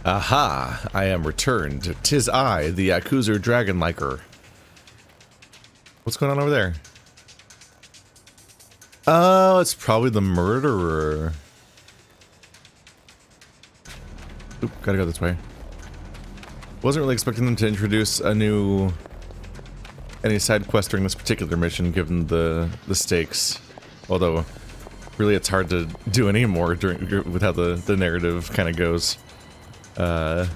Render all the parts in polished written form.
Aha! I am returned. 'Tis I, the Yakuza dragon liker. What's going on over there? Oh, it's probably the murderer. Oop, gotta go this way. Wasn't really expecting them to introduce any side quest during this particular mission, given the stakes. Although, really, it's hard to do any more with how the narrative kind of goes. But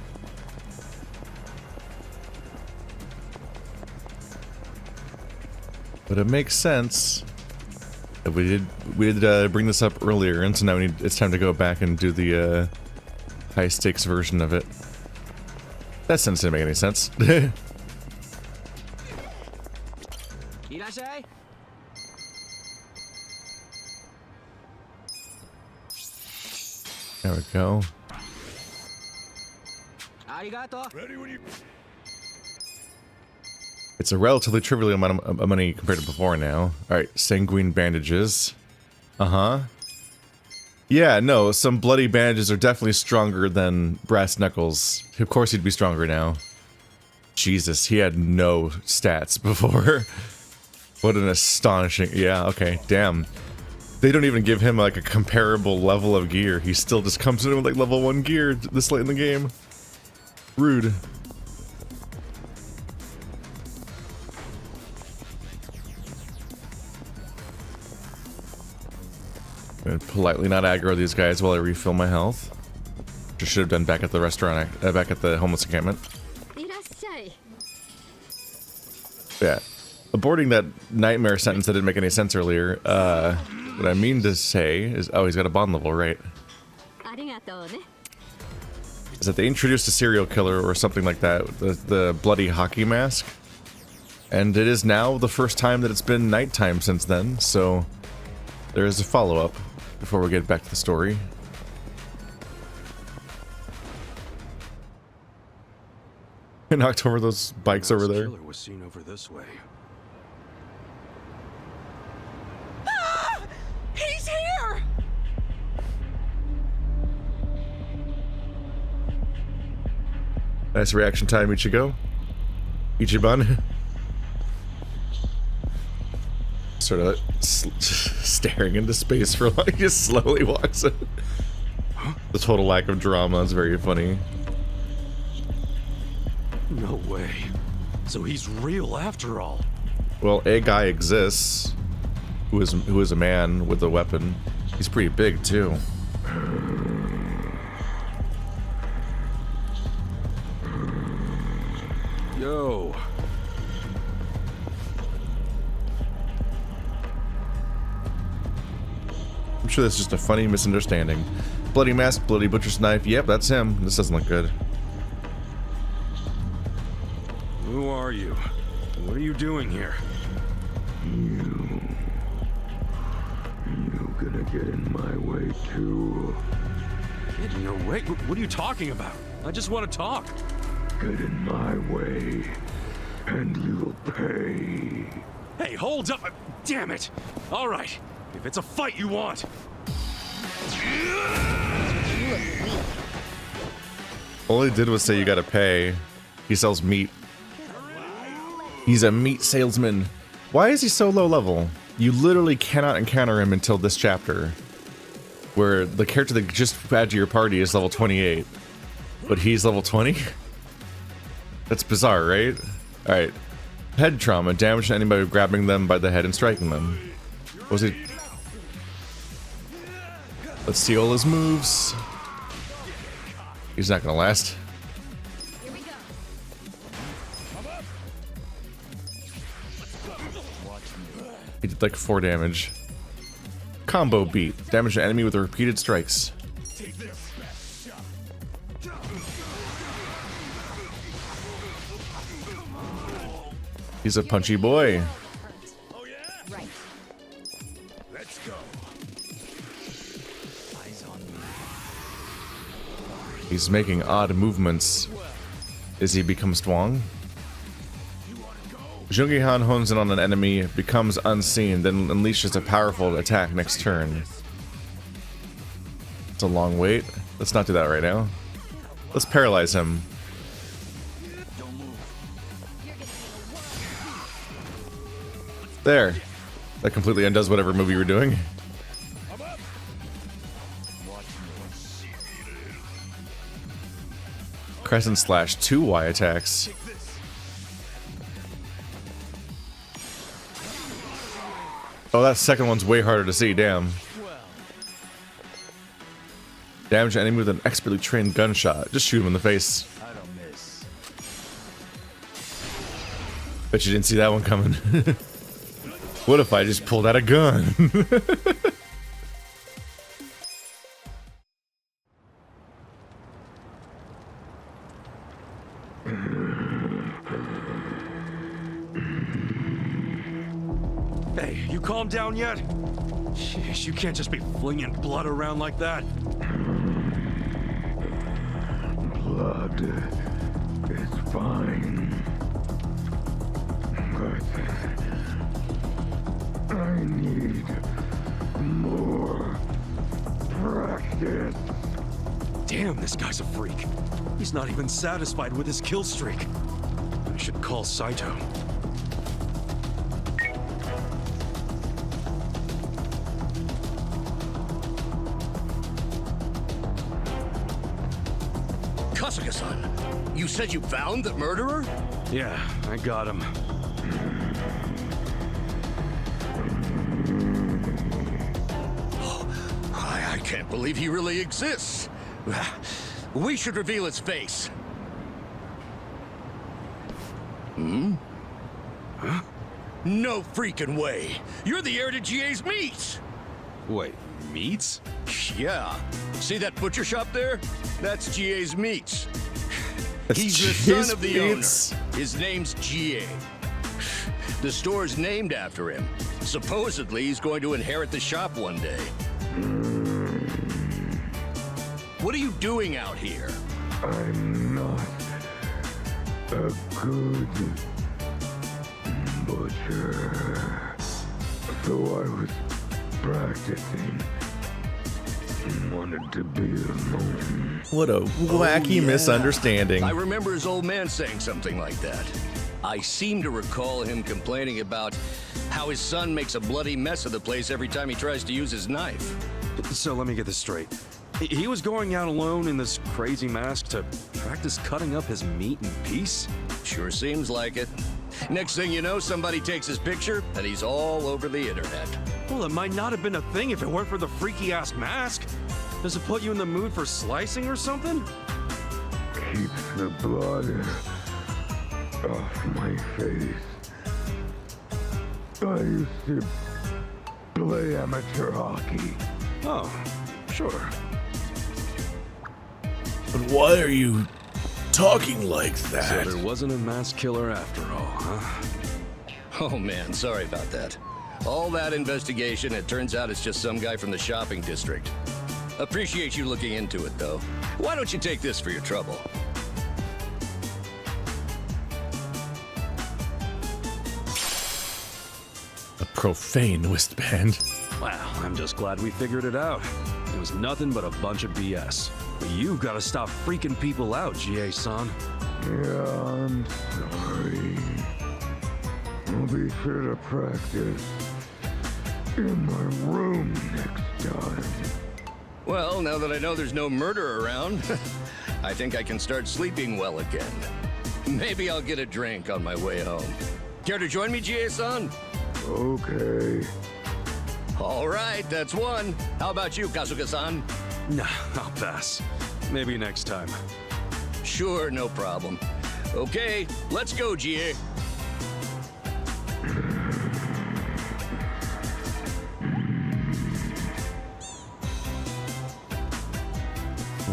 it makes sense. We did bring this up earlier, and so now it's time to go back and do the high stakes version of it. That sentence didn't make any sense. There we go. It's a relatively trivial amount of money compared to before now. Alright, sanguine bandages. Uh-huh. Yeah, no, some bloody bandages are definitely stronger than brass knuckles. Of course he'd be stronger now. Jesus, he had no stats before. What an astonishing... Yeah, okay, damn. They don't even give him like a comparable level of gear. He still just comes in with like level 1 gear this late in the game. Rude. I'm gonna politely not aggro these guys while I refill my health. Which I should have done back at the restaurant, back at the homeless encampment. Yeah. Aborting that nightmare sentence that didn't make any sense earlier, what I mean to say is... Oh, he's got a bond level, right. Is that they introduced a serial killer or something like that, the bloody hockey mask. And it is now the first time that it's been nighttime since then, so... There is a follow-up before we get back to the story. I knocked over those bikes over there. Killer was seen over this way. Ah! He's here! Nice reaction time, Ichigo. Ichiban. Sort of staring into space for like, just slowly walks in. The total lack of drama is very funny. No way. So he's real after all. Well, a guy exists who is a man with a weapon. He's pretty big too. Yo. I'm sure that's just a funny misunderstanding. Bloody mask, bloody butcher's knife. Yep, that's him. This doesn't look good. Who are you? What are you doing here? You gonna get in my way too? Get in your way? What are you talking about? I just want to talk. Get in my way, and you'll pay. Hey, hold up! Damn it! All right, if it's a fight you want. All he did was say you gotta pay. He sells meat. He's a meat salesman. Why is he so low level? You literally cannot encounter him until this chapter, where the character that just added to your party is level 28, but he's level 20? That's bizarre, right? Alright. Head trauma. Damage to anybody grabbing them by the head and striking them. What was he? Let's see all his moves. He's not gonna last. He did like 4 damage. Combo beat. Damage to enemy with repeated strikes. He's a punchy boy. Oh yeah? Right. Let's go. Eyes on me. He's making odd movements as he becomes strong. Joon-gi Han hones in on an enemy, becomes unseen, then unleashes a powerful attack next turn. It's a long wait. Let's not do that right now. Let's paralyze him. There. That completely undoes whatever move you were doing. Crescent slash 2 Y attacks. Oh, that second one's way harder to see, damn. Damage an enemy with an expertly trained gunshot. Just shoot him in the face. I don't miss. Bet you didn't see that one coming. What if I just pulled out a gun? Hey, you calm down yet? Jeez, you can't just be flinging blood around like that. Blood is fine. But I need more practice. Damn, this guy's a freak. He's not even satisfied with his kill streak. I should call Saito. Kasuga-san, you said you found the murderer? Yeah, I got him. I can't believe he really exists. We should reveal his face. Hmm? Huh? No freaking way. You're the heir to GA's meats. Wait, meats? Yeah. See that butcher shop there? That's GA's meats. That's He's the GA's son of the meats? owner. His name's GA. The store's named after him. Supposedly, he's going to inherit the shop one day. What are you doing out here? I'm not a good butcher. So I was practicing. Wanted to be alone. What a wacky Yeah. misunderstanding. I remember his old man saying something like that. I seem to recall him complaining about how his son makes a bloody mess of the place every time he tries to use his knife. So let me get this straight. He was going out alone in this crazy mask to practice cutting up his meat in peace? Sure seems like it. Next thing you know, somebody takes his picture and he's all over the internet. Well, it might not have been a thing if it weren't for the freaky-ass mask. Does it put you in the mood for slicing or something? Keeps the blood off my face. I used to play amateur hockey. Oh, sure. But why are you talking like So that? there wasn't a mass killer after all, huh? Oh man, sorry about that. All that investigation, it turns out it's just some guy from the shopping district. Appreciate you looking into it, though. Why don't you take this for your trouble? A profane wristband. Wow, I'm just glad we figured it out. It was nothing but a bunch of BS. But you've got to stop freaking people out, GA-san. Yeah, I'm sorry. I'll be sure to practice in my room next time. Well, now that I know there's no murder around, I think I can start sleeping well again. Maybe I'll get a drink on my way home. Care to join me, GA-san? Okay. All right, that's one. How about you, Kasuga-san? Nah, I'll pass. Maybe next time. Sure, no problem. Okay, let's go, GA.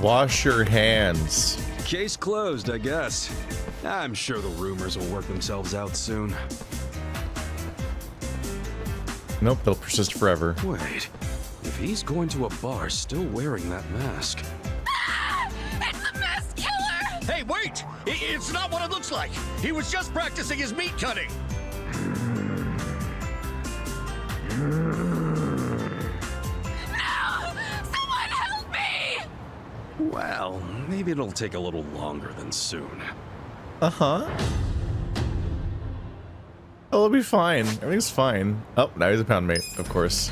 Wash your hands. Case closed, I guess. I'm sure the rumors will work themselves out soon. Nope, they'll persist forever. Wait, if he's going to a bar still wearing that mask... It's the masked killer! Hey, wait! It's not what it looks like. He was just practicing his meat cutting. No! Someone help me! Well, maybe it'll take a little longer than soon. Uh-huh. Oh, it'll be fine. Everything's fine. Oh, now he's a pound mate, of course.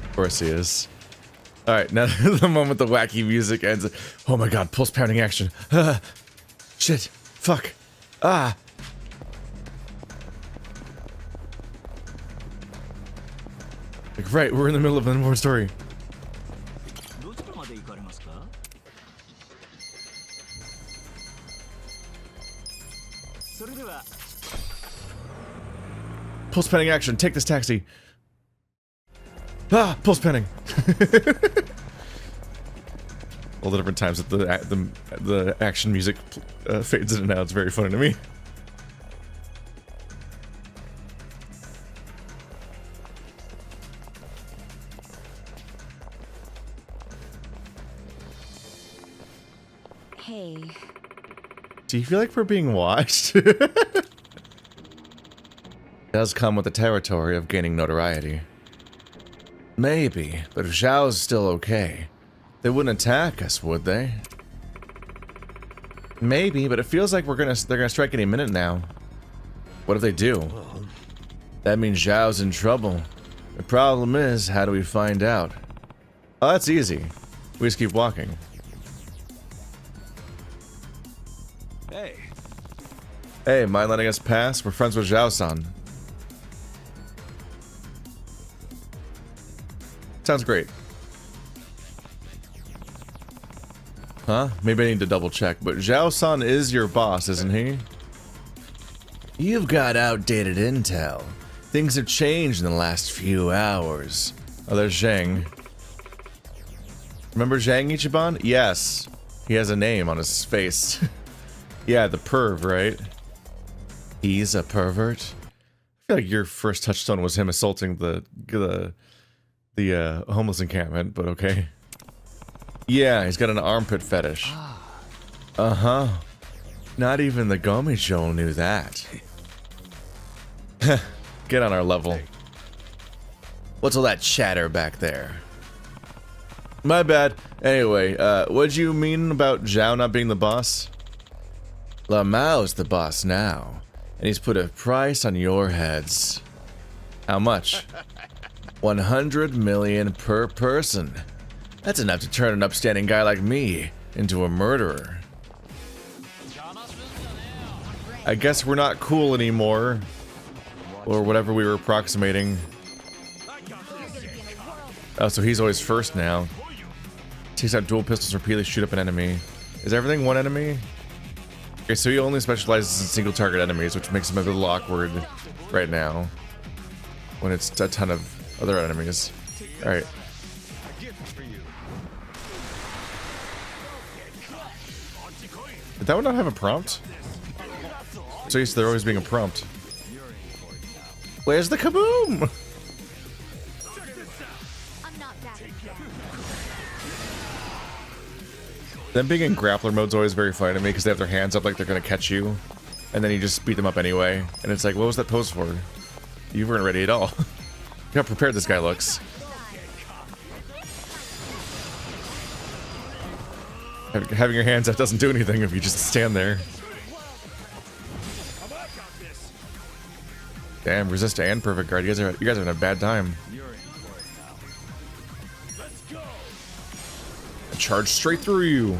Of course he is. Alright, now the moment the wacky music ends. Oh my god, pulse pounding action. Shit. Fuck. Ah. Like, right, we're in the middle of an important story. Pulse penning action, take this taxi. Ah, pulse penning. All the different times that the action music fades in and out, it's very funny to me. Hey. Do you feel like we're being watched? Does come with the territory of gaining notoriety. Maybe, but if Zhao's still okay, they wouldn't attack us, would they? Maybe, but it feels like they're gonna strike any minute now. What if they do? That means Zhao's in trouble. The problem is, how do we find out? Oh, that's easy. We just keep walking. Hey. Hey, mind letting us pass? We're friends with Zhao-san. Sounds great. Huh? Maybe I need to double check, but Zhao-san is your boss, isn't he? You've got outdated intel. Things have changed in the last few hours. Oh, there's Zhang. Remember Zhang Ichiban? Yes. He has a name on his face. Yeah, the perv, right? He's a pervert? I feel like your first touchstone was him assaulting the homeless encampment, but okay. Yeah, he's got an armpit fetish. Uh-huh. Not even the Gomi-sho knew that. Get on our level. What's all that chatter back there? My bad. Anyway, what'd you mean about Zhao not being the boss? Liumang's the boss now, and he's put a price on your heads. How much? 100 million per person. That's enough to turn an upstanding guy like me into a murderer. I guess we're not cool anymore. Or whatever we were approximating. Oh, so he's always first now. Takes out dual pistols repeatedly shoot up an enemy. Is everything one enemy? Okay, so he only specializes in single target enemies, which makes him a little awkward right now. When it's a ton of other enemies. Alright. Did that one not have a prompt? So used to there always being a prompt. Where's the kaboom? Them being in grappler mode's always very funny to me because they have their hands up like they're gonna catch you. And then you just beat them up anyway. And it's like, what was that pose for? You weren't ready at all. Look how prepared this guy looks. Having your hands up doesn't do anything if you just stand there. Damn, resist and perfect guard. You guys are having a bad time. I charge straight through you.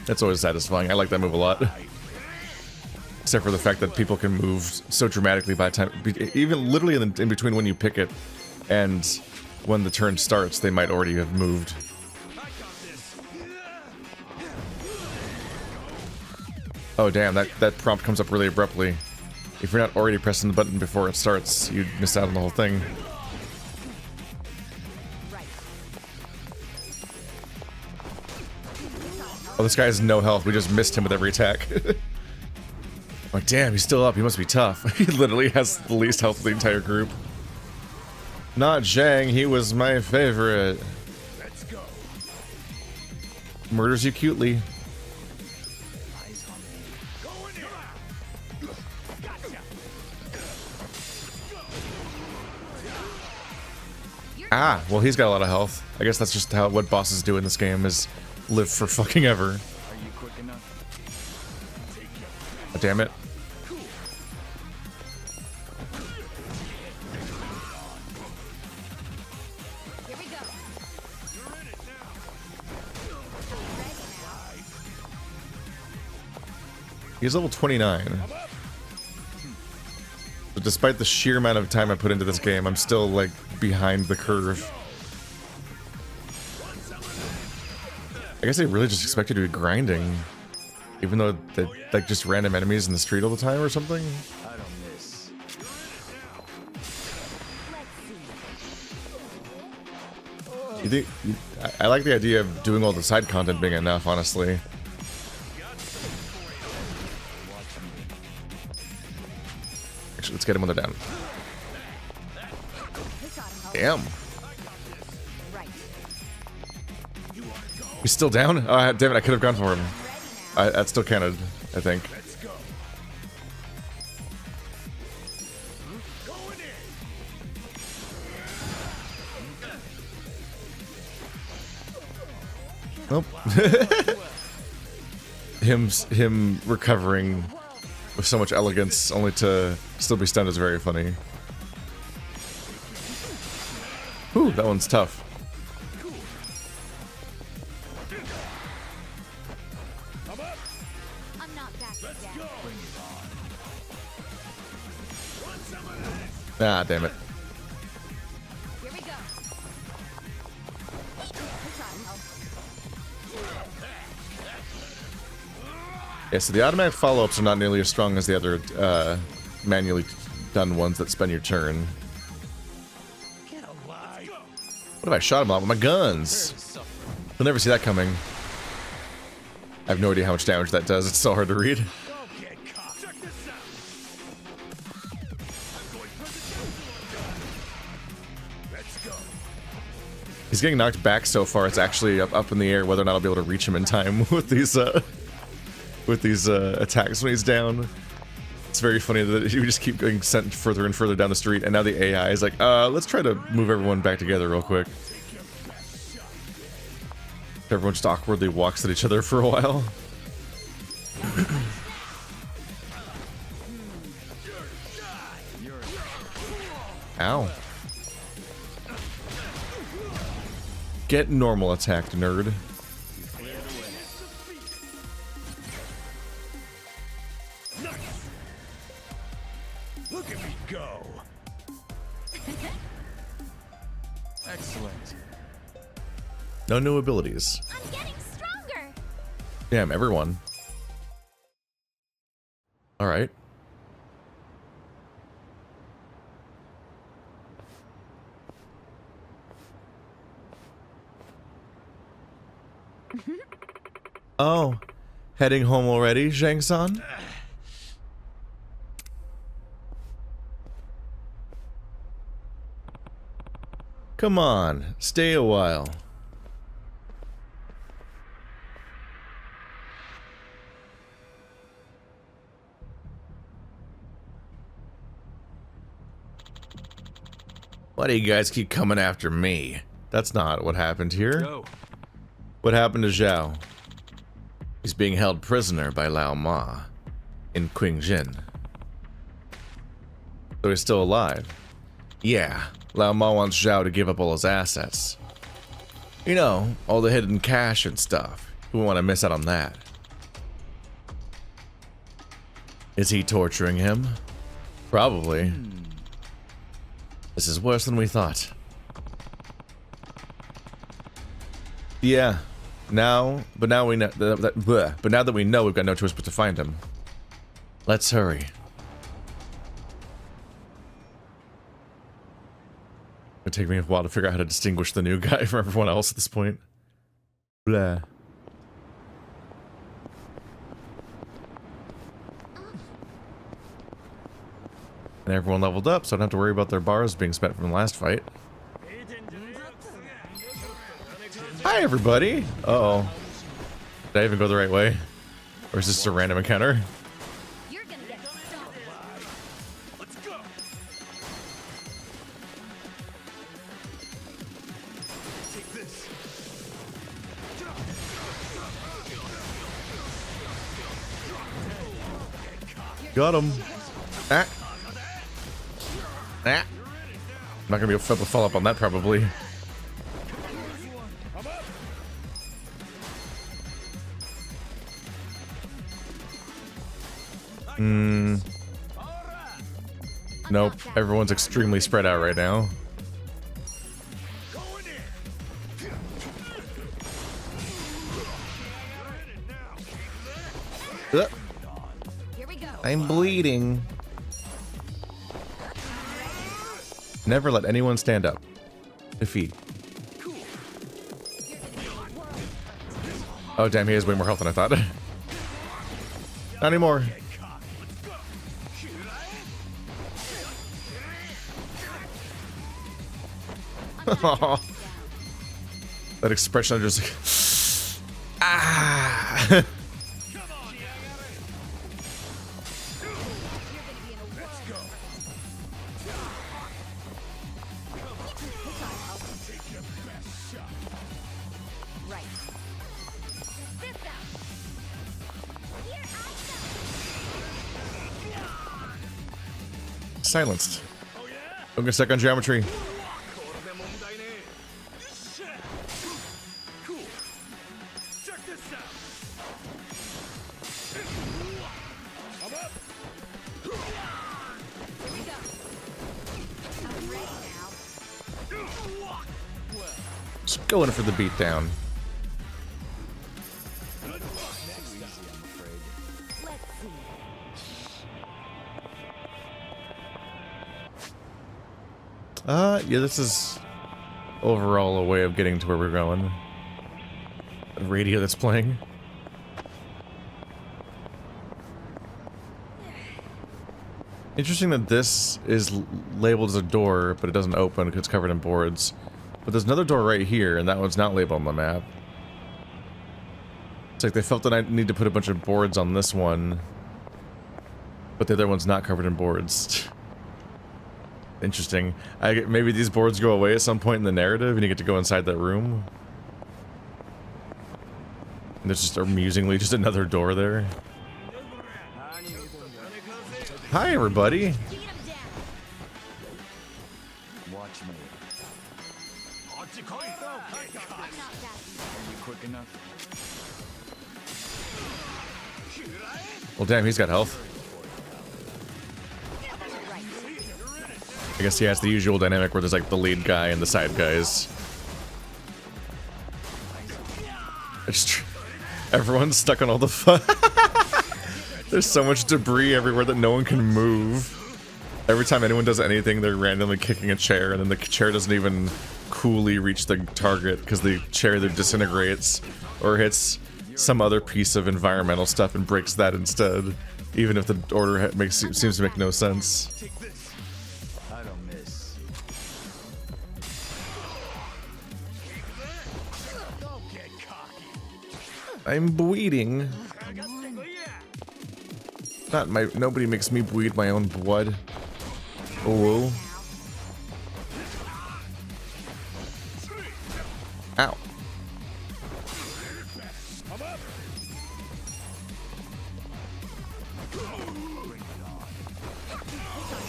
That's always satisfying. I like that move a lot. Except for the fact that people can move so dramatically by the time, even literally in between when you pick it and when the turn starts, they might already have moved. Oh damn, that prompt comes up really abruptly. If you're not already pressing the button before it starts, you'd miss out on the whole thing. Oh, this guy has no health. We just missed him with every attack. Like, damn, he's still up. He must be tough. He literally has the least health of the entire group. Not Zhang, he was my favorite. Let's go. Murders you cutely. You're Ah, well, he's got a lot of health. I guess that's just how what bosses do in this game is live for fucking ever. Are you quick enough? Oh, damn it. Here we go. He's level 29. But despite the sheer amount of time I put into this game, I'm still, like, behind the curve. I guess they really just expect you to be grinding. Even though they're, like, just random enemies in the street all the time or something? I don't miss. You think, I like the idea of doing all the side content being enough, honestly. Actually, let's get him when they're down. Damn. He's still down? Oh, damn it, I could have gone for him. That still counted, I think. Nope. him recovering with so much elegance, only to still be stunned, is very funny. Whew, that one's tough. I'm not backing down. Ah, damn it. Here we go. Yeah, so the automatic follow-ups are not nearly as strong as the other manually done ones that spend your turn. What if I shot him out with my guns? You'll never see that coming. I have no idea how much damage that does. It's so hard to read. He's getting knocked back so far, it's actually up in the air whether or not I'll be able to reach him in time with these attacks when he's down. It's very funny that you just keep getting sent further and further down the street, and now the AI is like, let's try to move everyone back together real quick. Everyone just awkwardly walks at each other for a while. Ow. Get normal attacked, nerd. Look at me go. Excellent. No new abilities. I'm getting stronger. Damn, everyone. Alright. Oh, heading home already, Zhang-san? Come on, stay a while. Why do you guys keep coming after me? That's not what happened here. Go. What happened to Zhao? He's being held prisoner by Liumang in Qing Jin. So he's still alive. Yeah, Liumang wants Zhao to give up all his assets. You know, all the hidden cash and stuff. We want to miss out on that. Is he torturing him? Probably. This is worse than we thought. Yeah. Now that we know, but now that we know, we've got no choice but to find him. Let's hurry. It'll take me a while to figure out how to distinguish the new guy from everyone else at this point. Blah. And everyone leveled up, so I don't have to worry about their bars being spent from the last fight. Hi, everybody! Uh-oh. Did I even go the right way? Or is this just a random encounter? You're gonna get stopped. Let's go. Got him. Ah. Ah. I'm not gonna be able to follow up on that probably. Nope. Everyone's extremely spread out right now. Here we go. I'm bleeding. Never let anyone stand up. Defeat. Oh damn, he has way more health than I thought. Not anymore. That expression of just ah. Silenced. I'm gonna stuck on geometry. Just going for the beatdown. Yeah, this is overall a way of getting to where we're going. The radio that's playing. Interesting that this is labeled as a door, but it doesn't open because it's covered in boards. But there's another door right here, and that one's not labeled on the map. It's like they felt that I need to put a bunch of boards on this one, but the other one's not covered in boards. Interesting. Maybe these boards go away at some point in the narrative and you get to go inside that room. And there's just amusingly just another door there. Hi everybody. Watch me. Are you quick enough? Well damn, he's got health. I guess he has the usual dynamic where there's like the lead guy and the side guys. Everyone's stuck on all the fun. There's so much debris everywhere that no one can move. Every time anyone does anything, they're randomly kicking a chair, and then the chair doesn't even coolly reach the target because the chair either disintegrates or hits some other piece of environmental stuff and breaks that instead, even if the order seems to make no sense. I'm bleeding. Nobody makes me bleed my own blood. Oh. Ow.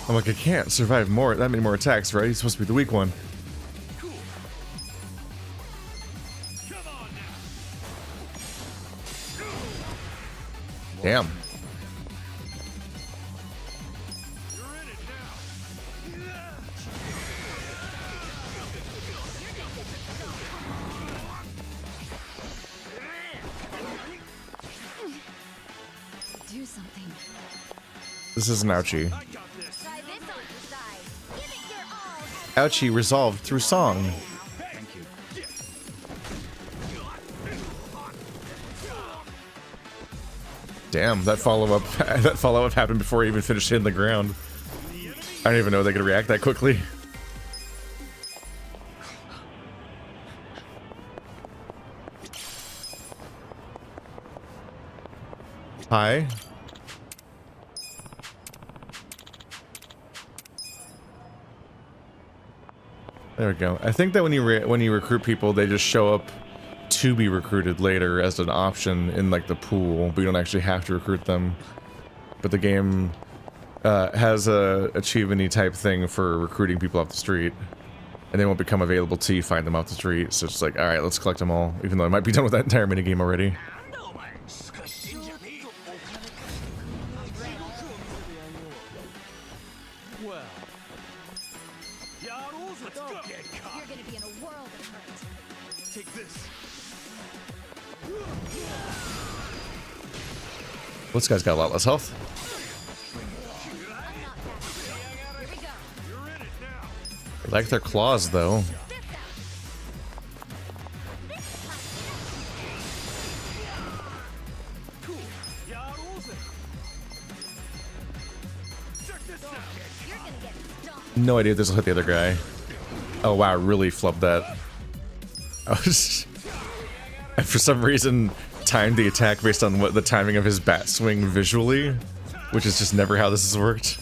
I'm like, I can't survive that many more attacks, right? He's supposed to be the weak one. Damn. Do something. This is an ouchie. Ouchie resolved through song. Damn, that follow-up happened before he even finished hitting the ground. I don't even know they could react that quickly. Hi. There we go. I think that when you recruit people, they just show up to be recruited later as an option in like the pool, but you don't actually have to recruit them. but the game has a achievement-y type thing for recruiting people off the street. And they won't become available till you find them off the street, so it's like, alright, let's collect them all, even though I might be done with that entire minigame already. You're gonna be in a world of hurt. Take this. This guy's got a lot less health. Here we go. I like their claws, though. You're gonna get stomped. No idea if this will hit the other guy. Oh wow, really flubbed that. I was I, for some reason, timed the attack based on what the timing of his bat swing visually, which is just never how this has worked.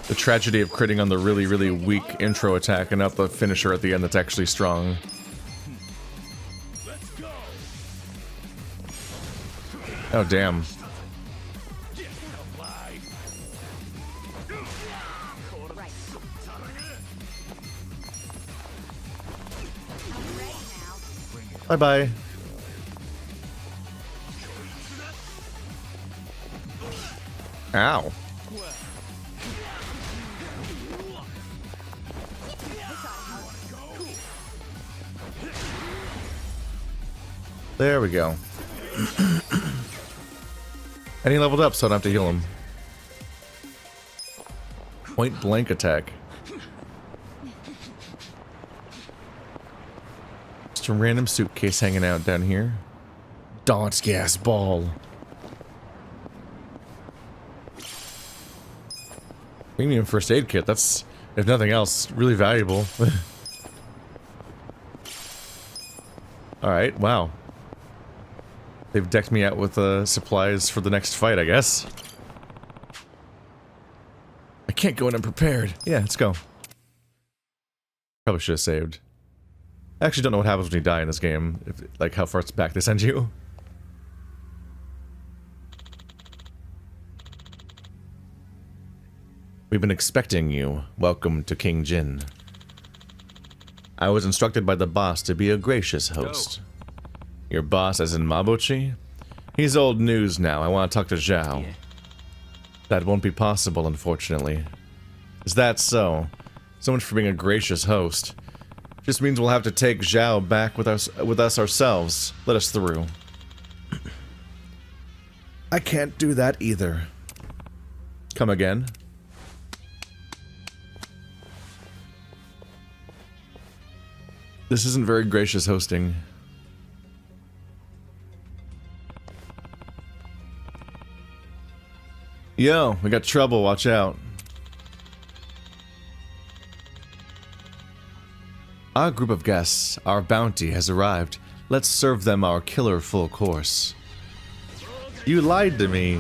The tragedy of critting on the really, really weak intro attack and not the finisher at the end that's actually strong. Oh, damn. Bye-bye. Ow. There we go. And he leveled up, so I don't have to heal him. Point blank attack. Just a random suitcase hanging out down here. Dance gas ball. Premium first aid kit. That's, if nothing else, really valuable. Alright, wow. They've decked me out with supplies for the next fight, I guess. I can't go in unprepared. Yeah, let's go. Probably should have saved. I actually don't know what happens when you die in this game. If, like, how far back they send you. We've been expecting you. Welcome to Qing Jin. I was instructed by the boss to be a gracious host. Your boss as in Mabuchi? He's old news now. I want to talk to Zhao. Yeah. That won't be possible, unfortunately. Is that so? So much for being a gracious host. Just means we'll have to take Zhao back with us ourselves. Let us through. I can't do that either. Come again? This isn't very gracious hosting. Yo, we got trouble, watch out. Our group of guests, our bounty has arrived. Let's serve them our killer full course. You lied to me.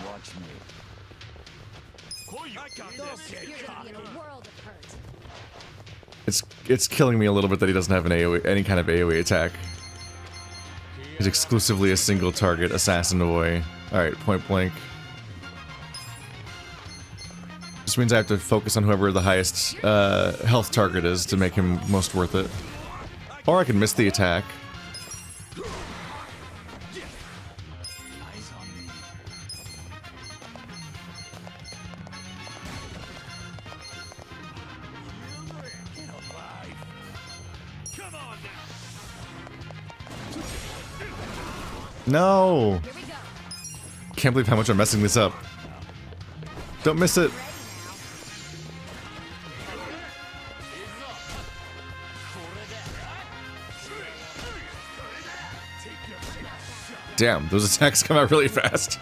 Watch me. I got this. You're gonna be in a world of hurt. It's killing me a little bit that he doesn't have an AoE, any kind of AoE attack. He's exclusively a single target assassin boy. Alright, point blank. This means I have to focus on whoever the highest health target is to make him most worth it. Or I can miss the attack. No! Here we go. Can't believe how much I'm messing this up. Don't miss it. Damn, those attacks come out really fast.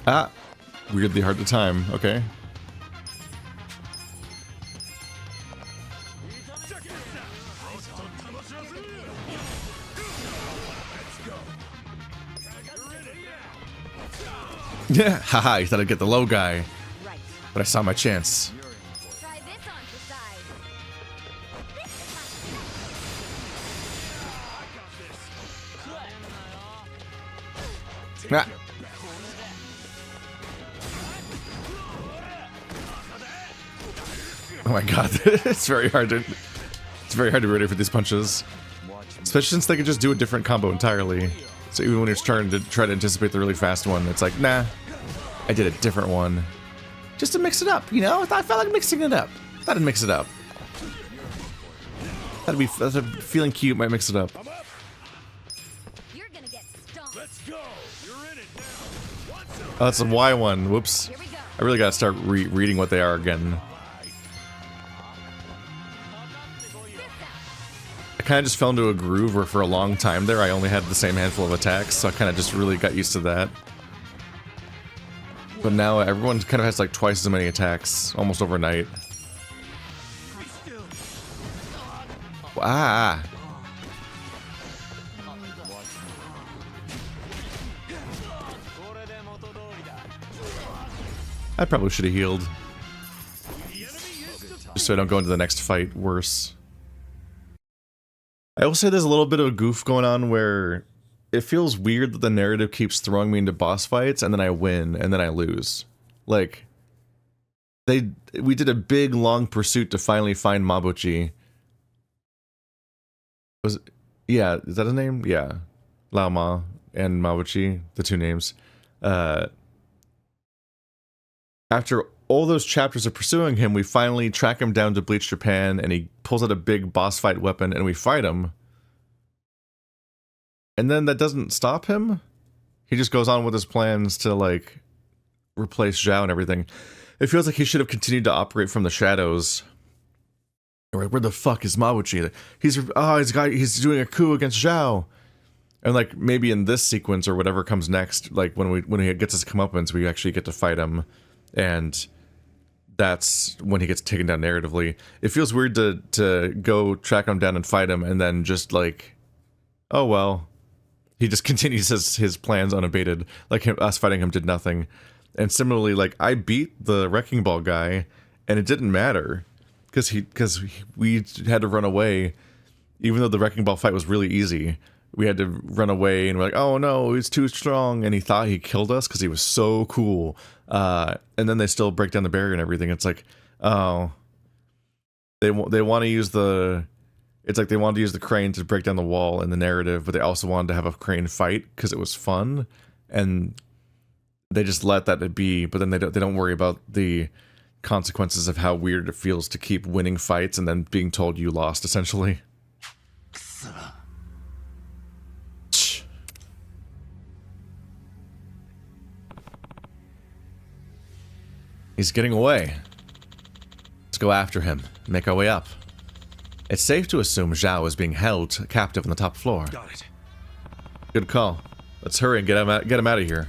Ah, weirdly hard to time. Okay. Yeah, haha, you thought I'd get the low guy, Right. but I saw my chance. Try this on for size. Ah. Oh my god, it's very hard to be ready for these punches. Especially since they can just do a different combo entirely. So even when you're trying to anticipate the really fast one, it's like, nah, I did a different one. Just to mix it up, you know? I felt like mixing it up. Thought I'd mix it up. That'd be feeling cute, might mix it up. You're gonna get stomped. Oh, that's a Y one, whoops. Here we go. I really gotta start reading what they are again. I kind of just fell into a groove where for a long time there I only had the same handful of attacks, so I kind of just really got used to that. But now everyone kind of has like twice as many attacks, almost overnight. Ah! I probably should have healed. Just so I don't go into the next fight worse. I will say there's a little bit of a goof going on where it feels weird that the narrative keeps throwing me into boss fights and then I win and then I lose. Like, we did a big long pursuit to finally find Mabuchi. Yeah, is that his name? Yeah. Lao Ma and Mabuchi, the two names. After all those chapters of pursuing him, we finally track him down to Bleach Japan, and he pulls out a big boss fight weapon, and we fight him. And then that doesn't stop him. He just goes on with his plans to, like, replace Zhao and everything. It feels like he should have continued to operate from the shadows. Like, where the fuck is Mabuchi? He's doing a coup against Zhao. And, like, maybe in this sequence or whatever comes next, like, when he gets his comeuppance, we actually get to fight him. And that's when he gets taken down narratively. It feels weird to go track him down and fight him and then just like, oh well. He just continues his plans unabated. Like us fighting him did nothing. And similarly, like I beat the Wrecking Ball guy and it didn't matter. Because we had to run away. Even though the Wrecking Ball fight was really easy. We had to run away and we're like, oh no, he's too strong. And he thought he killed us because he was so cool. And then they still break down the barrier and everything. It's like, oh, they want to use it's like they wanted to use the crane to break down the wall in the narrative, but they also wanted to have a crane fight because it was fun. And they just let that be, but then they don't worry about the consequences of how weird it feels to keep winning fights and then being told you lost, essentially. He's getting away. Let's go after him, make our way up. It's safe to assume Zhao is being held captive on the top floor. Got it. Good call. Let's hurry and get him out of here.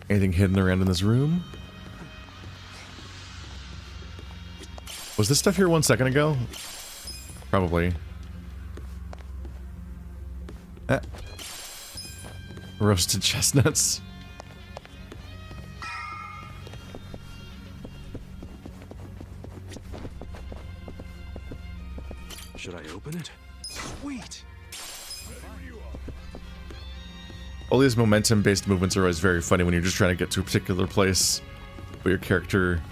Anything hidden around in this room? Was this stuff here 1 second ago? Probably. Roasted chestnuts. Should I open it? Sweet. All these momentum-based movements are always very funny when you're just trying to get to a particular place, but your character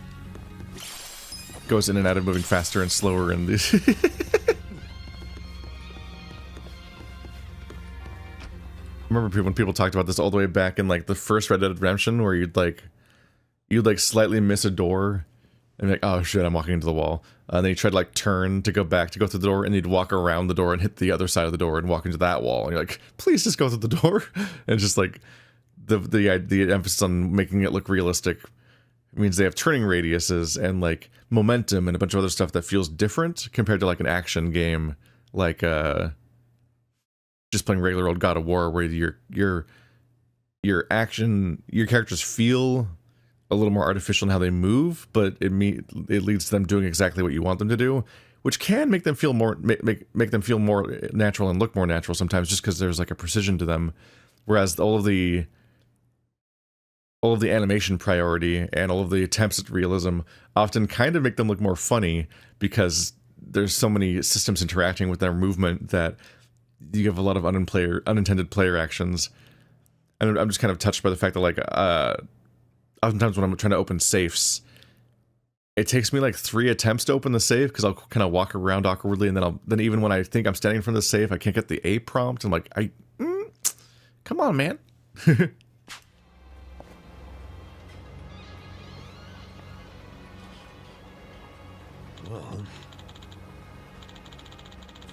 goes in and out of moving faster and slower and these. I remember when people talked about this all the way back in like the first Red Dead Redemption, where you'd slightly miss a door and be like, oh shit, I'm walking into the wall. And then you try to like turn to go back to go through the door, and you'd walk around the door and hit the other side of the door and walk into that wall. And you're like, please just go through the door. And just like the emphasis on making it look realistic means they have turning radiuses and like momentum and a bunch of other stuff that feels different compared to like an action game like just playing regular old God of War, where your characters feel a little more artificial in how they move, but it leads to them doing exactly what you want them to do. which can make them feel more make them feel more natural and look more natural sometimes, just because there's like a precision to them. Whereas all of the animation priority and all of the attempts at realism often kind of make them look more funny, because there's so many systems interacting with their movement that you have a lot of unintended player actions. And I'm just kind of touched by the fact that, like, oftentimes when I'm trying to open safes, it takes me like 3 attempts to open the safe, because I'll kind of walk around awkwardly, and then even when I think I'm standing in front of the safe, I can't get the A prompt. I'm like, come on, man.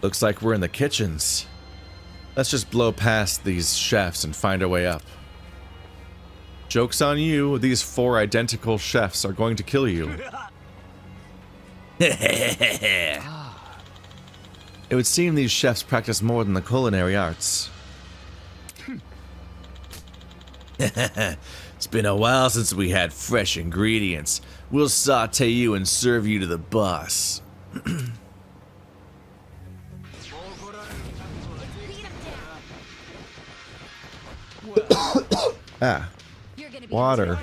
Looks like we're in the kitchens. Let's just blow past these chefs and find our way up. Joke's on you, these 4 identical chefs are going to kill you. It would seem these chefs practice more than the culinary arts. It's been a while since we had fresh ingredients. We'll saute you and serve you to the boss. Ah, You're gonna be water.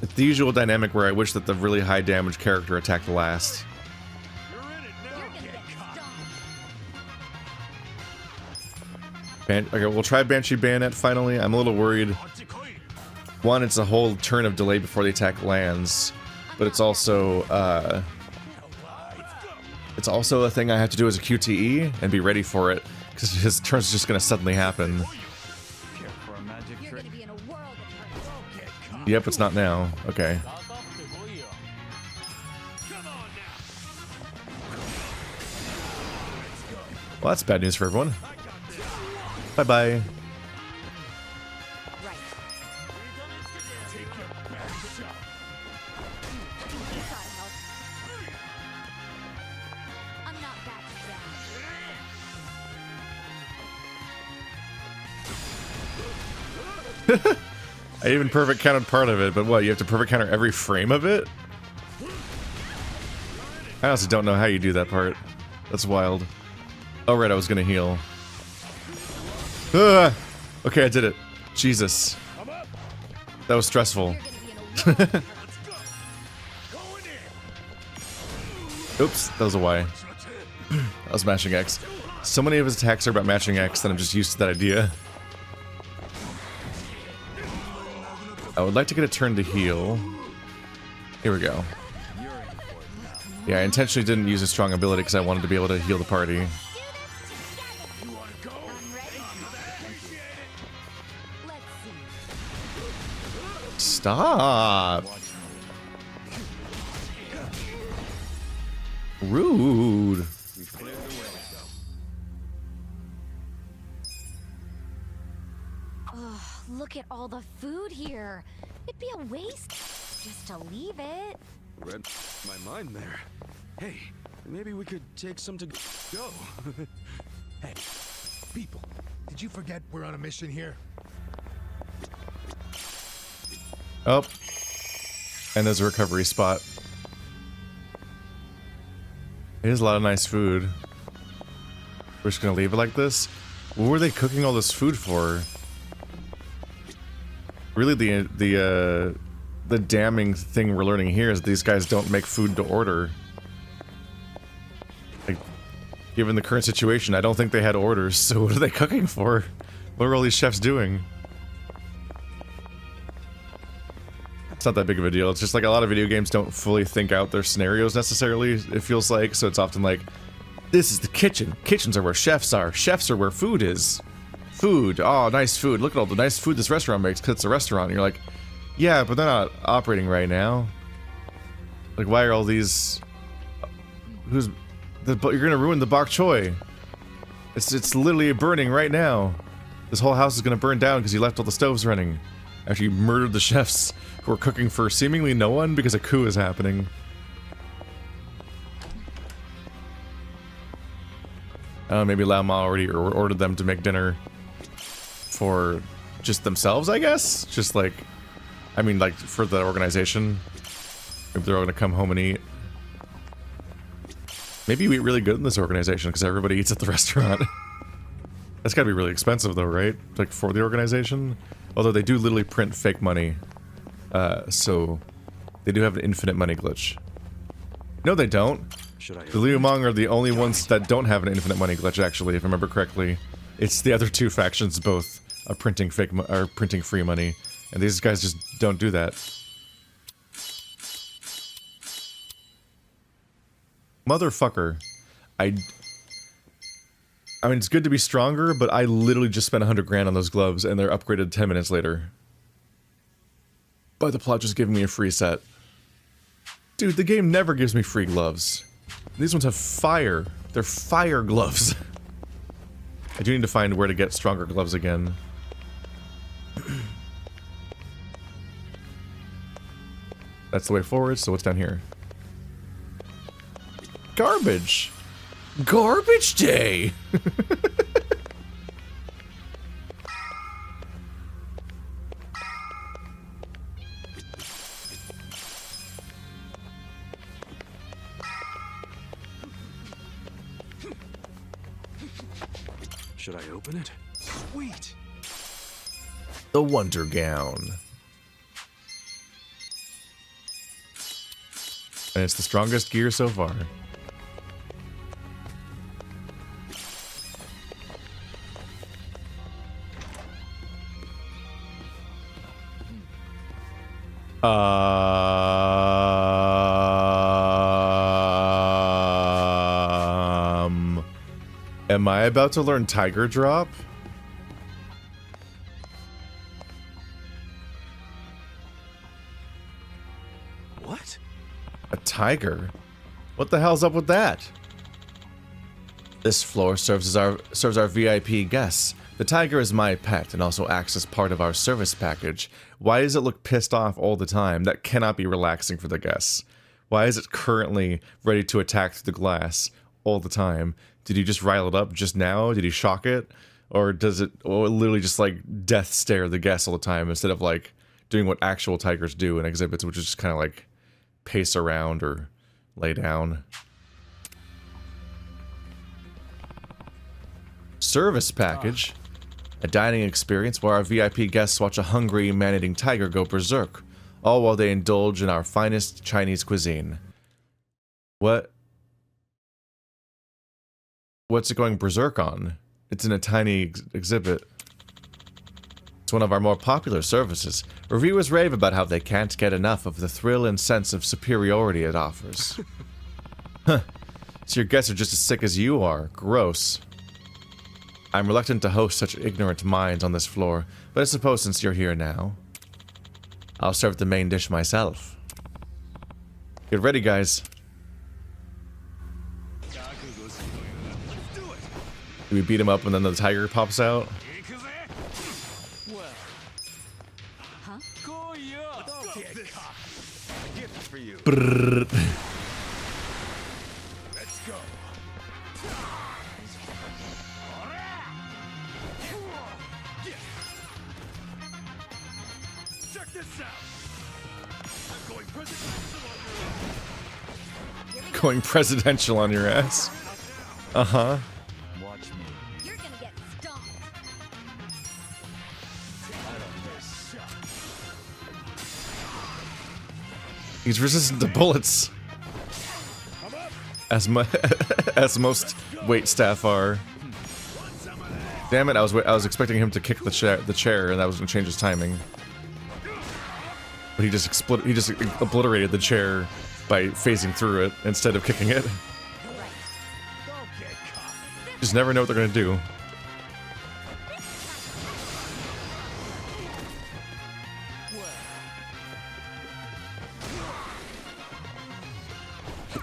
It's the usual dynamic where I wish that the really high damage character attacked last. You're gonna get stomped. Okay, we'll try Banshee Bayonet finally. I'm a little worried. One, it's a whole turn of delay before the attack lands, but it's also a thing I have to do as a QTE and be ready for it, because his turn's just gonna suddenly happen. You're gonna be in a world of hurt. Yep, it's not now. Okay. Well, that's bad news for everyone. Bye-bye. Right. You gotta help. I'm not backing down. I even perfect counted part of it, but what, you have to perfect counter every frame of it? I honestly don't know how you do that part. That's wild. Oh right, I was gonna heal. Ah! Okay, I did it. Jesus. That was stressful. You're gonna be in a world of Oops, that was a Y. That was mashing X. So many of his attacks are about mashing X that I'm just used to that idea. I would like to get a turn to heal. Here we go. Yeah, I intentionally didn't use a strong ability because I wanted to be able to heal the party. I'm ready. Let's see. Stop! Rude. Ugh, look at all the food here. It'd be a waste just to leave it. Read my mind there. Hey, maybe we could take some to go. Hey, people, did you forget we're on a mission here? Oh. And there's a recovery spot. There's a lot of nice food. We're just gonna leave it like this? What were they cooking all this food for? Really, the damning thing we're learning here is these guys don't make food to order. Like, given the current situation, I don't think they had orders, so what are they cooking for? What are all these chefs doing? It's not that big of a deal. It's just like a lot of video games don't fully think out their scenarios necessarily, it feels like. So it's often like, this is the kitchen. Kitchens are where chefs are. Chefs are where food is. Food. Oh, nice food. Look at all the nice food this restaurant makes because it's a restaurant. And you're like, yeah, but they're not operating right now. Like, why are all these... You're gonna ruin the bok choy. It's literally burning right now. This whole house is gonna burn down because you left all the stoves running. After you murdered the chefs who are cooking for seemingly no one because a coup is happening. Maybe Liumang already ordered them to make dinner for just themselves, I guess? Just like I mean, like, for the organization. If they're all gonna come home and eat. Maybe you eat really good in this organization because everybody eats at the restaurant. That's gotta be really expensive though, right? Like, for the organization? Although they do literally print fake money. So they do have an infinite money glitch. No, they don't. The Liumang are the only ones that don't have an infinite money glitch, actually, if I remember correctly. It's the other two factions both are printing printing free money, and these guys just don't do that. Motherfucker. I mean, it's good to be stronger, but I literally just spent 100 grand on those gloves, and they're upgraded 10 minutes later. But the plot just giving me a free set. Dude, the game never gives me free gloves. These ones have fire. They're fire gloves. I do need to find where to get stronger gloves again. That's the way forward, so what's down here? Garbage! Garbage day! Should I open it? Sweet! The Wonder Gown. And it's the strongest gear so far. Am I about to learn Tiger Drop? What? A tiger? What the hell's up with that? This floor serves our VIP guests. The tiger is my pet and also acts as part of our service package. Why does it look pissed off all the time? That cannot be relaxing for the guests. Why is it currently ready to attack through the glass all the time? Did he just rile it up just now? Did he shock it? Or does it literally just like death stare the guests all the time instead of like doing what actual tigers do in exhibits, which is just kind of like pace around or lay down? Service package. A dining experience where our VIP guests watch a hungry, man-eating tiger go berserk, all while they indulge in our finest Chinese cuisine. What? What's it going berserk on? It's in a tiny exhibit. It's one of our more popular services. Reviewers rave about how they can't get enough of the thrill and sense of superiority it offers. Huh. So your guests are just as sick as you are. Gross. I'm reluctant to host such ignorant minds on this floor, but I suppose since you're here now, I'll serve the main dish myself. Get ready, guys. Do we beat him up and then the tiger pops out? Brrr. Let's go. Check this out. I'm Going presidential on your ass. Uh-huh. Watch me. You're gonna get stomped. He's resistant to bullets. As as most wait staff are. Damn it! I was expecting him to kick the chair, and that was gonna change his timing. But he just obliterated the chair by phasing through it instead of kicking it. Just never know what they're gonna do.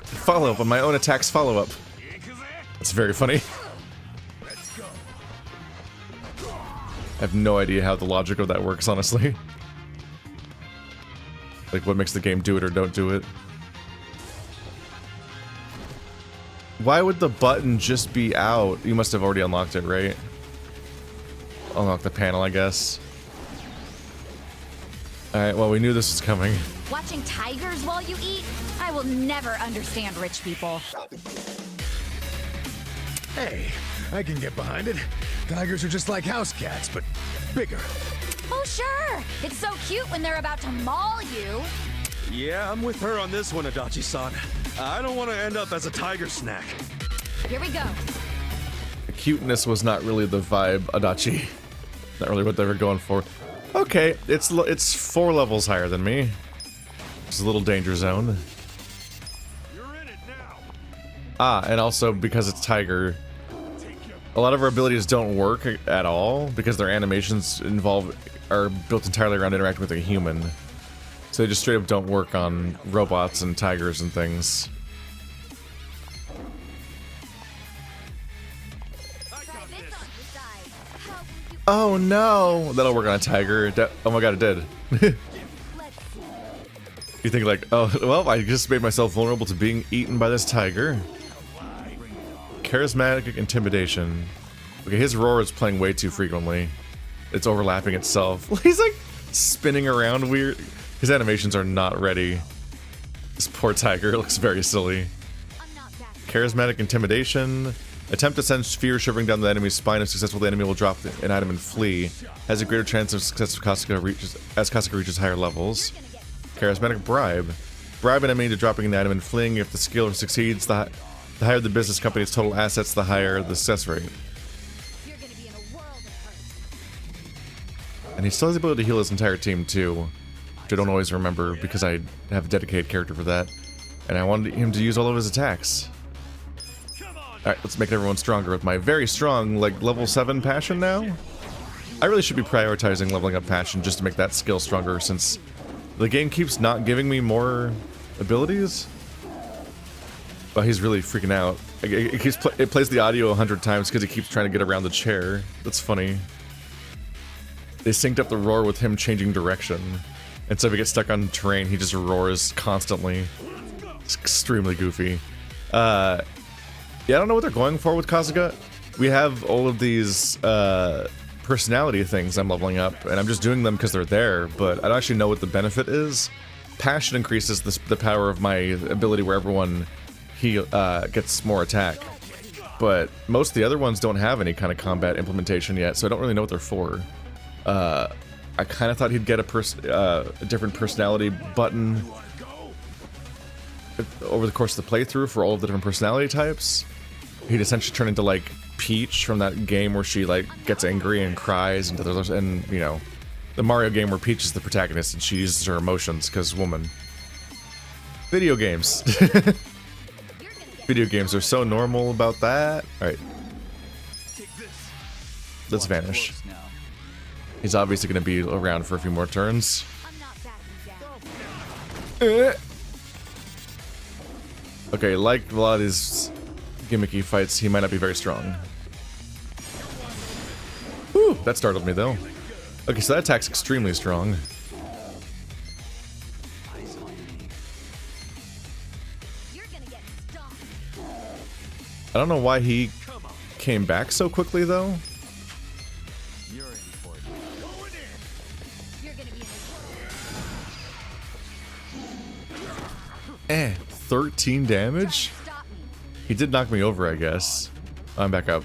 Follow up on my own attack's follow up. That's very funny. I have no idea how the logic of that works, honestly. Like, what makes the game do it or don't do it. Why would the button just be out? You must have already unlocked it, right? Unlock the panel, I guess. Alright, well, we knew this was coming. Watching tigers while you eat? I will never understand rich people. Hey, I can get behind it. Tigers are just like house cats, but bigger. Oh, sure. It's so cute when they're about to maul you. Yeah, I'm with her on this one, Adachi-san. I don't want to end up as a tiger snack. Here we go. The cuteness was not really the vibe, Adachi. Not really what they were going for. Okay, it's 4 levels higher than me. It's a little danger zone. You're in it now. Ah, and also because it's Tiger, a lot of our abilities don't work at all because their animations are built entirely around interacting with a human. So they just straight up don't work on robots and tigers and things. Oh no! That'll work on a tiger. Oh my god, it did. You think like, oh, well, I just made myself vulnerable to being eaten by this tiger. Charismatic intimidation. Okay, his roar is playing way too frequently. It's overlapping itself. He's like spinning around weird. His animations are not ready. This poor tiger looks very silly. Charismatic intimidation. Attempt to send fear shivering down the enemy's spine. If successful, the enemy will drop an item and flee. Has a greater chance of success if Kasuga reaches higher levels. Charismatic bribe. Bribe an enemy to dropping an item and fleeing. If the skill succeeds, the higher the business company's total assets, the higher the success rate. And he still has the ability to heal his entire team too, which I don't always remember because I have a dedicated character for that. And I wanted him to use all of his attacks. Alright, let's make everyone stronger with my very strong, like, level 7 passion now. I really should be prioritizing leveling up passion just to make that skill stronger since the game keeps not giving me more abilities. Well, he's really freaking out. It plays the audio 100 times because he keeps trying to get around the chair. That's funny. They synced up the roar with him changing direction. And so if he gets stuck on terrain, he just roars constantly. It's extremely goofy. Yeah, I don't know what they're going for with Kasuga. We have all of these personality things I'm leveling up, and I'm just doing them because they're there, but I don't actually know what the benefit is. Passion increases the power of my ability where everyone gets more attack. But most of the other ones don't have any kind of combat implementation yet, so I don't really know what they're for. I kind of thought he'd get a different personality button over the course of the playthrough for all of the different personality types. He'd essentially turn into like Peach from that game where she like gets angry and cries, and you know, the Mario game where Peach is the protagonist and she uses her emotions because woman. Video games. Video games are so normal about that. All right, let's vanish. He's obviously going to be around for a few more turns. Okay, like a lot of these gimmicky fights, he might not be very strong. Whew, that startled me though. Okay, so that attack's extremely strong. I don't know why he came back so quickly though. 13 damage? He did knock me over, I guess. I'm back up.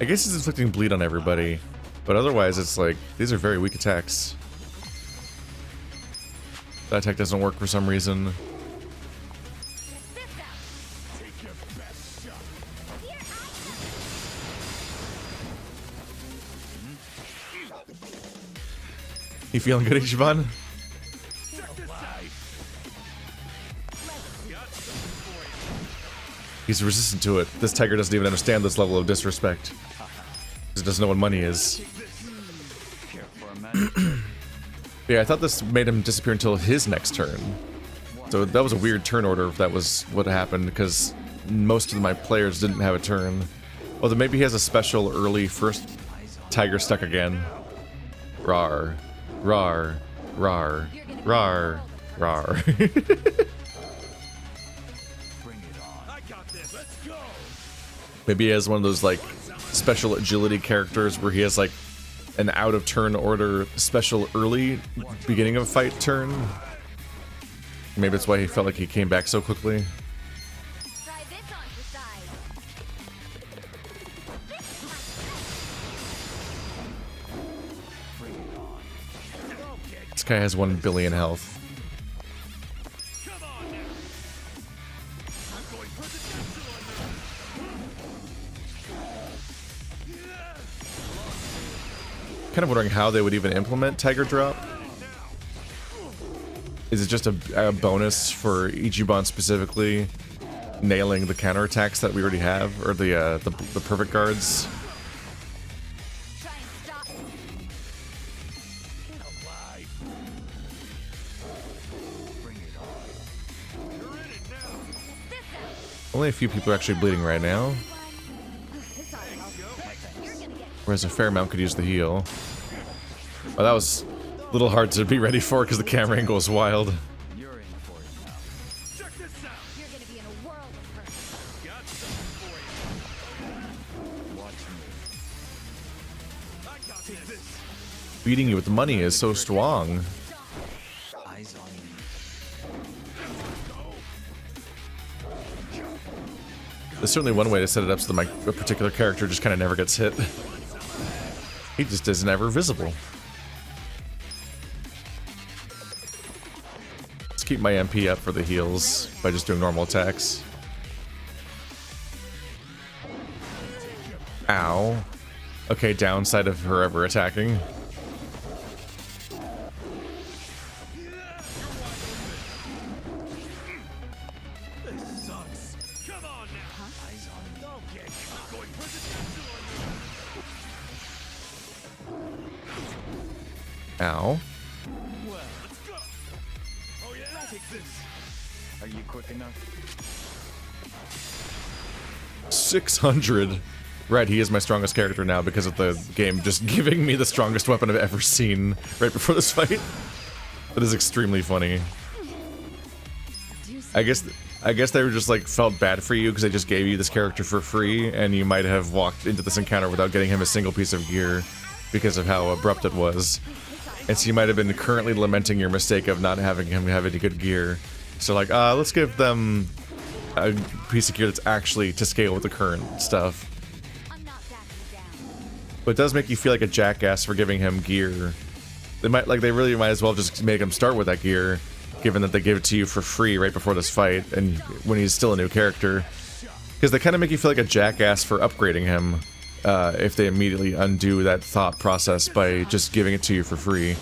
I guess he's inflicting bleed on everybody, but otherwise it's like, these are very weak attacks. That attack doesn't work for some reason. You feeling good, Ichiban? He's resistant to it. This tiger doesn't even understand this level of disrespect. He doesn't know what money is. Yeah, I thought this made him disappear until his next turn. So that was a weird turn order if that was what happened, because most of my players didn't have a turn. Although maybe he has a special early first tiger stuck again. Rar. Rar. Rar. Rar. Rar. Maybe he has one of those like special agility characters where he has like an out of turn order special early beginning of fight turn. Maybe that's why he felt like he came back so quickly. Try this on for size. This guy has 1 billion health. Kind of wondering how they would even implement Tiger Drop. Is it just a bonus for Ichiban specifically nailing the counterattacks that we already have, or the perfect guards? Try and stop. Only a few people are actually bleeding right now, This ought to help. You're gonna get whereas a fair amount could use the heal. Oh, that was a little hard to be ready for because the camera angle is wild. You're in for it now. You're gonna be in a world of hurt. Watch me. Beating you with money is so strong. Eyes on me. There's certainly one way to set it up so that a particular character just kind of never gets hit. He just is never visible. Let's keep my MP up for the heals by just doing normal attacks. Ow. Okay, downside of her ever attacking. Ow. Are you quick enough? 600. Right, he is my strongest character now because of the game just giving me the strongest weapon I've ever seen right before this fight. That is extremely funny. I guess they were just like felt bad for you because they just gave you this character for free, and you might have walked into this encounter without getting him a single piece of gear because of how abrupt it was. And so you might have been currently lamenting your mistake of not having him have any good gear. So like, let's give them a piece of gear that's actually to scale with the current stuff. I'm not backing down. But it does make you feel like a jackass for giving him gear. They really might as well just make him start with that gear, given that they give it to you for free right before this fight, and when he's still a new character. Because they kind of make you feel like a jackass for upgrading him, if they immediately undo that thought process by just giving it to you for free.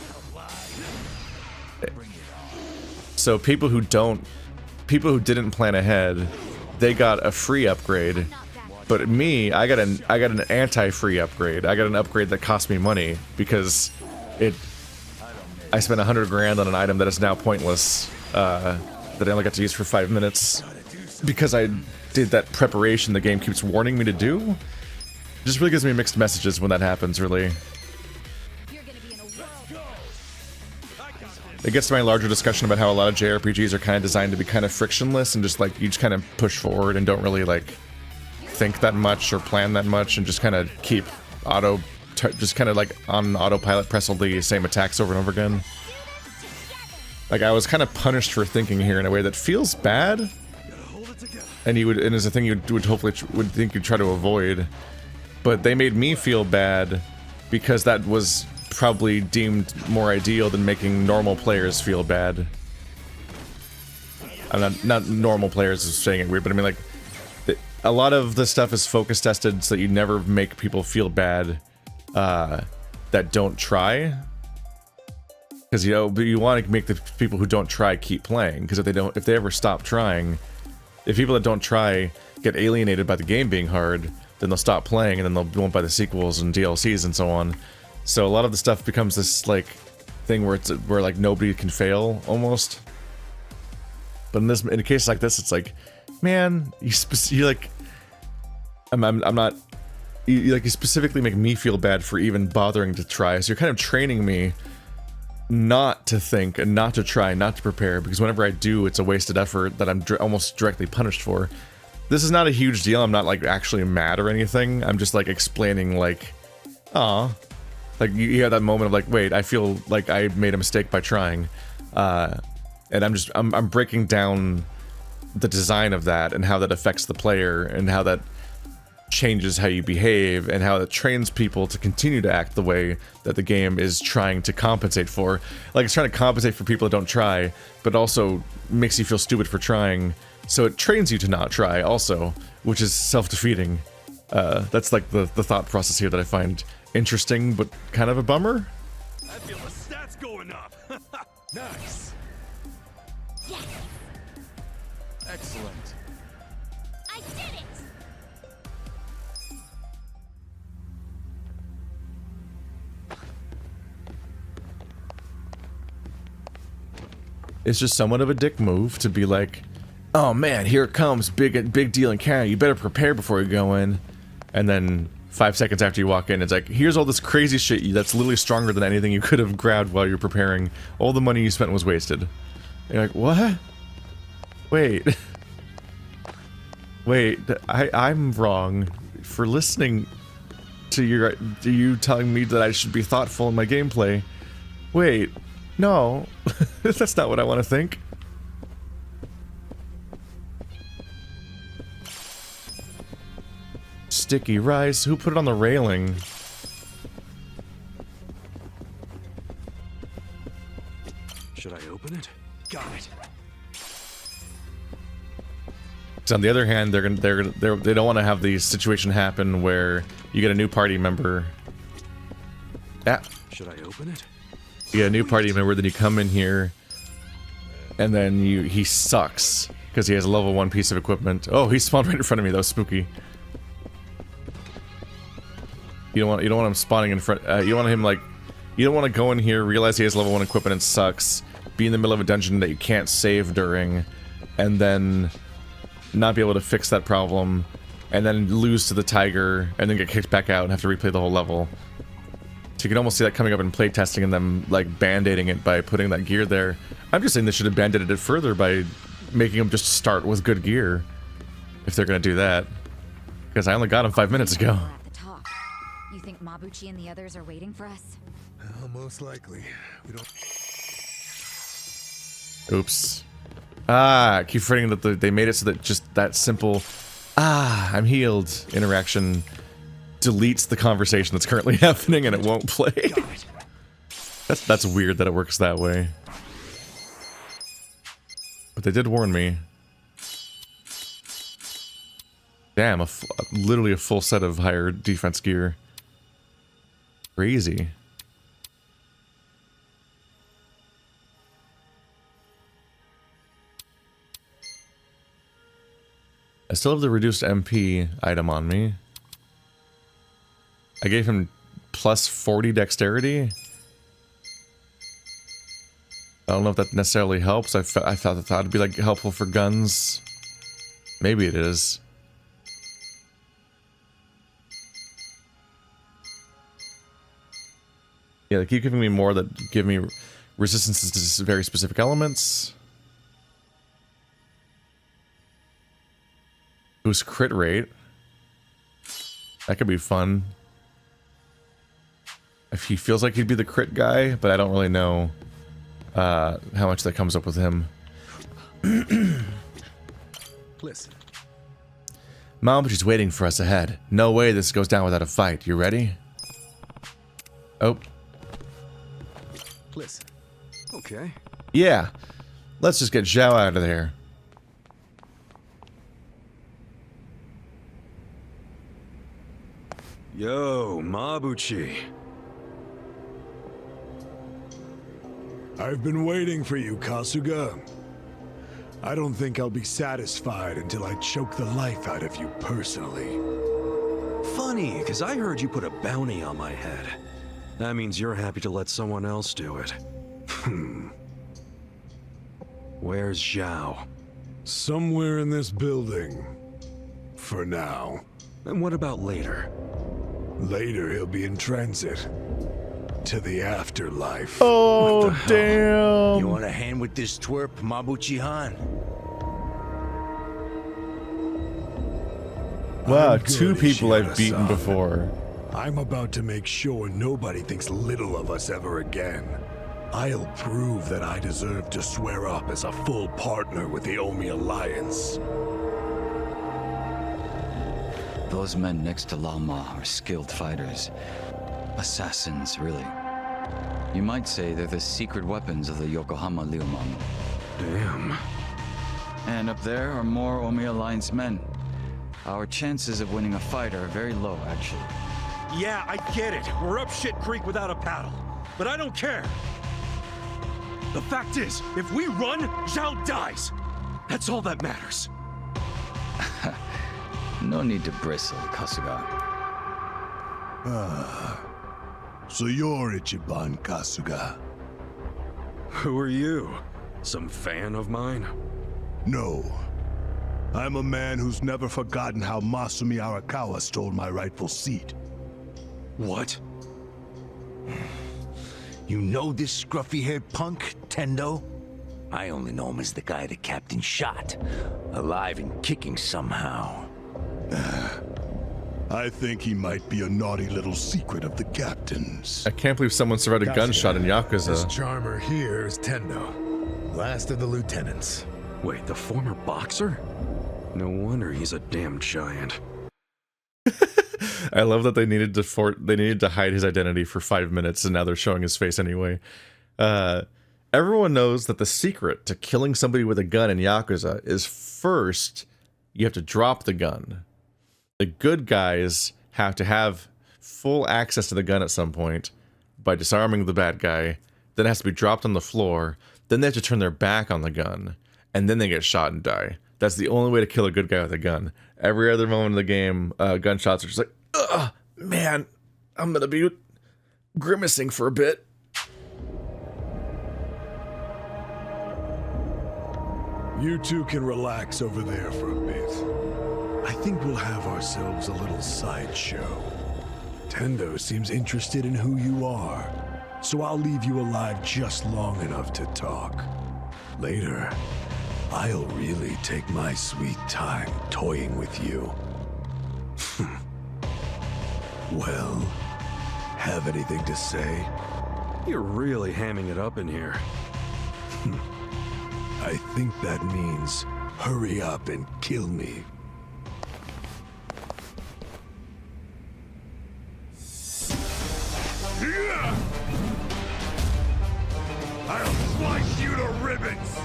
So people who didn't plan ahead, they got a free upgrade. But me, I got an anti-free upgrade. I got an upgrade that cost me money because I spent 100 grand on an item that is now pointless, that I only got to use for 5 minutes because I did that preparation the game keeps warning me to do. It just really gives me mixed messages when that happens, really. You're gonna be in a world. It gets to my larger discussion about how a lot of JRPGs are kind of designed to be kind of frictionless and just like you just kind of push forward and don't really like think that much or plan that much and just kind of keep just kind of like on autopilot press all the same attacks over and over again. Like I was kind of punished for thinking here in a way that feels bad, and is a thing you would hopefully would think you'd try to avoid. But they made me feel bad because that was probably deemed more ideal than making normal players feel bad. I'm not normal players is saying it weird, but I mean like a lot of the stuff is focus tested so that you never make people feel bad that don't try, because you want to make the people who don't try keep playing, because if they ever stop trying, if people that don't try get alienated by the game being hard, then they'll stop playing and then they'll won't buy the sequels and DLCs and so on. So a lot of the stuff becomes this like thing where like nobody can fail almost. But in a case like this, it's like, man, you like I'm not. You specifically make me feel bad for even bothering to try, so you're kind of training me not to think and not to try, not to prepare, because whenever I do, it's a wasted effort that I'm almost directly punished for. This is not a huge deal. I'm not like actually mad or anything. I'm just like explaining like, aw, Like you have that moment of like, wait, I feel like I made a mistake by trying, and I'm breaking down the design of that and how that affects the player and how that changes how you behave and how it trains people to continue to act the way that the game is trying to compensate for. Like it's trying to compensate for people that don't try, but also makes you feel stupid for trying. So it trains you to not try also, which is self-defeating. That's like the thought process here that I find interesting, but kind of a bummer. I feel the stats going up. Nice. Yes, Excellent. I did it! It's just somewhat of a dick move to be like, oh man, here it comes, big deal encounter, you better prepare before you go in. And then 5 seconds after you walk in, it's like, here's all this crazy shit that's literally stronger than anything you could have grabbed while you're preparing. All the money you spent was wasted. And you're like, what? Wait. Wait, I'm wrong for listening to you telling me that I should be thoughtful in my gameplay. Wait, no, that's not what I want to think. Sticky rice, who put it on the railing? Should I open it? Got it. So on the other hand, they don't want to have the situation happen where you get a new party member. Yeah. Should I open it? You get a new party member, then you come in here, and then he sucks because he has a level 1 piece of equipment. Oh, he spawned right in front of me. That was spooky. You don't want him spawning in front. You don't want him like, you don't want to go in here, realize he has level 1 equipment and sucks, be in the middle of a dungeon that you can't save during, and then not be able to fix that problem, and then lose to the tiger, and then get kicked back out and have to replay the whole level. So you can almost see that coming up in playtesting and them like band-aiding it by putting that gear there. I'm just saying they should have band-aided it further by making them just start with good gear, if they're gonna do that. Because I only got him 5 minutes ago. We're at the top. You think Mabuchi and the others are waiting for us? Well, most likely. We don't. Oops. Ah, I keep forgetting that they made it so that just that simple, I'm healed interaction deletes the conversation that's currently happening and it won't play. That's weird that it works that way. But they did warn me. Damn, literally a full set of higher defense gear. Crazy. I still have the reduced MP item on me. I gave him plus 40 dexterity. I don't know if that necessarily helps. I thought it'd be like helpful for guns. Maybe it is. Yeah, they keep giving me more that give me resistances to very specific elements. Boost crit rate. That could be fun. If he feels like he'd be the crit guy, but I don't really know how much that comes up with him. Listen. Mabuchi's waiting for us ahead. No way this goes down without a fight. You ready? Oh. Listen. Okay. Yeah. Let's just get Zhao out of there. Yo, Mabuchi. I've been waiting for you, Kasuga. I don't think I'll be satisfied until I choke the life out of you personally. Funny, because I heard you put a bounty on my head. That means you're happy to let someone else do it. Where's Zhao? Somewhere in this building. For now. And what about later? Later, he'll be in transit. To the afterlife. Oh, damn. You want a hand with this twerp, Mabuchi Han? Wow, I'm good, 2 people I've beaten Ishihara-san. before. I'm about to make sure nobody thinks little of us ever again. I'll prove that I deserve to swear up as a full partner with the Omi Alliance. Those men next to Lama are skilled fighters. Assassins, really. You might say they're the secret weapons of the Yokohama Liumang. Damn. And up there are more Omi Alliance men. Our chances of winning a fight are very low, actually. Yeah, I get it. We're up shit creek without a paddle. But I don't care. The fact is, if we run, Zhao dies. That's all that matters. No need to bristle, Kasuga. So you're Ichiban Kasuga? Who are you? Some fan of mine? No. I'm a man who's never forgotten how Masumi Arakawa stole my rightful seat. What? You know this scruffy-haired punk, Tendo? I only know him as the guy the captain shot. Alive and kicking somehow. I think he might be a naughty little secret of the captain's. I can't believe someone survived a gunshot in This Yakuza. charmer here is Tendo, last of the lieutenants. Wait, the former boxer? No wonder he's a damn giant. I love that they needed to hide his identity for 5 minutes, and now they're showing his face anyway. Everyone knows that the secret to killing somebody with a gun in Yakuza is first you have to drop the gun. The good guys have to have full access to the gun at some point by disarming the bad guy. Then it has to be dropped on the floor. Then they have to turn their back on the gun, and then they get shot and die. That's the only way to kill a good guy with a gun. Every other moment of the game, gunshots are just like, ugh, man, I'm gonna be grimacing for a bit. You two can relax over there for a bit. I think we'll have ourselves a little sideshow. Tendo seems interested in who you are, so I'll leave you alive just long enough to talk. Later, I'll really take my sweet time toying with you. Well, have anything to say? You're really hamming it up in here. I think that means hurry up and kill me. I'll slice you to ribbons!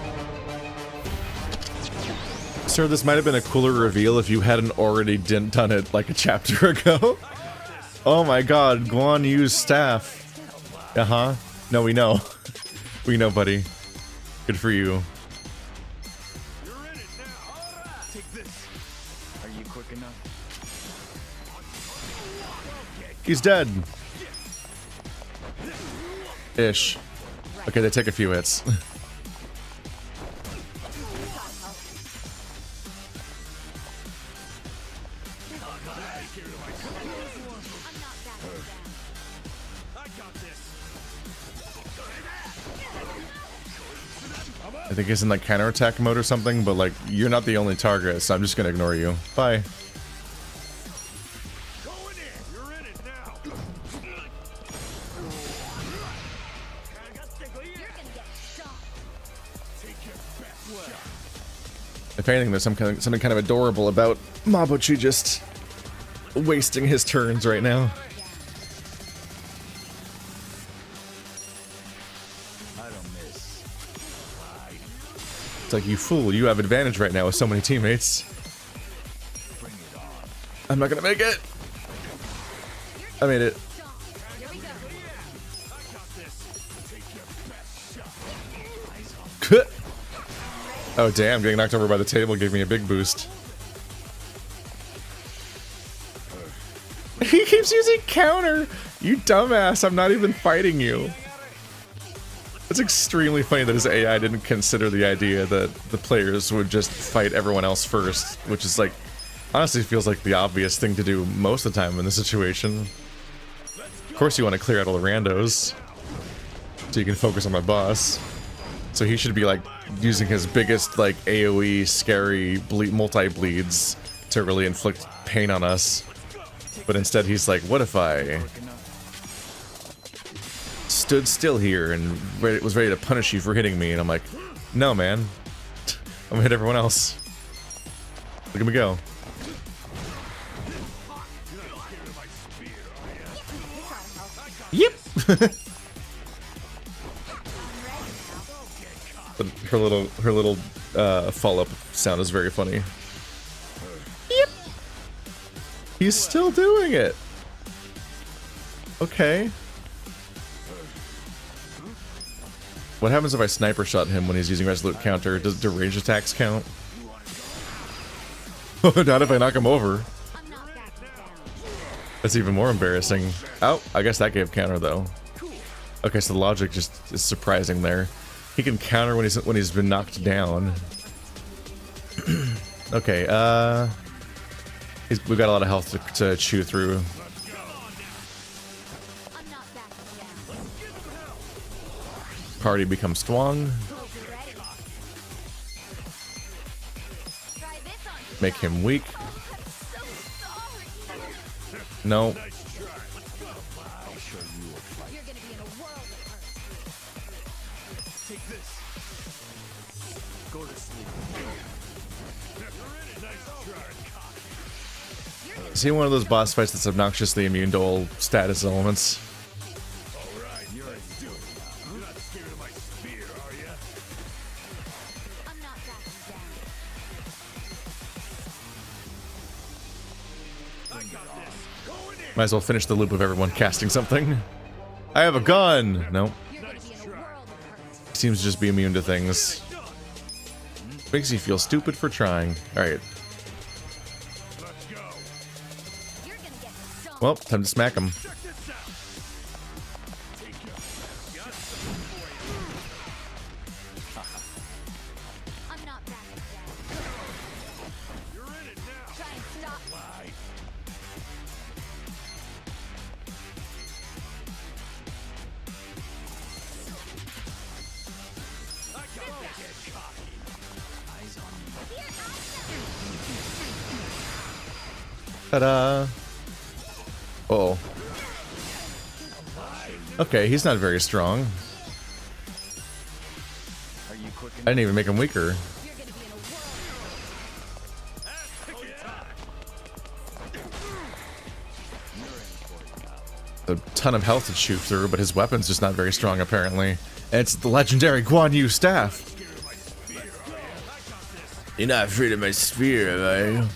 Sir, this might have been a cooler reveal if you hadn't already done it like a chapter ago. Oh my god, Guan Yu's staff. Uh-huh. No, we know. We know, buddy. Good for you. Are you quick enough? He's dead. Ish. Okay, they take a few hits. I think he's in like counterattack mode or something, but like you're not the only target, so I'm just gonna ignore you. Bye. If anything, there's something kind of adorable about Mabuchi just wasting his turns right now. It's like, you fool, you have advantage right now with so many teammates. I'm not gonna make it. I made it. Oh damn, getting knocked over by the table gave me a big boost. He keeps using counter! You dumbass, I'm not even fighting you. It's extremely funny that his AI didn't consider the idea that the players would just fight everyone else first, which is like, honestly feels like the obvious thing to do most of the time in this situation. Of course you want to clear out all the randos, so you can focus on my boss. So he should be like using his biggest like AoE scary multi-bleeds to really inflict pain on us. But instead he's like, what if I stood still here and was ready to punish you for hitting me? And I'm like, no, man. I'm gonna hit everyone else. Look at me go. Yep. her little follow-up sound is very funny. Yep. He's still doing it. Okay. What happens if I sniper shot him when he's using resolute counter? Do range attacks count? Not if I knock him over. That's even more embarrassing. Oh, I guess that gave counter though. Okay, so the logic just is surprising there. He can counter when he's been knocked down. Okay, we've got a lot of health to chew through. Party becomes strong. Make him weak. No. Is he one of those boss fights that's obnoxiously immune to all status elements? Might as well finish the loop of everyone casting something. I have a gun! Nope. Seems to just be immune to things. Makes you feel stupid for trying. Alright. Well, time to smack him. Ta-da! Uh-oh. Okay, he's not very strong. I didn't even make him weaker. A ton of health to shoot through, but his weapon's just not very strong apparently. And it's the legendary Guan Yu staff. You're not afraid of my spear, are you?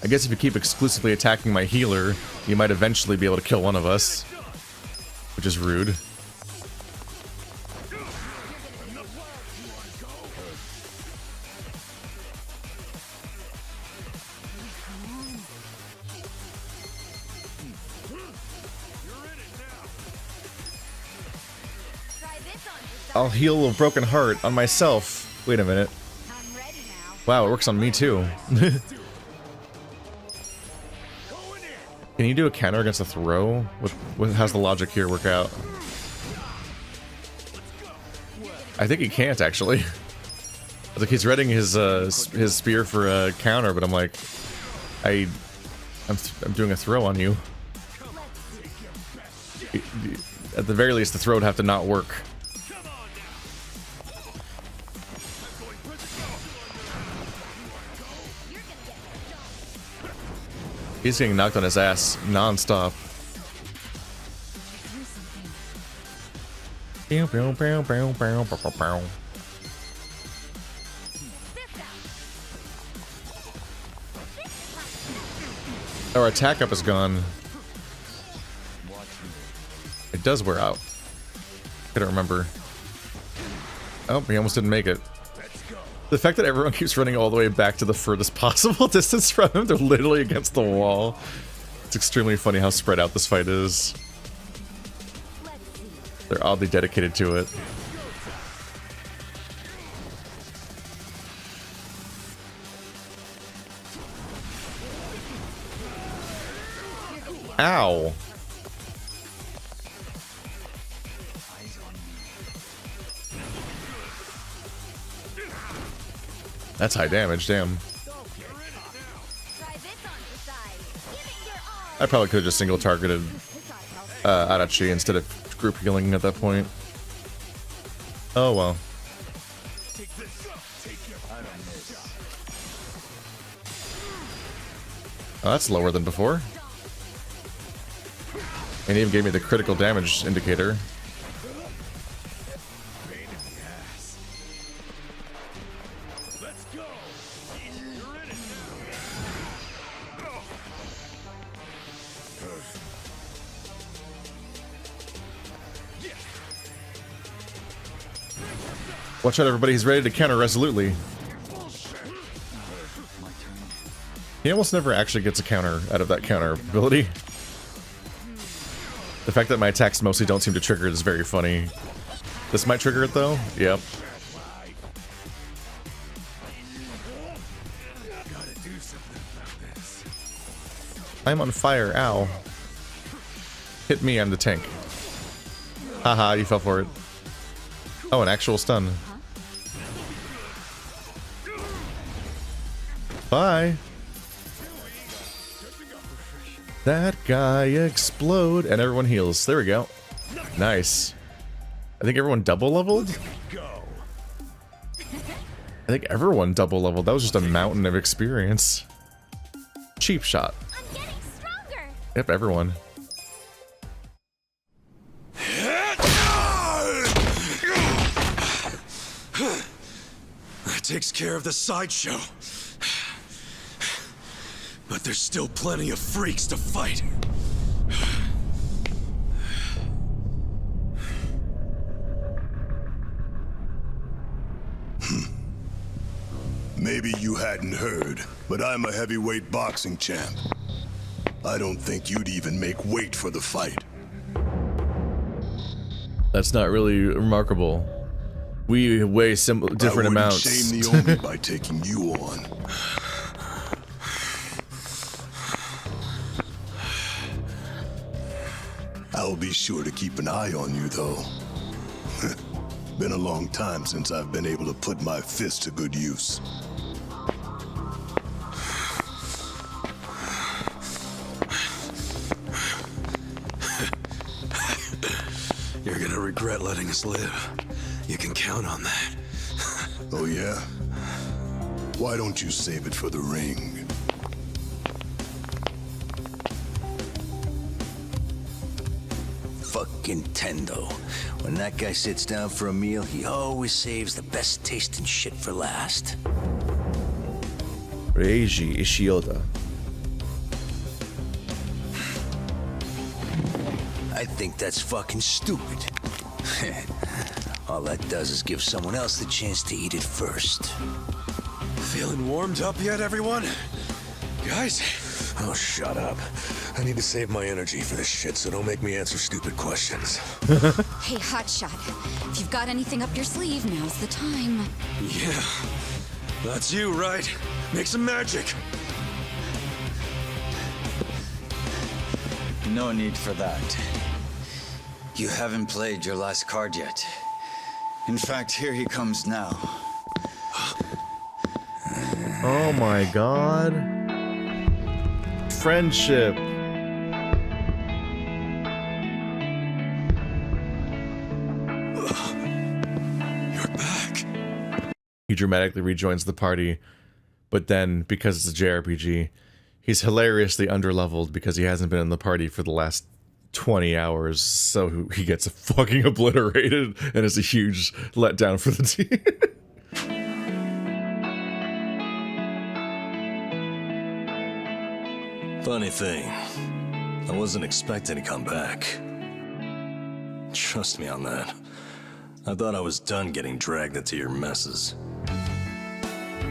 I guess if you keep exclusively attacking my healer, you might eventually be able to kill one of us. Which is rude. I'll heal a broken heart on myself. Wait a minute. Wow, it works on me too. Can you do a counter against a throw? How's the logic here work out? I think he can't actually. Like he's readying his spear for a counter, but I'm like, I'm doing a throw on you. At the very least, the throw would have to not work. He's getting knocked on his ass non-stop. Our attack up is gone. It does wear out. I don't remember. Oh, he almost didn't make it. The fact that everyone keeps running all the way back to the furthest possible distance from him, they're literally against the wall. It's extremely funny how spread out this fight is. They're oddly dedicated to it. Ow. That's high damage, damn. I probably could have just single targeted Adachi instead of group healing at that point. Oh well. Oh, that's lower than before. And he even gave me the critical damage indicator. Watch out, everybody. He's ready to counter resolutely. He almost never actually gets a counter out of that counter ability. The fact that my attacks mostly don't seem to trigger it is very funny. This might trigger it, though? Yep. I'm on fire. Ow. Hit me, I'm the tank. Haha, you fell for it. Oh, an actual stun. Bye. That guy explode and everyone heals. There we go. Nice. I think everyone double leveled? I think everyone double leveled. That was just a mountain of experience. Cheap shot. I'm getting stronger. Yep, everyone. That takes care of the sideshow. But there's still plenty of freaks to fight. Maybe you hadn't heard, but I'm a heavyweight boxing champ. I don't think you'd even make weight for the fight. That's not really remarkable. We weigh different amounts. Shame the Omi by taking you on. I'll be sure to keep an eye on you, though. Been a long time since I've been able to put my fist to good use. You're gonna regret letting us live. You can count on that. Oh, yeah? Why don't you save it for the ring? Fucking Tendo. When that guy sits down for a meal, he always saves the best tasting shit for last. Reiji Ishioda. I think that's fucking stupid. All that does is give someone else the chance to eat it first. Feeling warmed up yet, everyone? Guys? Oh, shut up. I need to save my energy for this shit, so don't make me answer stupid questions. Hey, hotshot. If you've got anything up your sleeve, now's the time. Yeah. That's you, right? Make some magic. No need for that. You haven't played your last card yet. In fact, here he comes now. Oh my god. Friendship. You're back. He dramatically rejoins the party, but then, because it's a JRPG, he's hilariously underleveled because he hasn't been in the party for the last 20 hours, so he gets fucking obliterated and is a huge letdown for the team. Funny thing, I wasn't expecting to come back. Trust me on that. I thought I was done getting dragged into your messes.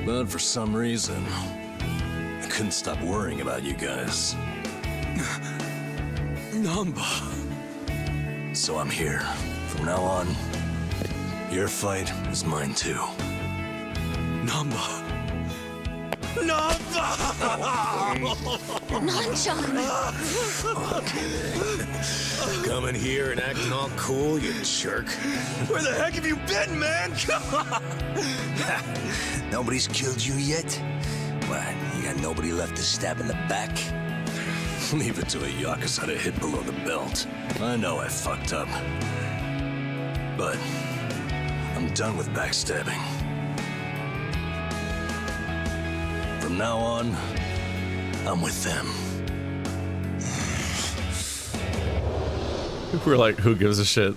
But for some reason, I couldn't stop worrying about you guys. Namba. So I'm here. From now on, your fight is mine too. Namba. Namba! Coming here and acting all cool, you jerk. Where the heck have you been, man? Come on! Nobody's killed you yet? What, you got nobody left to stab in the back? Leave it to a Yakuza to hit below the belt. I know I fucked up. But I'm done with backstabbing. From now on, I'm with them. We're like, who gives a shit?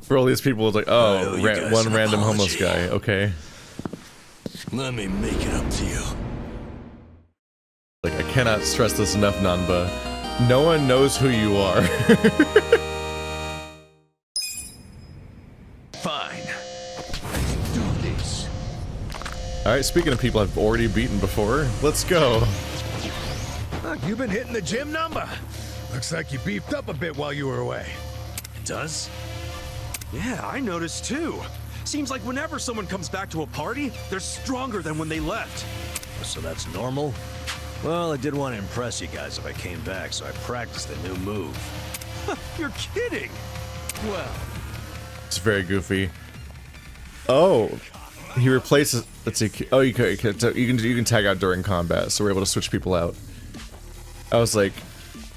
For all these people, it's like, oh, one random homeless guy. Okay. Let me make it up to you. Like, I cannot stress this enough, Nanba. No one knows who you are. Fine. Let's do this. Alright, speaking of people I've already beaten before, let's go. Look, you've been hitting the gym, Namba. Looks like you beefed up a bit while you were away. It does? Yeah, I noticed too. Seems like whenever someone comes back to a party, they're stronger than when they left. So that's normal? Well, I did want to impress you guys if I came back, so I practiced a new move. You're kidding! Well, It's very goofy. Oh, he replaces. Let's see. Oh, you can tag out during combat, so we're able to switch people out. I was like,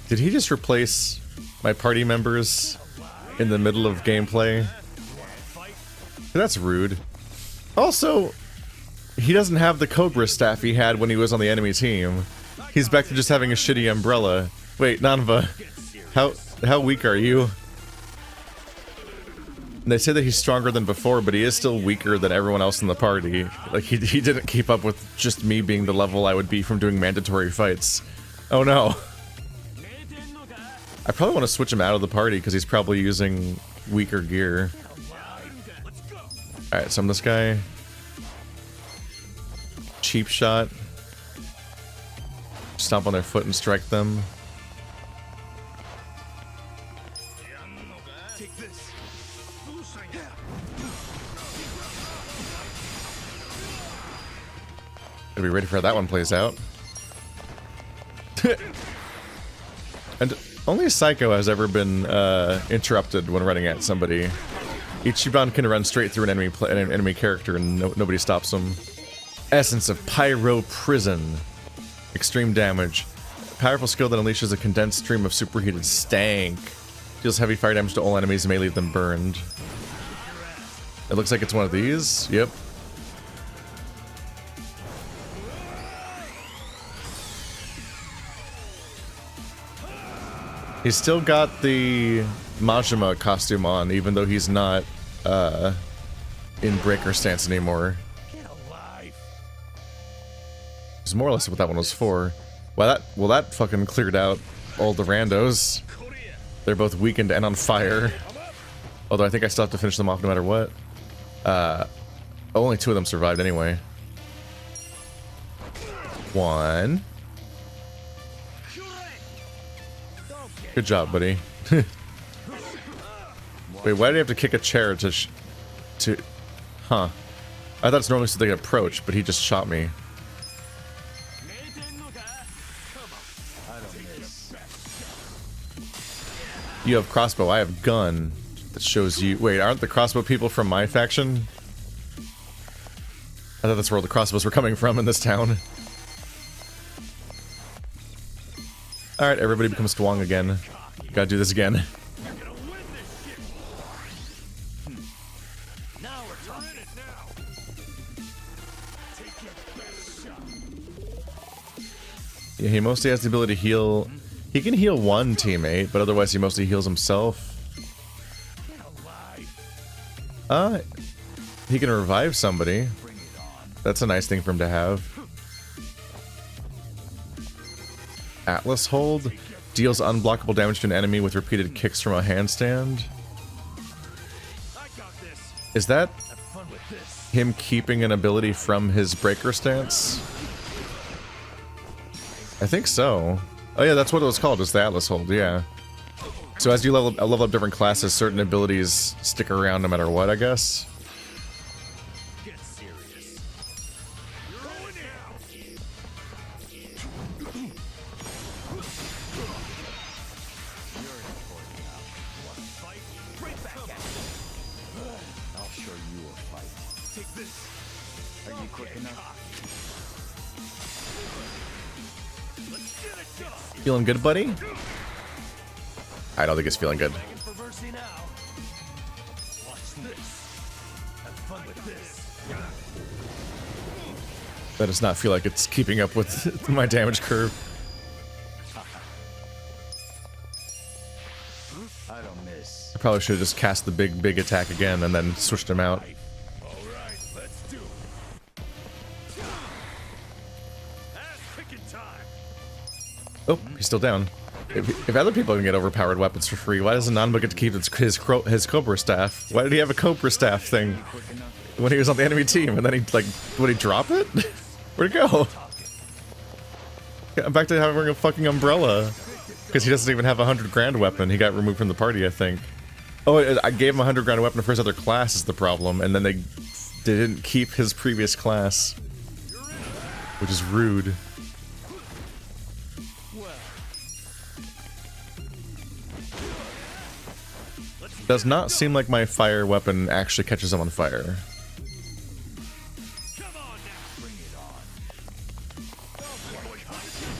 did he just replace my party members in the middle of gameplay? That's rude. Also, he doesn't have the Cobra staff he had when he was on the enemy team. He's back to just having a shitty umbrella. Wait, Nanba, how weak are you? And they say that he's stronger than before, but he is still weaker than everyone else in the party. Like, he didn't keep up with just me being the level I would be from doing mandatory fights. Oh no. I probably want to switch him out of the party because he's probably using weaker gear. Alright, so I'm this guy. Cheap shot. Stomp on their foot and strike them. Gotta be ready for how that one plays out. And only Saeko has ever been interrupted when running at somebody. Ichiban can run straight through an enemy character and nobody stops him. Essence of Pyro Prison. Extreme damage. Powerful skill that unleashes a condensed stream of superheated stank. Deals heavy fire damage to all enemies and may leave them burned. It looks like it's one of these. Yep. He's still got the Majima costume on, even though he's not in breaker stance anymore. It's more or less what that one was for. Well, that fucking cleared out all the randos. They're both weakened and on fire. Although I think I still have to finish them off no matter what. Only two of them survived anyway. One. Good job, buddy. Wait, why do you have to kick a chair to Huh. I thought it's normally so they could approach, but he just shot me. You have crossbow, I have gun. That shows you... Wait, aren't the crossbow people from my faction? I thought that's where all the crossbows were coming from in this town. Alright, everybody becomes Twang again. Gotta do this again. Yeah, he mostly has the ability to heal... He can heal one teammate, but otherwise he mostly heals himself. He can revive somebody. That's a nice thing for him to have. Atlas hold deals unblockable damage to an enemy with repeated kicks from a handstand. Is that him keeping an ability from his breaker stance? I think so. Oh yeah, that's what it was called, is the Atlas hold, yeah. So as you level up different classes, certain abilities stick around no matter what, I guess. Are you quick enough? Feeling good, buddy? I don't think it's feeling good. That does not feel like it's keeping up with my damage curve. I don't miss. I probably should have just cast the big attack again and then switched him out. Alright, let's do it. Ass kicking time. Oh, he's still down. If other people can get overpowered weapons for free, why doesn't Nanba get to keep his Cobra staff? Why did he have a Cobra staff thing when he was on the enemy team? And then he, like, would he drop it? Where'd it go? I'm back to having a fucking umbrella. Because he doesn't even have a 100 grand weapon. He got removed from the party, I think. Oh, I gave him a 100 grand weapon for his other class is the problem. And then they didn't keep his previous class. Which is rude. Does not seem like my fire weapon actually catches him on fire.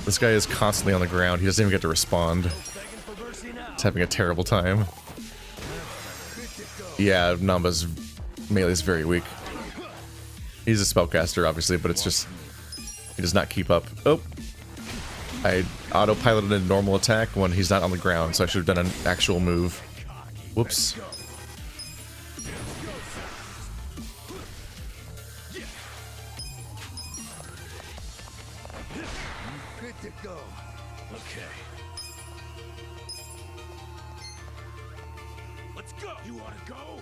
This guy is constantly on the ground. He doesn't even get to respond. He's having a terrible time. Yeah, Namba's melee is very weak. He's a spellcaster, obviously, but it's just... he does not keep up. Oh! I autopiloted a normal attack when he's not on the ground, so I should have done an actual move. Whoops. Good to go. Okay. Let's go. You wanna go?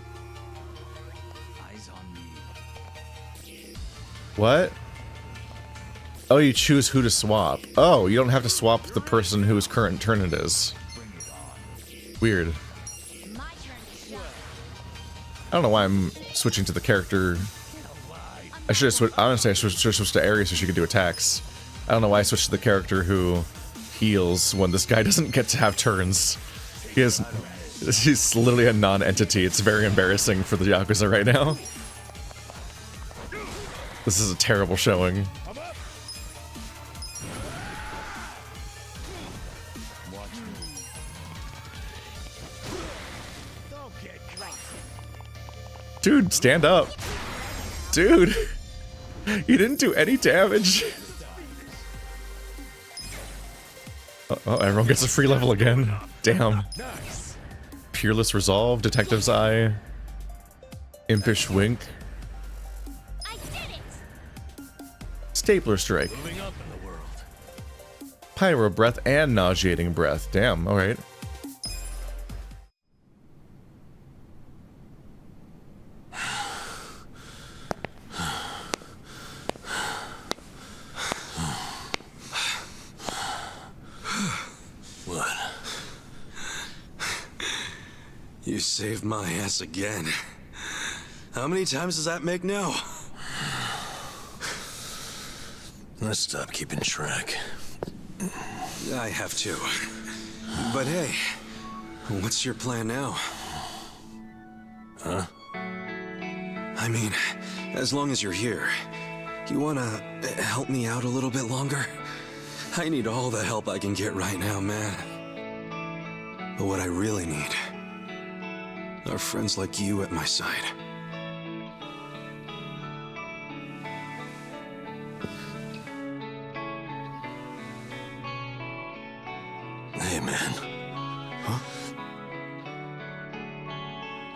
Eyes on me. What? Oh, you choose who to swap. Oh, you don't have to swap the person whose current turn it is. Weird. I don't know why I'm switching to the character. I should have switched. Honestly, I should have switched to Ares so she could do attacks. I don't know why I switched to the character who heals when this guy doesn't get to have turns. He's literally a non-entity. It's very embarrassing for the Yakuza right now. This is a terrible showing. Dude, stand up. Dude, you didn't do any damage. Oh, everyone gets a free level again. Damn. Peerless Resolve, Detective's Eye, Impish Wink, Stapler Strike, Pyro Breath, and Nauseating Breath. Damn, alright. You saved my ass again. How many times does that make now? Let's stop keeping track. I have to. But hey, what's your plan now? Huh? I mean, as long as you're here, you wanna help me out a little bit longer? I need all the help I can get right now, man. But what I really need are friends like you at my side. Hey, man. Huh?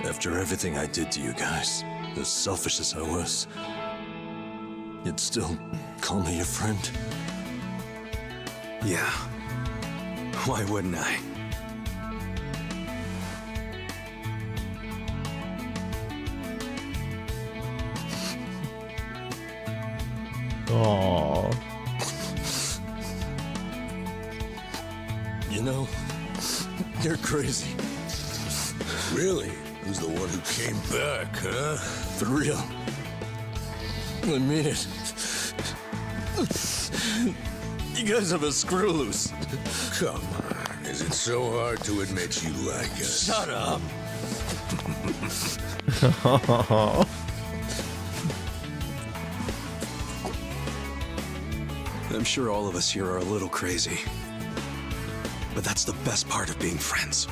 After everything I did to you guys, as selfish as I was, you'd still call me your friend? Yeah. Why wouldn't I? Aww. You know, you're crazy. Really? Who's the one who came back, huh? For real. I mean it. You guys have a screw loose. Come on. Is it so hard to admit you like us? Shut up. I'm sure all of us here are a little crazy. But that's the best part of being friends.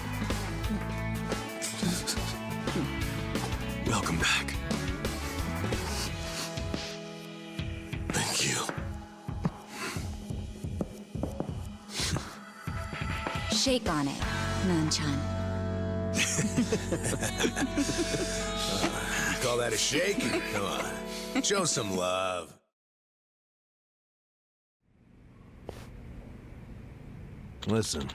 Welcome back. Thank you. Shake on it, Nan-chan. Call that a shake? Come on. Show some love. Listen.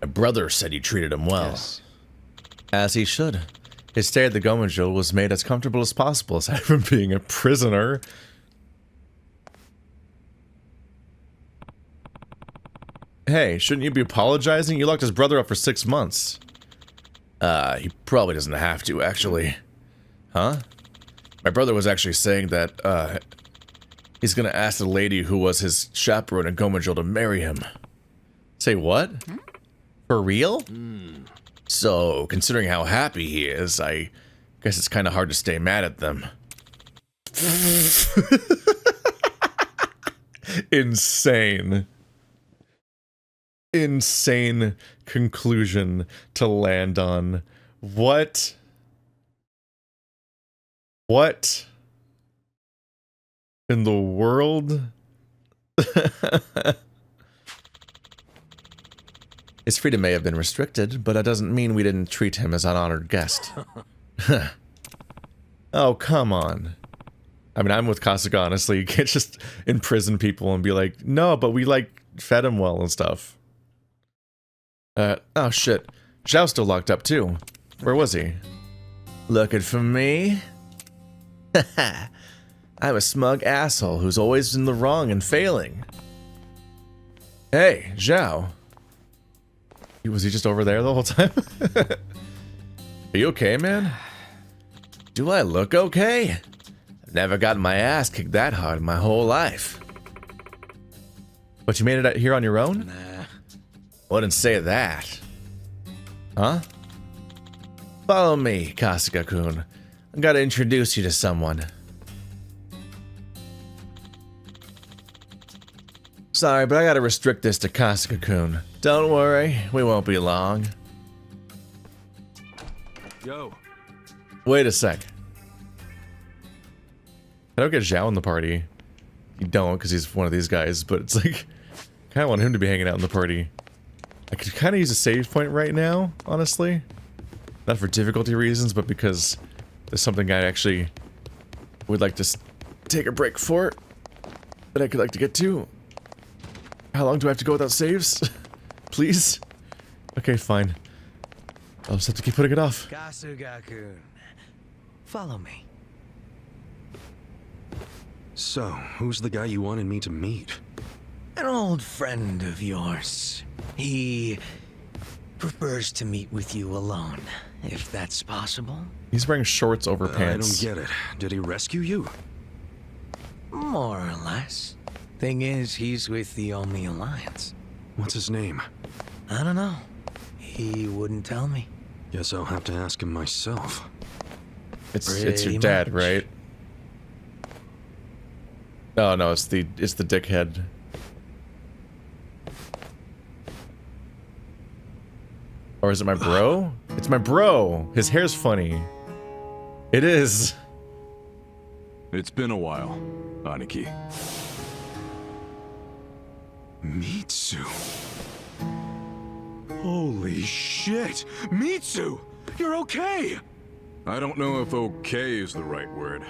My brother said you treated him well. Yes. As he should. His stay at the Gomenjo was made as comfortable as possible aside from being a prisoner. Hey, shouldn't you be apologizing? You locked his brother up for 6 months. He probably doesn't have to, actually. Huh? My brother was actually saying that, he's gonna ask the lady who was his chaperone in Gomenjo to marry him. Say what? For real? So, considering how happy he is, I guess it's kind of hard to stay mad at them. Insane. Insane conclusion to land on. What? What in the world? His freedom may have been restricted, but that doesn't mean we didn't treat him as an honored guest. Oh, come on. I mean, I'm with Kasuga, honestly. You can't just imprison people and be like, no, but we, like, fed him well and stuff. Oh shit. Zhao's still locked up, too. Where was he? Looking for me? I'm a smug asshole who's always in the wrong and failing. Hey, Zhao. Was he just over there the whole time? Are you okay, man? Do I look okay? I've never gotten my ass kicked that hard in my whole life. But you made it out here on your own? Nah. Wouldn't say that. Huh? Follow me, Kasuga-kun. I gotta introduce you to someone. Sorry, but I gotta restrict this to Kasuga-kun. Don't worry, we won't be long. Yo. Wait a sec. I don't get Zhao in the party. You don't, because he's one of these guys, but it's like, I kind of want him to be hanging out in the party. I could kind of use a save point right now, honestly. Not for difficulty reasons, but because there's something I actually would like to take a break for that I could like to get to. How long do I have to go without saves? Please? Okay, fine. I'll just have to keep putting it off. Kasuga-kun. Follow me. So, who's the guy you wanted me to meet? An old friend of yours. He prefers to meet with you alone, if that's possible. He's wearing shorts over pants. I don't get it. Did he rescue you? More or less. Thing is, he's with the Omi Alliance. What's his name? I don't know. He wouldn't tell me. Guess I'll have to ask him myself. It's Pretty your dad, much. right? Oh no, it's the dickhead. Or is it my bro? It's my bro! His hair's funny. It is. It's been a while, Aniki. Mitsu. Holy shit! Mitsu! You're okay! I don't know if okay is the right word.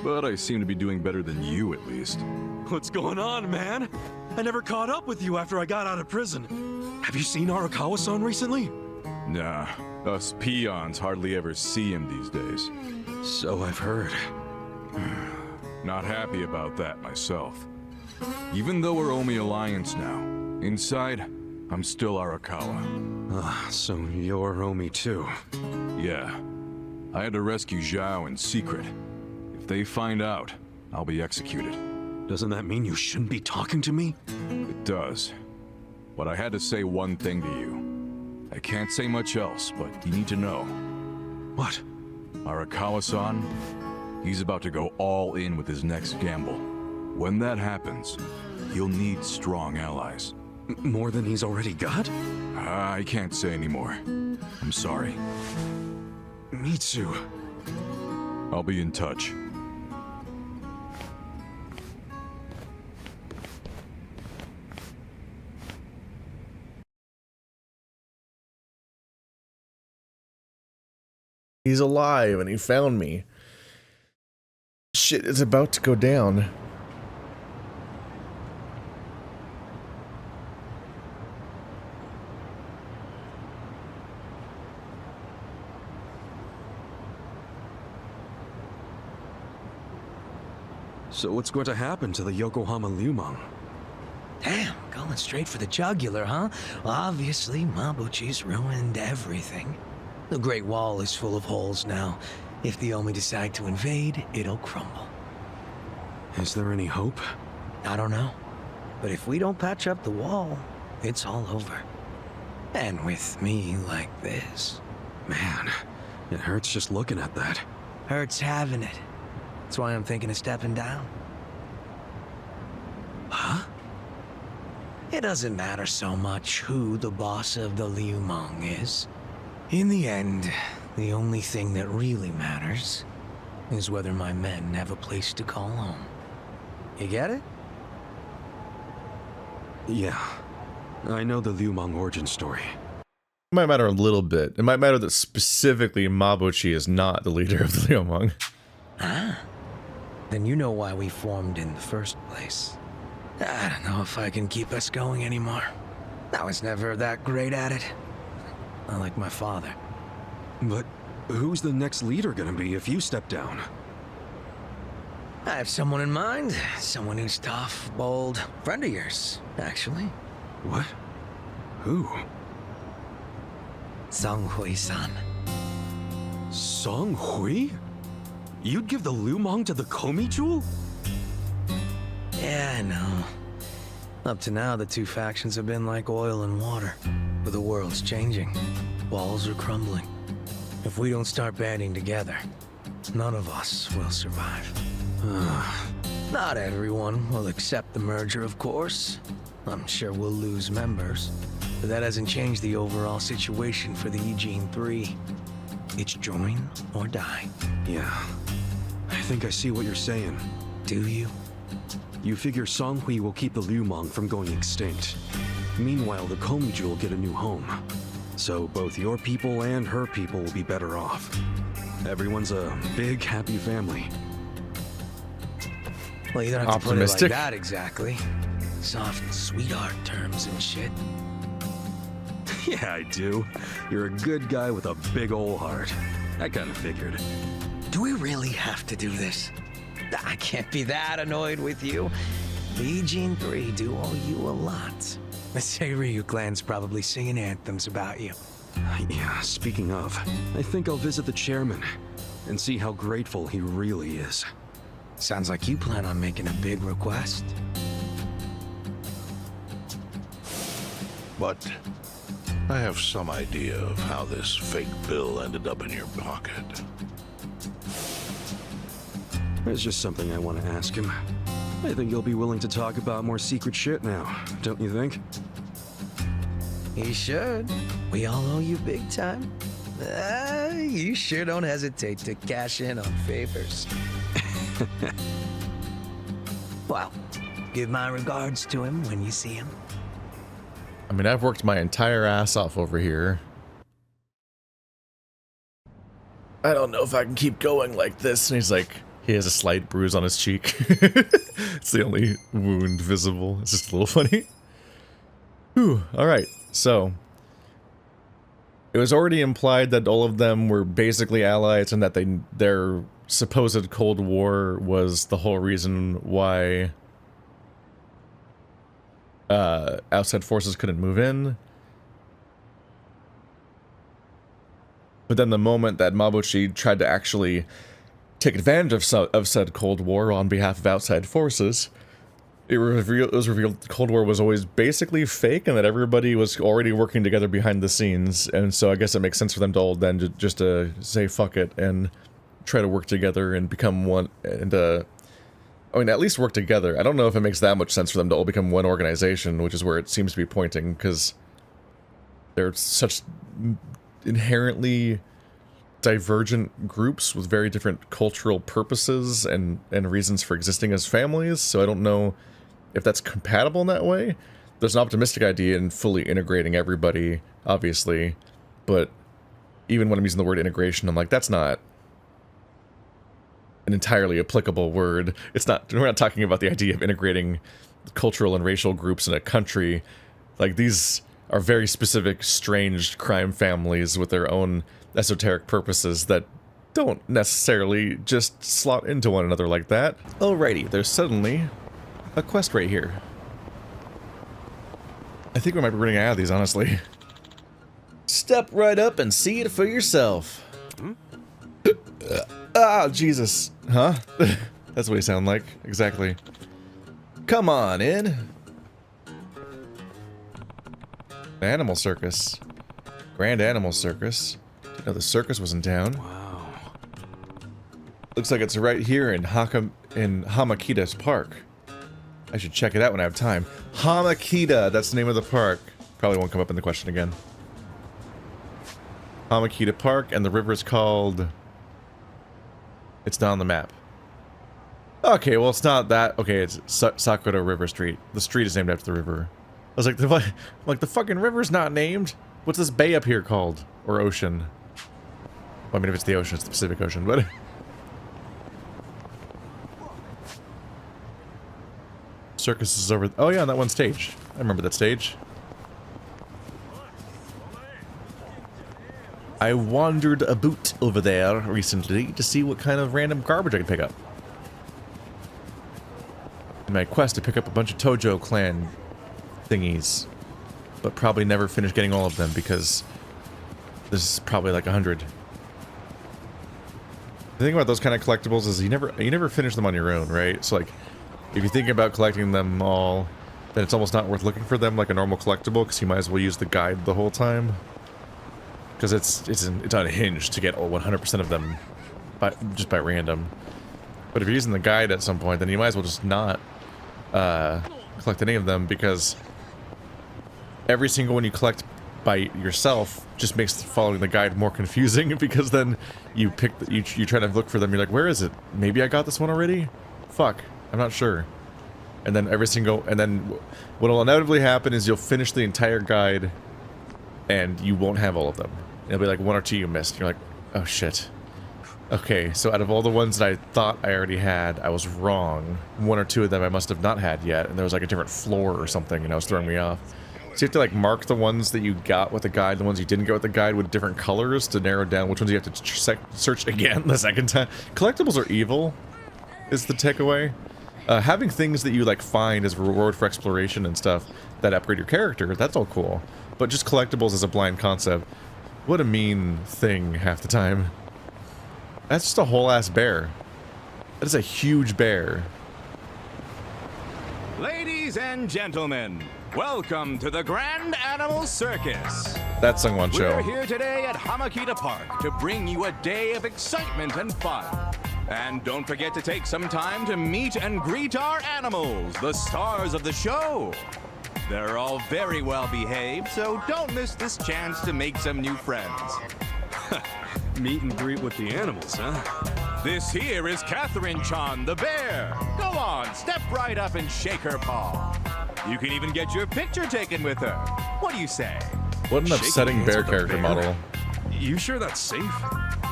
But I seem to be doing better than you, at least. What's going on, man? I never caught up with you after I got out of prison. Have you seen Arakawa-san recently? Nah, us peons hardly ever see him these days. So I've heard. Not happy about that myself. Even though we're Omi Alliance now, inside, I'm still Arakawa. So you're Omi too. Yeah. I had to rescue Zhao in secret. If they find out, I'll be executed. Doesn't that mean you shouldn't be talking to me? It does. But I had to say one thing to you. I can't say much else, but you need to know. What? Arakawa-san, he's about to go all in with his next gamble. When that happens, he'll need strong allies. More than he's already got? I can't say anymore. I'm sorry. Mitsu. I'll be in touch. He's alive and he found me. Shit is about to go down. So what's going to happen to the Yokohama Liumang? Damn, going straight for the jugular, huh? Well, obviously, Mabuchi's ruined everything. The Great Wall is full of holes now. If the Omi decide to invade, it'll crumble. Is there any hope? I don't know. But if we don't patch up the wall, it's all over. And with me like this. Man, it hurts just looking at that. Hurts having it. That's why I'm thinking of stepping down. Huh? It doesn't matter so much who the boss of the Liumang is. In the end, the only thing that really matters is whether my men have a place to call home. You get it? Yeah. I know the Liumang origin story. It might matter a little bit. It might matter that specifically Mabuchi is not the leader of the Liumang. Ah. Then you know why we formed in the first place. I don't know if I can keep us going anymore. I was never that great at it. Not like my father. But who's the next leader gonna be if you step down? I have someone in mind. Someone who's tough, bold. Friend of yours, actually. What? Who? Song Hui-san. Song Hui? You'd give the Liumang to the Komi Jewel? Yeah, I know. Up to now, the two factions have been like oil and water. But the world's changing. Walls are crumbling. If we don't start banding together, none of us will survive. Not everyone will accept the merger, of course. I'm sure we'll lose members. But that hasn't changed the overall situation for the Ichiban 3. It's join or die. Yeah. I think I see what you're saying. Do you? You figure Song Hui will keep the Liumang from going extinct. Meanwhile, the Komi Jewel get a new home. So both your people and her people will be better off. Everyone's a big, happy family. Well, you don't have Optimistic. to put it like that exactly. Soft sweetheart terms and shit. Yeah, I do. You're a good guy with a big ol' heart. I kinda figured. Do we really have to do this? I can't be that annoyed with you. The Ichiban 3 do owe you a lot. The Seiryu clan's probably singing anthems about you. Yeah, speaking of, I think I'll visit the chairman and see how grateful he really is. Sounds like you plan on making a big request. But I have some idea of how this fake bill ended up in your pocket. There's just something I want to ask him. I think he'll be willing to talk about more secret shit now, don't you think? He should. We all owe you big time. You sure don't hesitate to cash in on favors. Well, give my regards to him when you see him. I mean, I've worked my entire ass off over here. I don't know if I can keep going like this. And he's like, he has a slight bruise on his cheek. It's the only wound visible. It's just a little funny. Whew, alright, so. It was already implied that all of them were basically allies and that their supposed Cold War was the whole reason why outside forces couldn't move in. But then the moment that Mabuchi tried to actually take advantage of said Cold War on behalf of outside forces, it was revealed the Cold War was always basically fake and that everybody was already working together behind the scenes. And so I guess it makes sense for them to all then just to say fuck it and try to work together and become one and I mean, at least work together. I don't know if it makes that much sense for them to all become one organization, which is where it seems to be pointing, because they're such inherently divergent groups with very different cultural purposes and reasons for existing as families, so I don't know if that's compatible in that way. There's an optimistic idea in fully integrating everybody, obviously, but even when I'm using the word integration, I'm like, that's not an entirely applicable word. It's not, we're not talking about the idea of integrating cultural and racial groups in a country. Like, these are very specific, strange crime families with their own esoteric purposes that don't necessarily just slot into one another like that. Alrighty, there's suddenly a quest right here. I think we might be running out of these, honestly. Step right up and see it for yourself. Ah, Jesus. Huh? That's what you sound like. Exactly. Come on in. Animal Circus. Grand Animal Circus. Didn't know the circus was in town. Wow. Looks like it's right here in Hamakita's park. I should check it out when I have time. Hamakita, that's the name of the park. Probably won't come up in the question again. Hamakita Park, and the river is called... It's not on the map. Okay, well, it's not that. Okay, it's Sakura River Street. The street is named after the river. I was like, the fucking river's not named. What's this bay up here called? Or ocean? Well, I mean, if it's the ocean, it's the Pacific Ocean, but... Circus is over... Oh, yeah, on that one stage. I remember that stage. I wandered about over there recently to see what kind of random garbage I could pick up. In my quest to pick up a bunch of Tojo clan thingies. But probably never finish getting all of them because there's probably like 100. The thing about those kind of collectibles is you never finish them on your own, right? So like, if you're thinking about collecting them all, then it's almost not worth looking for them like a normal collectible because you might as well use the guide the whole time. Because it's unhinged to get all 100% of them just by random. But if you're using the guide at some point, then you might as well just not collect any of them, because every single one you collect by yourself just makes following the guide more confusing, because then you try to look for them, you're like, where is it? Maybe I got this one already? Fuck, I'm not sure. And then what will inevitably happen is you'll finish the entire guide and you won't have all of them. It'll be like one or two you missed. You're like, oh shit. Okay, so out of all the ones that I thought I already had, I was wrong. One or two of them I must have not had yet, and there was like a different floor or something, and it was throwing me off. So you have to like mark the ones that you got with the guide, the ones you didn't get with the guide with different colors to narrow down which ones you have to search again the second time. Collectibles are evil, is the takeaway. Having things that you like find as a reward for exploration and stuff that upgrade your character, that's all cool. But just collectibles as a blind concept, what a mean thing half the time. That's just a whole ass bear. That is a huge bear. Ladies and gentlemen, welcome to the Grand Animal Circus. That's Sungwon Show. We're here today at Hamakita Park to bring you a day of excitement and fun. And don't forget to take some time to meet and greet our animals, the stars of the show. They're all very well behaved, so don't miss this chance to make some new friends. Meet and greet with the animals, huh? This here is Catherine-chan, the bear. Go on, step right up and shake her paw. You can even get your picture taken with her. What do you say? What an upsetting bear character model. You sure that's safe?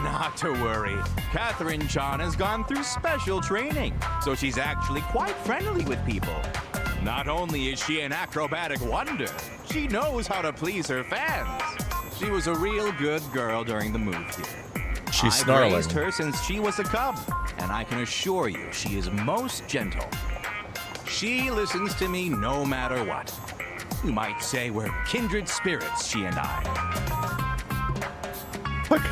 Not to worry. Catherine-chan has gone through special training, so she's actually quite friendly with people. Not only is she an acrobatic wonder, she knows how to please her fans. She was a real good girl during the move here. She's snarling. I've raised her since she was a cub, and I can assure you she is most gentle. She listens to me no matter what. You might say we're kindred spirits, she and I. Fuck.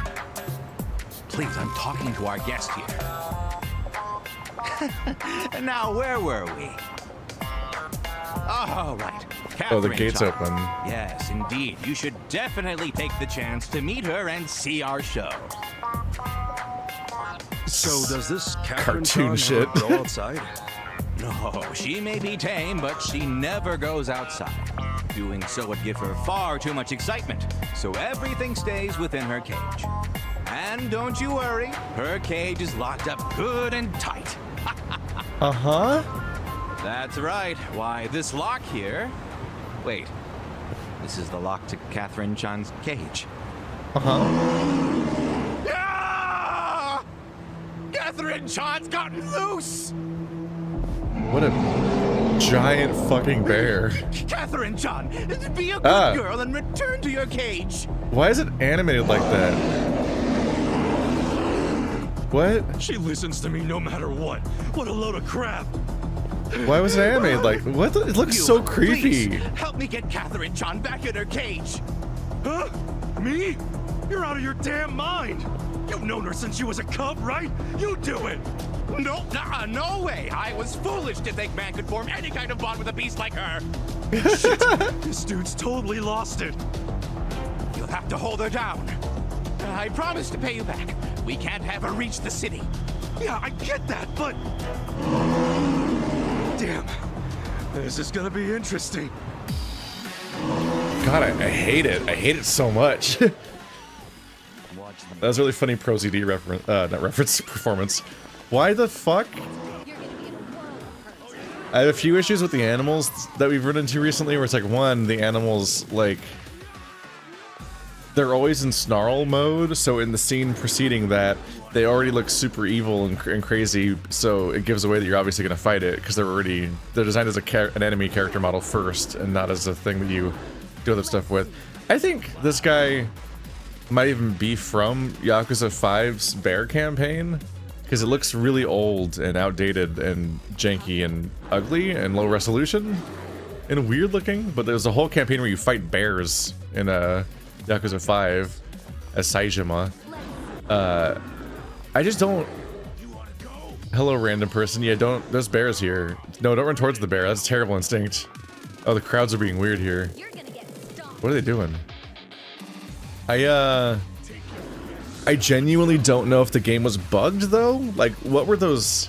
Please, I'm talking to our guest here. Now, where were we? Oh, right. Oh, the gate's open. Yes, indeed. You should definitely take the chance to meet her and see our show. So does this cartoon shit go outside? No, she may be tame, but she never goes outside. Doing so would give her far too much excitement, so everything stays within her cage. And don't you worry, her cage is locked up good and tight. Uh-huh. That's right. Why, this lock here... Wait. This is the lock to Catherine Chan's cage. Uh-huh. Ah! Catherine Chan's gotten loose! What a giant fucking bear. Catherine Chan, be a good girl and return to your cage. Why is it animated like that? What? She listens to me no matter what. What a load of crap. Why was it animated like what? It looks so creepy. Please, help me get Catherine Chan back in her cage. Huh? Me? You're out of your damn mind. You've known her since she was a cub, right? You do it. No, no way. I was foolish to think man could form any kind of bond with a beast like her. Shit, this dude's totally lost it. You'll have to hold her down. I promise to pay you back. We can't have her reach the city. Yeah, I get that, but... Damn. This is gonna be interesting. God, I hate it. I hate it so much. That was a really funny Pro ZD reference, not reference, performance. Why the fuck? I have a few issues with the animals that we've run into recently where it's like, one, the animals, like, they're always in snarl mode, so in the scene preceding that, they already look super evil and crazy, so it gives away that you're obviously gonna fight it, because they're designed as an enemy character model first, and not as a thing that you do other stuff with. I think this guy might even be from Yakuza 5's bear campaign, because it looks really old and outdated and janky and ugly and low resolution and weird looking, but there's a whole campaign where you fight bears in Yakuza 5 as Saejima. I just don't... Hello, random person. Yeah, don't... There's bears here. No, don't run towards the bear. That's a terrible instinct. Oh, the crowds are being weird here. What are they doing? I genuinely don't know if the game was bugged, though. Like, what were those...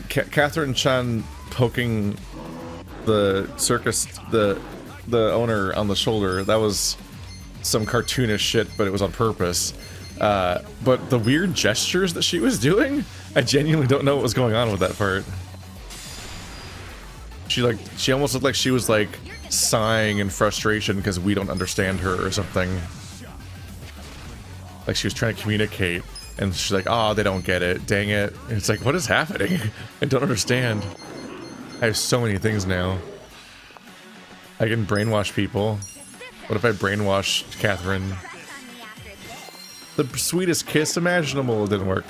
Catherine Chan poking the circus, the owner on the shoulder, that was some cartoonish shit, but it was on purpose. But the weird gestures that she was doing, I genuinely don't know what was going on with that part. She almost looked like she was like sighing in frustration because we don't understand her or something. Like she was trying to communicate, and she's like, "Oh, they don't get it. Dang it!" And it's like, what is happening? I don't understand. I have so many things now. I can brainwash people. What if I brainwash Catherine? The sweetest kiss imaginable. It didn't work.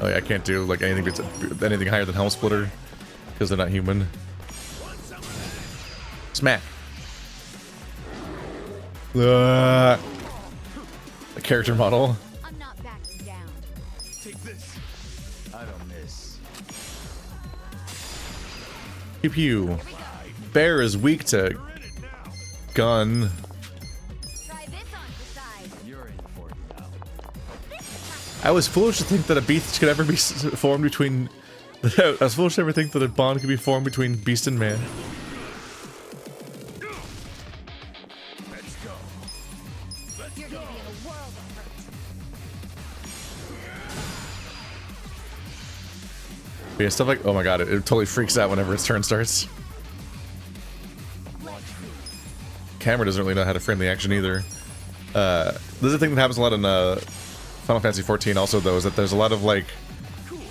Oh yeah, I can't do like anything higher than Helm Splitter because they're not human. Smack. The character model. I'm not backing down. Take this. I don't miss. Pew pew. Bear is weak to gun. Try this on the side. You're in for it now. I was foolish to think that a beast could ever be formed between. I was foolish to ever think that a bond could be formed between beast and man. Let's go. You're gonna be in a world of hurt. But yeah, stuff like, oh my god, it totally freaks out whenever its turn starts. Camera doesn't really know how to frame the action either. This is a thing that happens a lot in Final Fantasy XIV also, though, is that there's a lot of like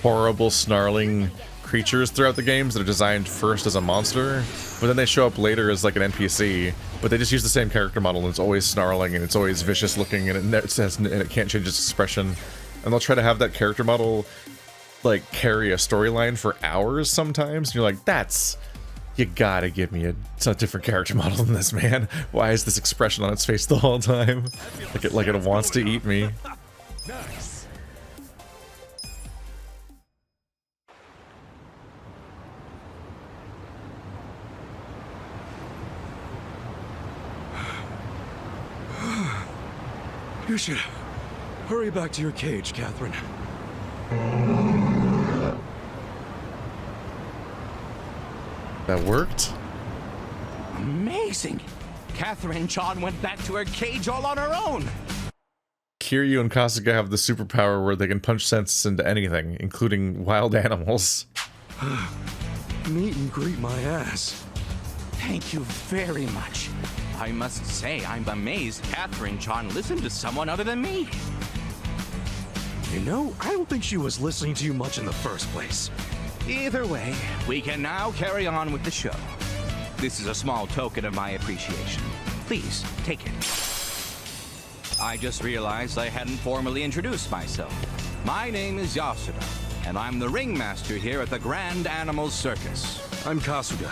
horrible snarling creatures throughout the games that are designed first as a monster, but then they show up later as like an NPC, but they just use the same character model and it's always snarling and it's always vicious looking and it can't change its expression. And they'll try to have that character model like carry a storyline for hours sometimes, and you're like, you gotta give me a different character model than this, man. Why is this expression on its face the whole time? Like it wants to eat me. Nice. You should hurry back to your cage, Catherine. That worked? Amazing! Catherine-chan went back to her cage all on her own! Kiryu and Kasuga have the superpower where they can punch sense into anything, including wild animals. Meet and greet my ass. Thank you very much. I must say, I'm amazed Catherine-chan listened to someone other than me. You know, I don't think she was listening to you much in the first place. Either way, we can now carry on with the show. This is a small token of my appreciation. Please, take it. I just realized I hadn't formally introduced myself. My name is Yasuda, and I'm the ringmaster here at the Grand Animals Circus. I'm Kasuga.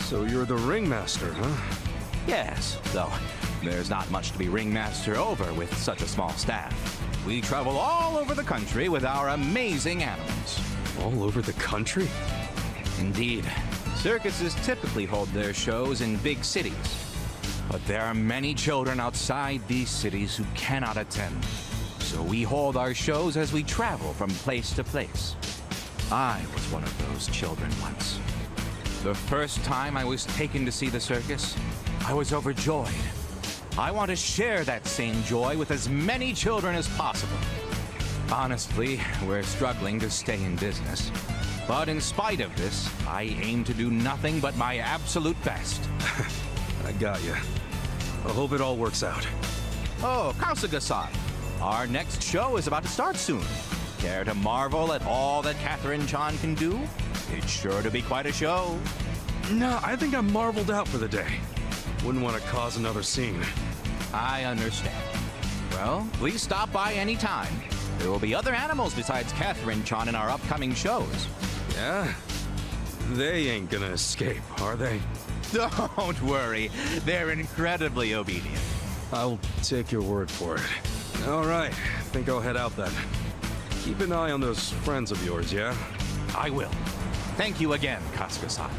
So you're the ringmaster, huh? Yes, though there's not much to be ringmaster over with such a small staff. We travel all over the country with our amazing animals. All over the country? Indeed. Circuses typically hold their shows in big cities. But there are many children outside these cities who cannot attend. So we hold our shows as we travel from place to place. I was one of those children once. The first time I was taken to see the circus, I was overjoyed. I want to share that same joy with as many children as possible. Honestly, we're struggling to stay in business. But in spite of this, I aim to do nothing but my absolute best. I got you. I hope it all works out. Oh, Kasuga-san, our next show is about to start soon. Care to marvel at all that Catherine-chan can do? It's sure to be quite a show. Nah, I think I'm marveled out for the day. Wouldn't want to cause another scene. I understand. Well, please stop by any time. There will be other animals besides Catherine-chan in our upcoming shows. Yeah? They ain't gonna escape, are they? Don't worry. They're incredibly obedient. I'll take your word for it. All right, think I'll head out then. Keep an eye on those friends of yours, yeah? I will. Thank you again, Kasuga-san.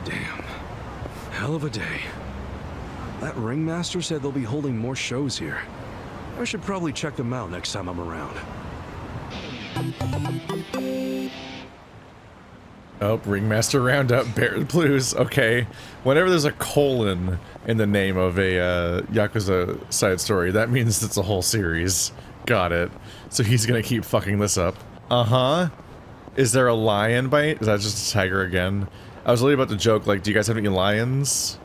Damn. Hell of a day. That ringmaster said they'll be holding more shows here. I should probably check them out next time I'm around. Oh, Ringmaster Roundup, Bear Blues. Okay. Whenever there's a colon in the name of a Yakuza side story, that means it's a whole series. Got it. So he's gonna keep fucking this up. Uh-huh. Is there a lion bite? Is that just a tiger again? I was really about to joke, like, do you guys have any lions?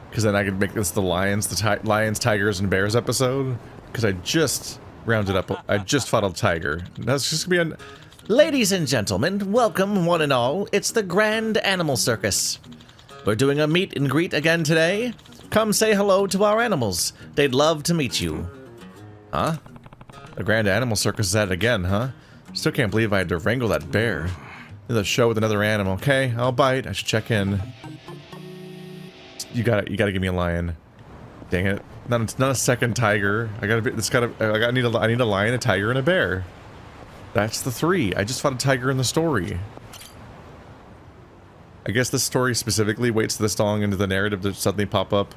Because then I could make this the lions, lions, tigers, and bears episode. Because I just rounded up, I just fought a tiger. That's just gonna be an... Ladies and gentlemen, welcome one and all. It's the Grand Animal Circus. We're doing a meet and greet again today. Come say hello to our animals. They'd love to meet you. Huh? The Grand Animal Circus is at it again, huh? Still can't believe I had to wrangle that bear. Another show with another animal. Okay, I'll bite. I should check in. You gotta give me a lion. Dang it. Not a second tiger. I need a lion, a tiger, and a bear. That's the three. I just fought a tiger in the story. I guess the story specifically waits this long into the narrative to suddenly pop up.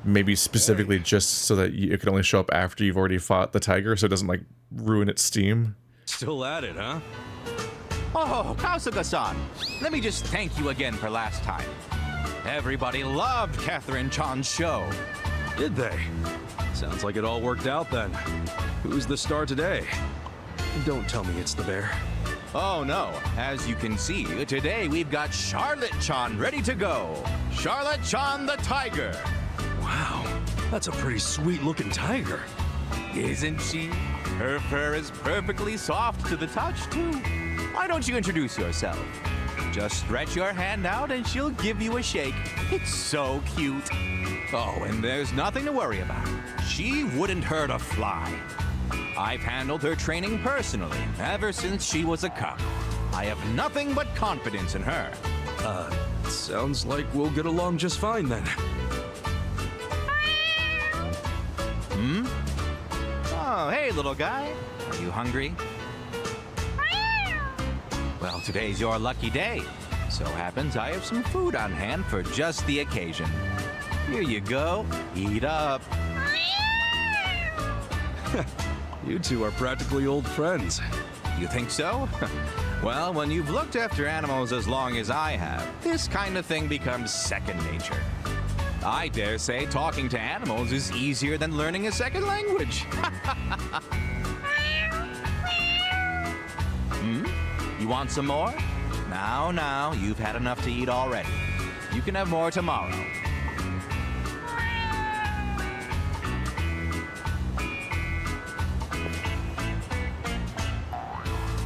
Maybe specifically just so that it can only show up after you've already fought the tiger, so it doesn't, like, ruin its steam. Still at it, huh? Oh, Kasuga-san, let me just thank you again for last time. Everybody loved Catherine-chan's show. Did they? Sounds like it all worked out then. Who's the star today? Don't tell me it's the bear. Oh no, as you can see, today we've got Charlotte-chan ready to go. Charlotte-chan the tiger. Wow, that's a pretty sweet looking tiger. Isn't she? Her fur is perfectly soft to the touch too. Why don't you introduce yourself? Just stretch your hand out and she'll give you a shake. It's so cute. Oh, and there's nothing to worry about. She wouldn't hurt a fly. I've handled her training personally ever since she was a cub. I have nothing but confidence in her. Sounds like we'll get along just fine then. Hmm? Oh, hey, little guy. Are you hungry? Well, today's your lucky day. So happens I have some food on hand for just the occasion. Here you go. Eat up. You two are practically old friends. You think so? Well, when you've looked after animals as long as I have, this kind of thing becomes second nature. I dare say talking to animals is easier than learning a second language. You want some more? Now, you've had enough to eat already. You can have more tomorrow.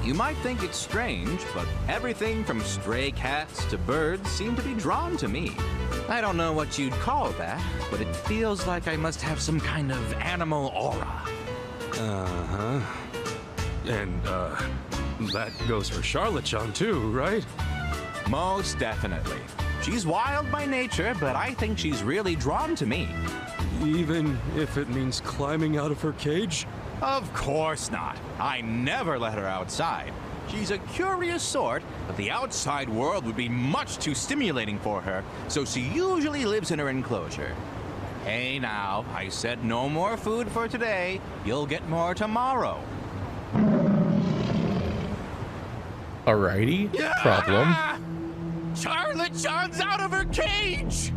You might think it's strange, but everything from stray cats to birds seem to be drawn to me. I don't know what you'd call that, but it feels like I must have some kind of animal aura. Uh-huh. And, that goes for Charlotte-chan too, right? Most definitely. She's wild by nature, but I think she's really drawn to me. Even if it means climbing out of her cage? Of course not. I never let her outside. She's a curious sort, but the outside world would be much too stimulating for her, so she usually lives in her enclosure. Hey now, I said no more food for today. You'll get more tomorrow. Alrighty, problem. Charlotte-chan's out of her cage!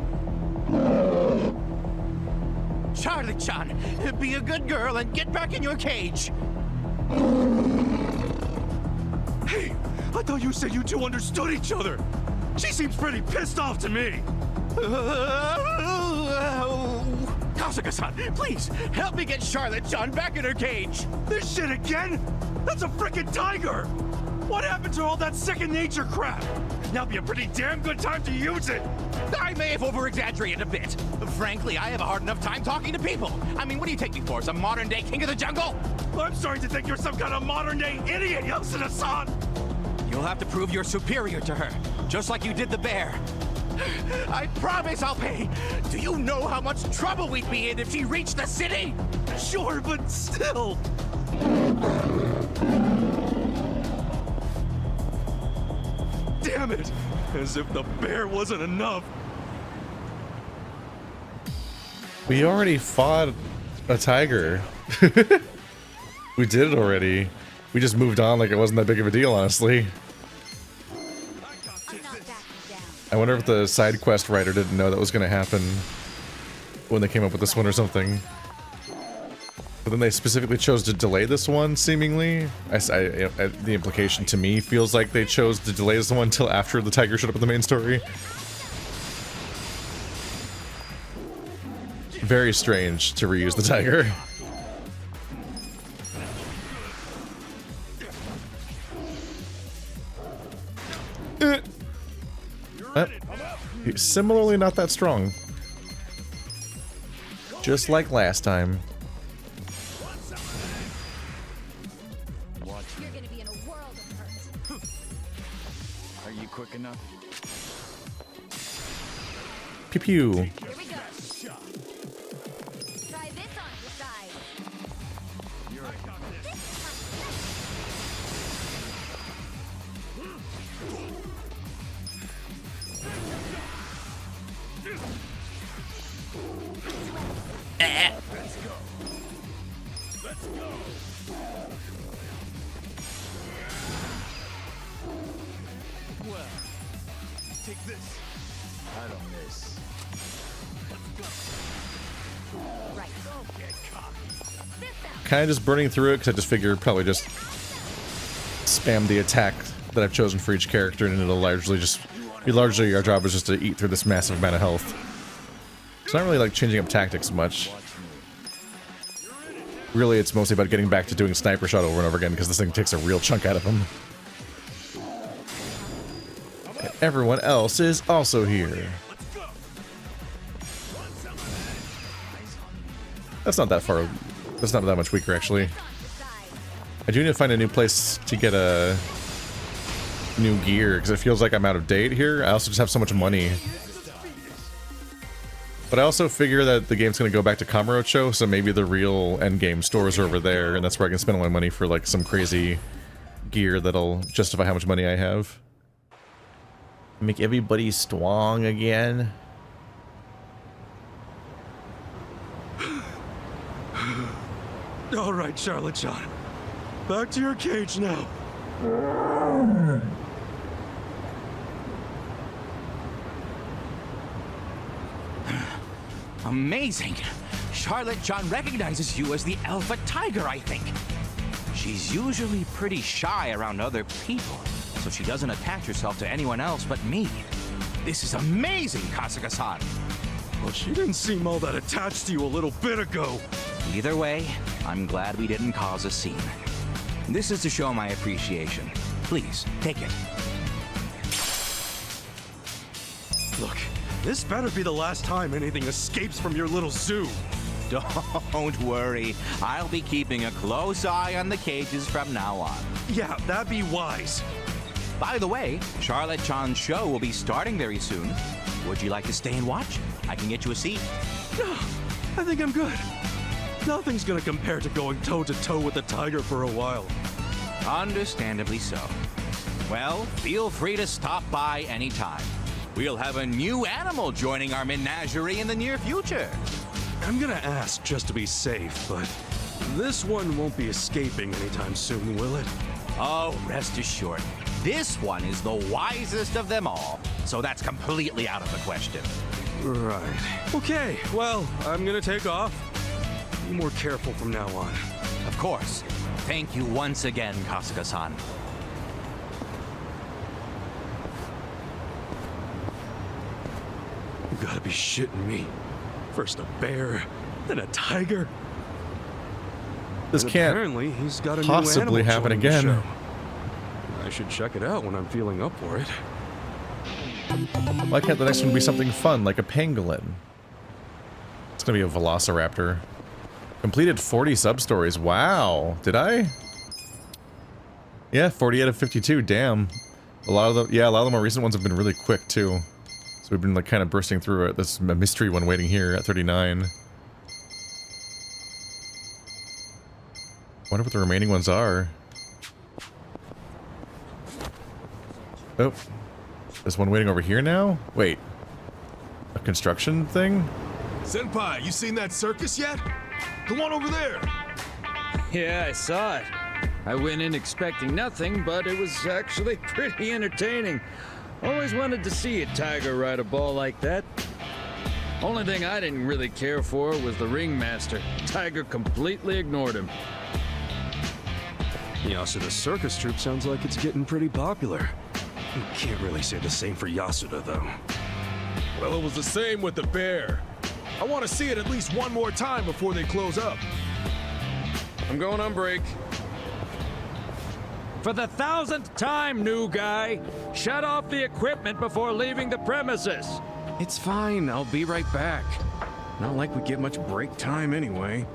Charlotte-chan, be a good girl and get back in your cage. Hey, I thought you said you two understood each other. She seems pretty pissed off to me. Kasuga-san, please, help me get Charlotte-chan back in her cage. This shit again? That's a frickin' tiger! What happened to all that second nature crap? Now'd be a pretty damn good time to use it! I may have over-exaggerated a bit. Frankly, I have a hard enough time talking to people. I mean, what do you take me for, some modern-day king of the jungle? I'm starting to think you're some kind of modern-day idiot, Yasuda-san! You'll have to prove you're superior to her, just like you did the bear. I promise I'll pay. Do you know how much trouble we'd be in if she reached the city? Sure, but still... Damn it! As if the bear wasn't enough. We already fought a tiger. We did it already. We just moved on like it wasn't that big of a deal, honestly. I wonder if the side quest writer didn't know that was going to happen when they came up with this one or something. But then they specifically chose to delay this one, seemingly. The implication to me feels like they chose to delay this one until after the tiger showed up in the main story. Very strange to reuse the tiger. Similarly not that strong. Just like last time. You're gonna be in a world of hurt. Are you quick enough? Pew pew. Here we go. Try this on your side. Let's go. Let's go. Well, take this. I don't miss. Right. Don't get cocky. Kind of just burning through it because I just figured probably just spam the attack that I've chosen for each character, and it'll largely just be our job is just to eat through this massive amount of health. It's not really like changing up tactics much. Really, it's mostly about getting back to doing sniper shot over and over again because this thing takes a real chunk out of them. And everyone else is also here. That's not that far. That's not that much weaker, actually. I do need to find a new place to get a new gear because it feels like I'm out of date here. I also just have so much money. But I also figure that the game's going to go back to Kamurocho, so maybe the real endgame stores are over there, and that's where I can spend all my money for like some crazy gear that'll justify how much money I have. Make everybody strong again. All right, Charlotte-chan. Back to your cage now. Amazing. Charlotte-chan recognizes you as the alpha tiger, I think. She's usually pretty shy around other people, so she doesn't attach herself to anyone else but me. This is amazing, Kasuga-san. Well, she didn't seem all that attached to you a little bit ago. Either way, I'm glad we didn't cause a scene. This is to show my appreciation. Please, take it. Look, this better be the last time anything escapes from your little zoo. Don't worry. I'll be keeping a close eye on the cages from now on. Yeah, that'd be wise. By the way, Charlotte-chan's show will be starting very soon. Would you like to stay and watch? I can get you a seat. No, I think I'm good. Nothing's gonna compare to going toe-to-toe with the tiger for a while. Understandably so. Well, feel free to stop by anytime. We'll have a new animal joining our menagerie in the near future. I'm gonna ask just to be safe, but this one won't be escaping anytime soon, will it? Oh, rest assured. This one is the wisest of them all, so that's completely out of the question. Right. Okay, well, I'm gonna take off. Be more careful from now on. Of course. Thank you once again, Kasuga-san. You gotta be shitting me. First a bear, then a tiger. This and can't apparently he's got a possibly new happen animal joining the again. show. I should check it out when I'm feeling up for it. Why can't the next one be something fun, like a pangolin? It's gonna be a velociraptor. Completed 40 sub-stories. Wow. Did I? Yeah, 40 out of 52. Damn. A lot of the more recent ones have been really quick, too. So we've been, like, kind of bursting through it. This mystery one waiting here at 39. Wonder what the remaining ones are. Oh. There's one waiting over here now? Wait. A construction thing? Senpai, you seen that circus yet? Come on over there. Yeah, I saw it. I went in expecting nothing, but it was actually pretty entertaining. Always wanted to see a tiger ride a ball like that. Only thing I didn't really care for was the ringmaster. Tiger completely ignored him. Yasuda's circus troupe sounds like it's getting pretty popular. You can't really say the same for Yasuda, though. Well, it was the same with the bear. I want to see it at least one more time before they close up. I'm going on break. For the 1000th time, new guy, shut off the equipment before leaving the premises. It's fine, I'll be right back. Not like we get much break time anyway.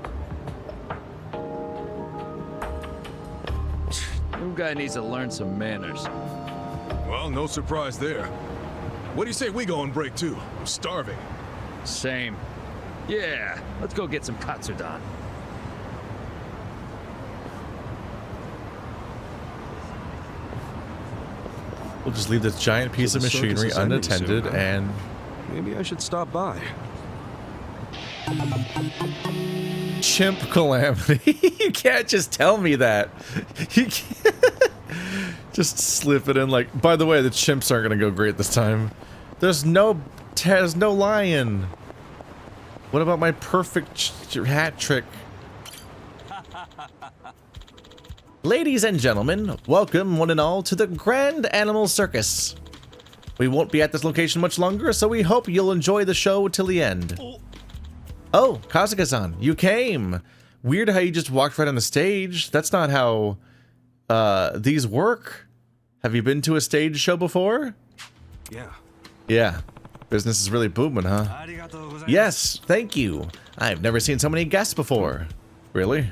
New guy needs to learn some manners. Well, no surprise there. What do you say we go on break too? I'm starving. Same. Yeah, let's go get some katsudon. We'll just leave this giant piece of the circus machinery is ending unattended soon, huh? and... Maybe I should stop by. Chimp calamity. You can't just tell me that. You can't just slip it in like, by the way, the chimps aren't gonna go great this time. There's no lion. What about my perfect hat trick? Ladies and gentlemen, welcome one and all to the Grand Animal Circus. We won't be at this location much longer, so we hope you'll enjoy the show till the end. Oh, Kasuga-san, you came. Weird how you just walked right on the stage. That's not how these work. Have you been to a stage show before? Yeah. Yeah. Business is really booming, huh? Yes, thank you. I've never seen so many guests before. Really?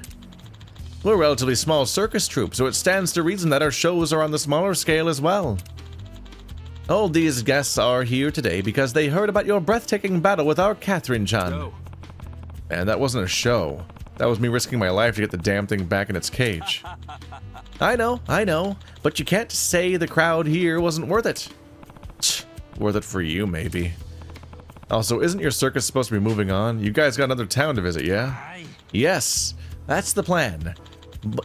We're a relatively small circus troupe, so it stands to reason that our shows are on the smaller scale as well. All these guests are here today because they heard about your breathtaking battle with our Catherine-chan. Man, that wasn't a show. That was me risking my life to get the damn thing back in its cage. I know, but you can't say the crowd here wasn't worth it. Worth it for you, maybe. Also, isn't your circus supposed to be moving on? You guys got another town to visit, yeah? Yes, that's the plan.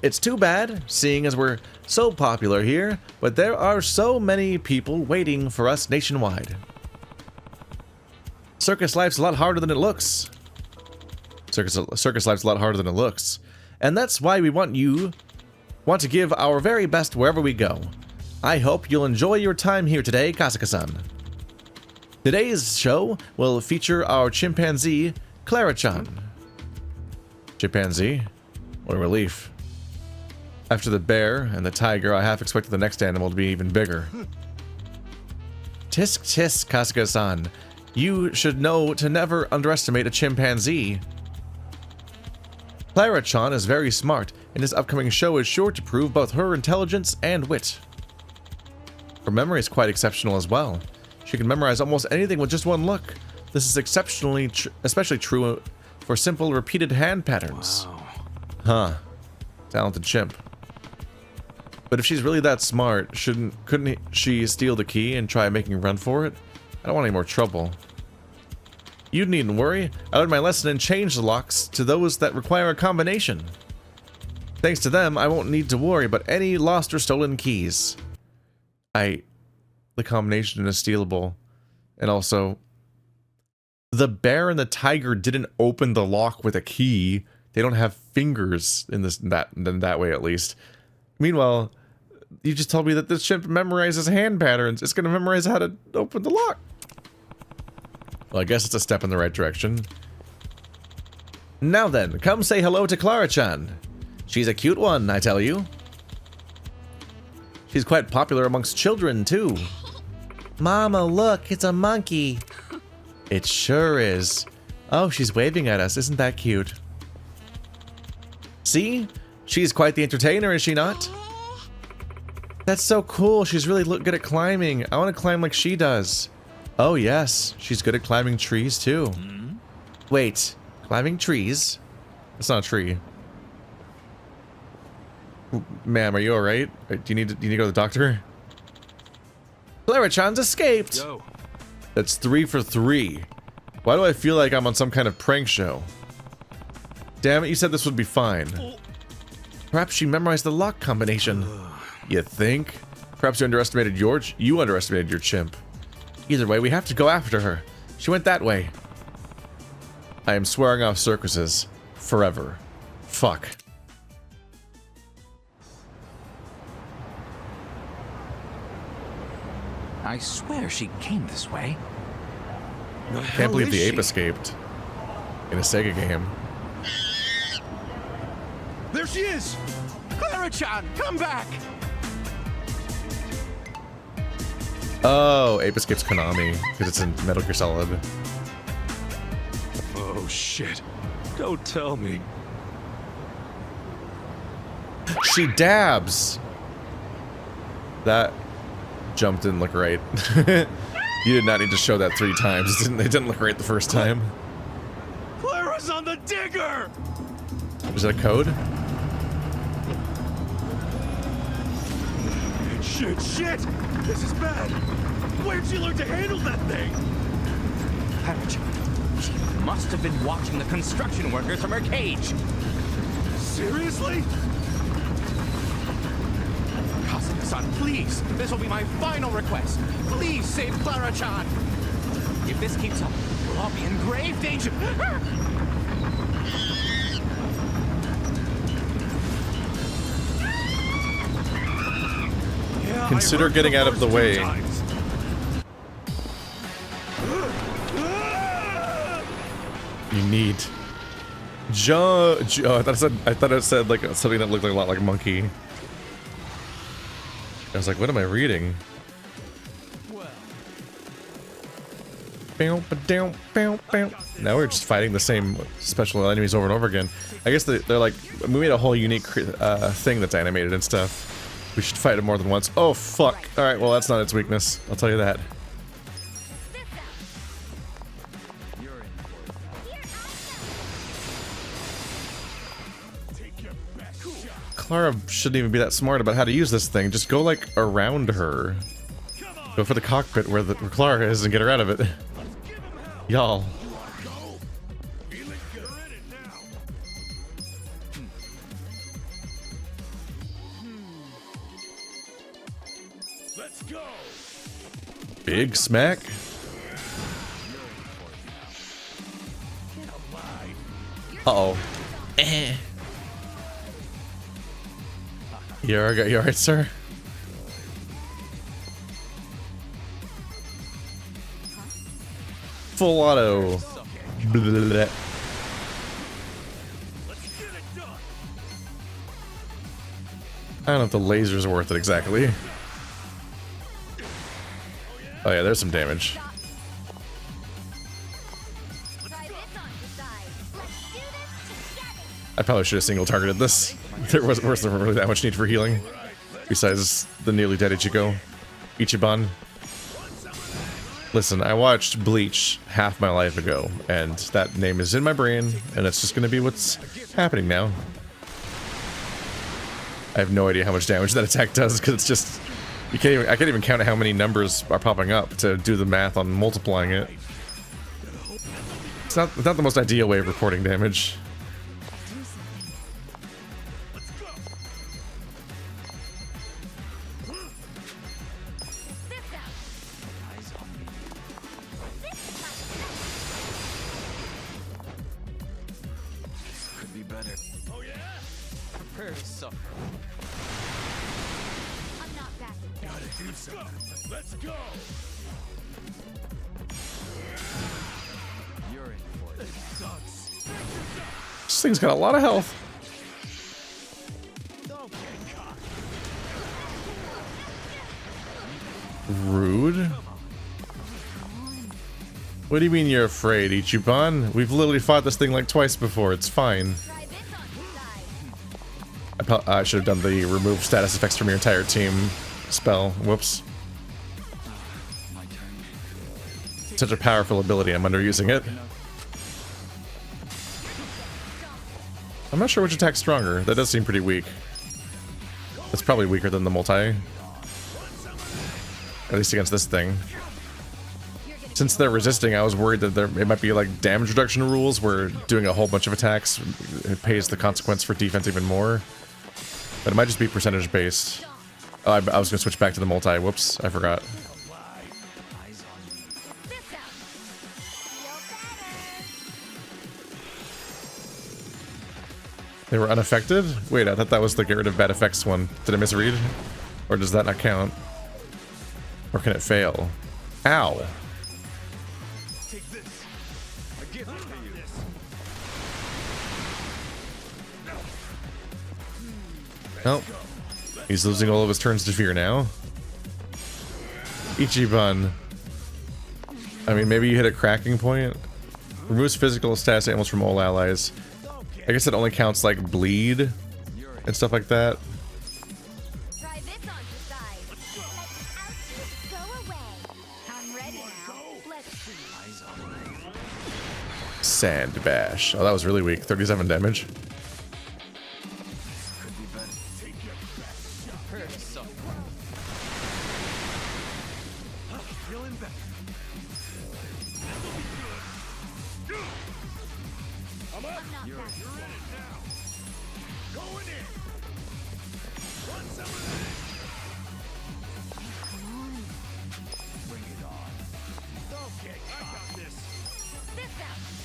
It's too bad, seeing as we're so popular here, but there are so many people waiting for us nationwide. Circus life's a lot harder than it looks. Circus life's a lot harder than it looks. And that's why we want to give our very best wherever we go. I hope you'll enjoy your time here today, Kasuga-san. Today's show will feature our chimpanzee, Clara-chan. Chimpanzee? What a relief. After the bear and the tiger, I half expected the next animal to be even bigger. Tisk tisk, Kasuga-san. You should know to never underestimate a chimpanzee. Clara-chan is very smart, and this upcoming show is sure to prove both her intelligence and wit. Her memory is quite exceptional as well. She can memorize almost anything with just one look. This is especially true for simple, repeated hand patterns. Wow. Huh. Talented chimp. But if she's really that smart, couldn't she steal the key and try making a run for it? I don't want any more trouble. You needn't worry. I learned my lesson and changed the locks to those that require a combination. Thanks to them, I won't need to worry about any lost or stolen keys. The combination is stealable. And also, the bear and the tiger didn't open the lock with a key. They don't have fingers in that way, at least. Meanwhile, you just told me that this chimp memorizes hand patterns. It's gonna memorize how to open the lock. Well, I guess it's a step in the right direction. Now then, come say hello to Clara-chan. She's a cute one, I tell you. She's quite popular amongst children, too. Mama, look, it's a monkey. It sure is. Oh, she's waving at us. Isn't that cute? See? She's quite the entertainer, is she not? That's so cool. She's really good at climbing. I want to climb like she does. Oh, yes. She's good at climbing trees, too. Wait. Climbing trees? That's not a tree. Ma'am, are you alright? Do you need to go to the doctor? Clara-chan's escaped! Yo. That's 3 for 3. Why do I feel like I'm on some kind of prank show? Damn it, you said this would be fine. Perhaps she memorized the lock combination. You think? Perhaps you underestimated your chimp. Either way, we have to go after her. She went that way. I am swearing off circuses. Forever. Fuck. I swear she came this way. Can't believe the ape escaped. In a Sega game. There she is! Clara-chan, come back! Oh, ape escapes Konami, because it's in Metal Gear Solid. Oh shit. Don't tell me. She dabs! That jump didn't look right. You did not need to show that 3 times. It didn't look right the first time. Clara's on the digger! Is that a code? Shit! This is bad! Where'd she learn to handle that thing? She must have been watching the construction workers from her cage. Seriously? Kasuga-san, please! This will be my final request. Please save Clara-chan! If this keeps up, we'll all be in grave danger. Yeah, consider getting out of the way. You need. I thought it said like something that looked like a lot like a monkey. I was like, what am I reading? Now we're just fighting the same special enemies over and over again. I guess they're like, we made a whole unique thing that's animated and stuff. We should fight it more than once. Oh fuck! Alright, well that's not its weakness. I'll tell you that. Clara shouldn't even be that smart about how to use this thing. Just go like around her. Go for the cockpit where Clara is and get her out of it. Y'all. Let's go. Big smack. Uh-oh. You alright, sir? Full auto. Blah. I don't know if the lasers are worth it exactly. Oh yeah, there's some damage. I probably should have single targeted this. There wasn't really that much need for healing. Besides the nearly dead Ichiban. Listen, I watched Bleach half my life ago, and that name is in my brain, and it's just gonna be what's happening now. I have no idea how much damage that attack does, because it's just... I can't even count how many numbers are popping up to do the math on multiplying it. It's not the most ideal way of reporting damage. Let's go. This thing's got a lot of health. Rude. What do you mean you're afraid, Ichiban? We've literally fought this thing like twice before. It's fine. I should have done the remove status effects from your entire team spell. Whoops. Such a powerful ability, I'm underusing it. I'm not sure which attack's stronger. That does seem pretty weak. That's probably weaker than the multi. At least against this thing. Since they're resisting, I was worried that it might be like damage reduction rules where doing a whole bunch of attacks it pays the consequence for defense even more. But it might just be percentage based. Oh, I was gonna switch back to the multi. Whoops, I forgot. They were unaffected? Wait, I thought that was the get rid of bad effects one. Did I misread? Or does that not count? Or can it fail? Ow! Oh. He's losing all of his turns to fear now. Ichiban. I mean, maybe you hit a cracking point. Removes physical status animals from all allies. I guess it only counts like bleed and stuff like that. Sand bash. Oh, that was really weak. 37 damage.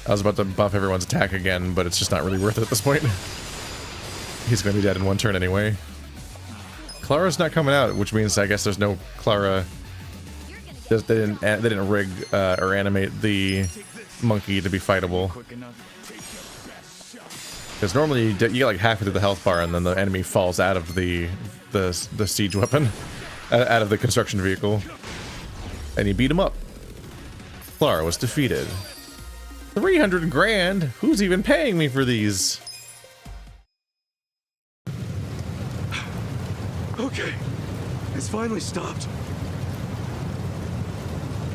I was about to buff everyone's attack again, but it's just not really worth it at this point. He's going to be dead in one turn anyway. Clara's not coming out, which means I guess there's no Clara. They didn't rig or animate the monkey to be fightable. Because normally you get like half into the health bar and then the enemy falls out of the siege weapon, out of the construction vehicle, and you beat him up. Clara was defeated. 300 grand? Who's even paying me for these? Okay, it's finally stopped.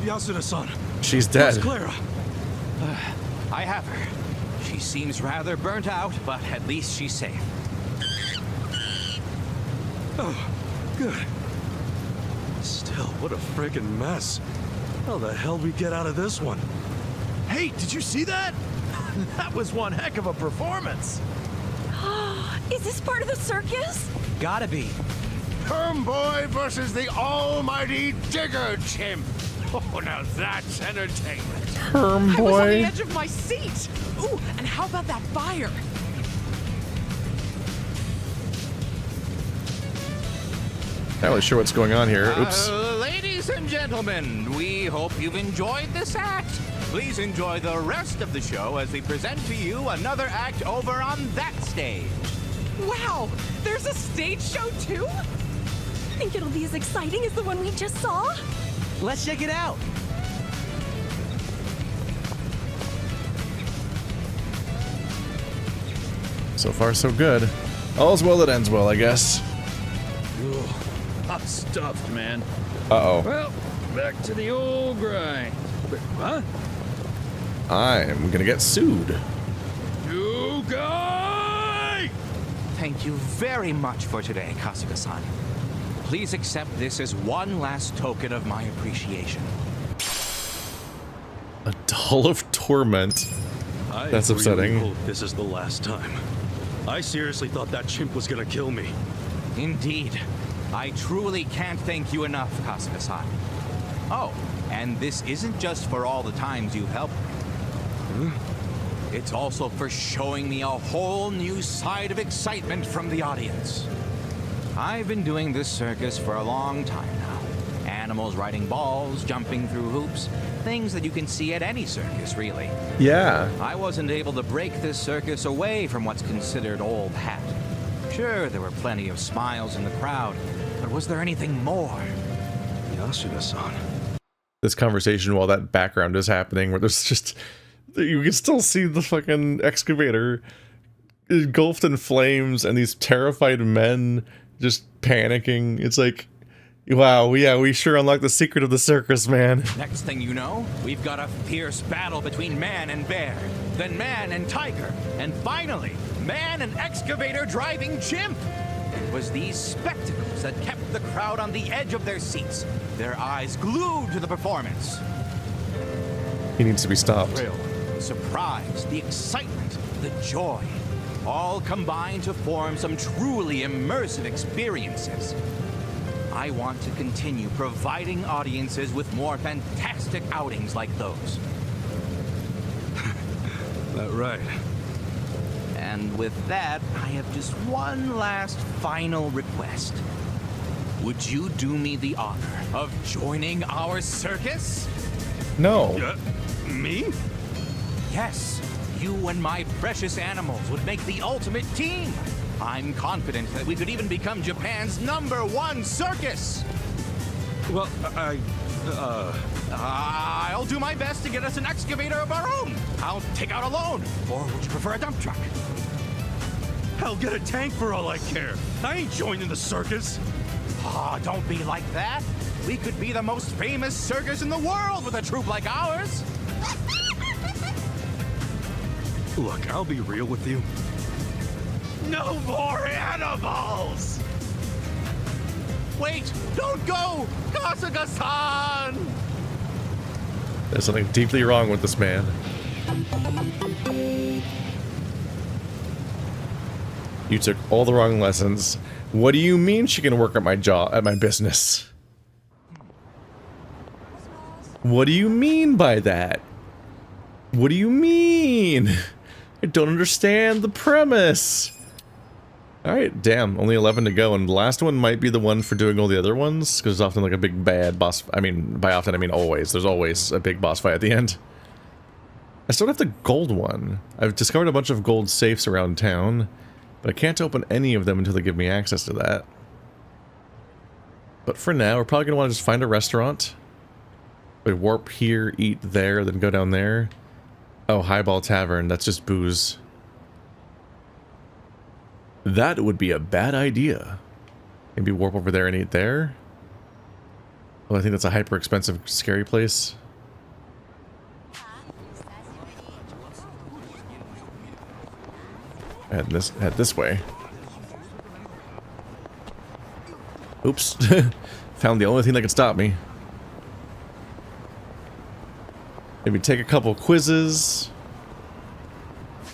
Yasuda-san. She's dead. Where's Clara? I have her. She seems rather burnt out, but at least she's safe. Oh, good. Still, Hell, what a friggin' mess. How the hell we get out of this one? Hey, did you see that? That was one heck of a performance. Is this part of the circus? Gotta be. Herm Boy versus the almighty Digger Chimp. Oh, now that's entertainment. Herm I was on the Boy. edge of my seat. Ooh, and how about that fire? Not really sure what's going on here. Oops. Ladies and gentlemen, we hope you've enjoyed this act. Please enjoy the rest of the show as we present to you another act over on that stage. Wow, there's a stage show too? Think it'll be as exciting as the one we just saw? Let's check it out. So far, so good. All's well that ends well, I guess. Ugh, I'm stuffed, man. Uh-oh. Well, back to the old grind. But, huh? I'm gonna get sued. You guy! Thank you very much for today, Kasuga-san. Please accept this as one last token of my appreciation. A doll of torment. That's really upsetting. hope this is the last time. I seriously thought that chimp was gonna kill me. Indeed. I truly can't thank you enough, Kasuga-san. Oh, and this isn't just for all the times you've helped me. It's also for showing me a whole new side of excitement from the audience. I've been doing this circus for a long time now. Animals riding balls, jumping through hoops, things that you can see at any circus, really. Yeah. I wasn't able to break this circus away from what's considered old hat. Sure, there were plenty of smiles in the crowd, but was there anything more? Yasuda-san. This conversation while that background is happening, where there's just... You can still see the fucking excavator engulfed in flames and these terrified men just panicking. It's like, wow, yeah, we sure unlocked the secret of the circus, man. Next thing you know, we've got a fierce battle between man and bear, then man and tiger, and finally, man and excavator driving chimp. It was these spectacles that kept the crowd on the edge of their seats, their eyes glued to the performance. He needs to be stopped. The thrill, the surprise, the excitement, the joy, all combine to form some truly immersive experiences. I want to continue providing audiences with more fantastic outings like those. That right. And with that, I have just one last final request. Would you do me the honor of joining our circus? No. Me? Yes, you and my precious animals would make the ultimate team. I'm confident that we could even become Japan's #1 circus. Well, I'll do my best to get us an excavator of our own. I'll take out a loan. Or would you prefer a dump truck? Hell, get a tank for all I care. I ain't joining the circus. Ah, don't be like that. We could be the most famous circus in the world with a troupe like ours. Look, I'll be real with you. No more animals! Wait, don't go! Kasuga-san! There's something deeply wrong with this man. You took all the wrong lessons. What do you mean she can work at my job, at my business? What do you mean by that? What do you mean? I don't understand the premise. Alright, damn, only 11 to go, and the last one might be the one for doing all the other ones, because there's often like a big bad boss, I mean, by often I mean always, there's always a big boss fight at the end. I still have the gold one. I've discovered a bunch of gold safes around town, but I can't open any of them until they give me access to that. But for now, we're probably going to want to just find a restaurant. We warp here, eat there, then go down there. Oh, Highball Tavern, that's just booze. That would be a bad idea. Maybe warp over there and eat there. Well, I think that's a hyper expensive, scary place. Head this way. Oops. Found the only thing that could stop me. Maybe take a couple quizzes.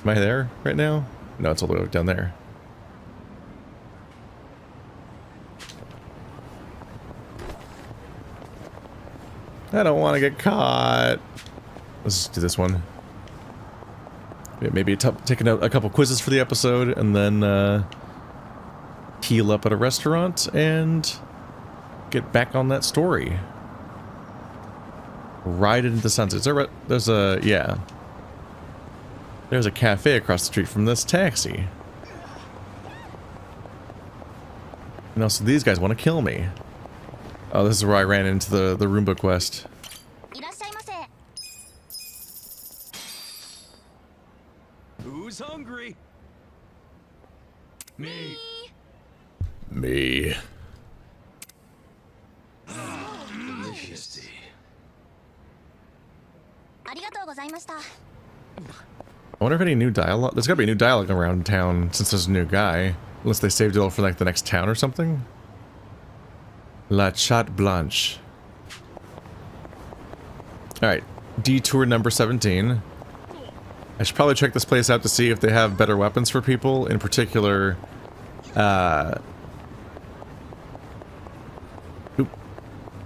Am I there right now? No, it's all the way down there. I don't want to get caught. Let's just do this one. Yeah, maybe taking a couple quizzes for the episode, and then heal up at a restaurant and get back on that story. Ride into the sunset. There's a, yeah. There's a cafe across the street from this taxi. And also these guys want to kill me. Oh, this is where I ran into the Roomba quest. Who's hungry? Me. Me. Delicious. I wonder if any new dialogue. There's gotta be new dialogue around town since there's a new guy. Unless they saved it all for like the next town or something. La Chat Blanche. Alright. Detour number 17. I should probably check this place out to see if they have better weapons for people. In particular,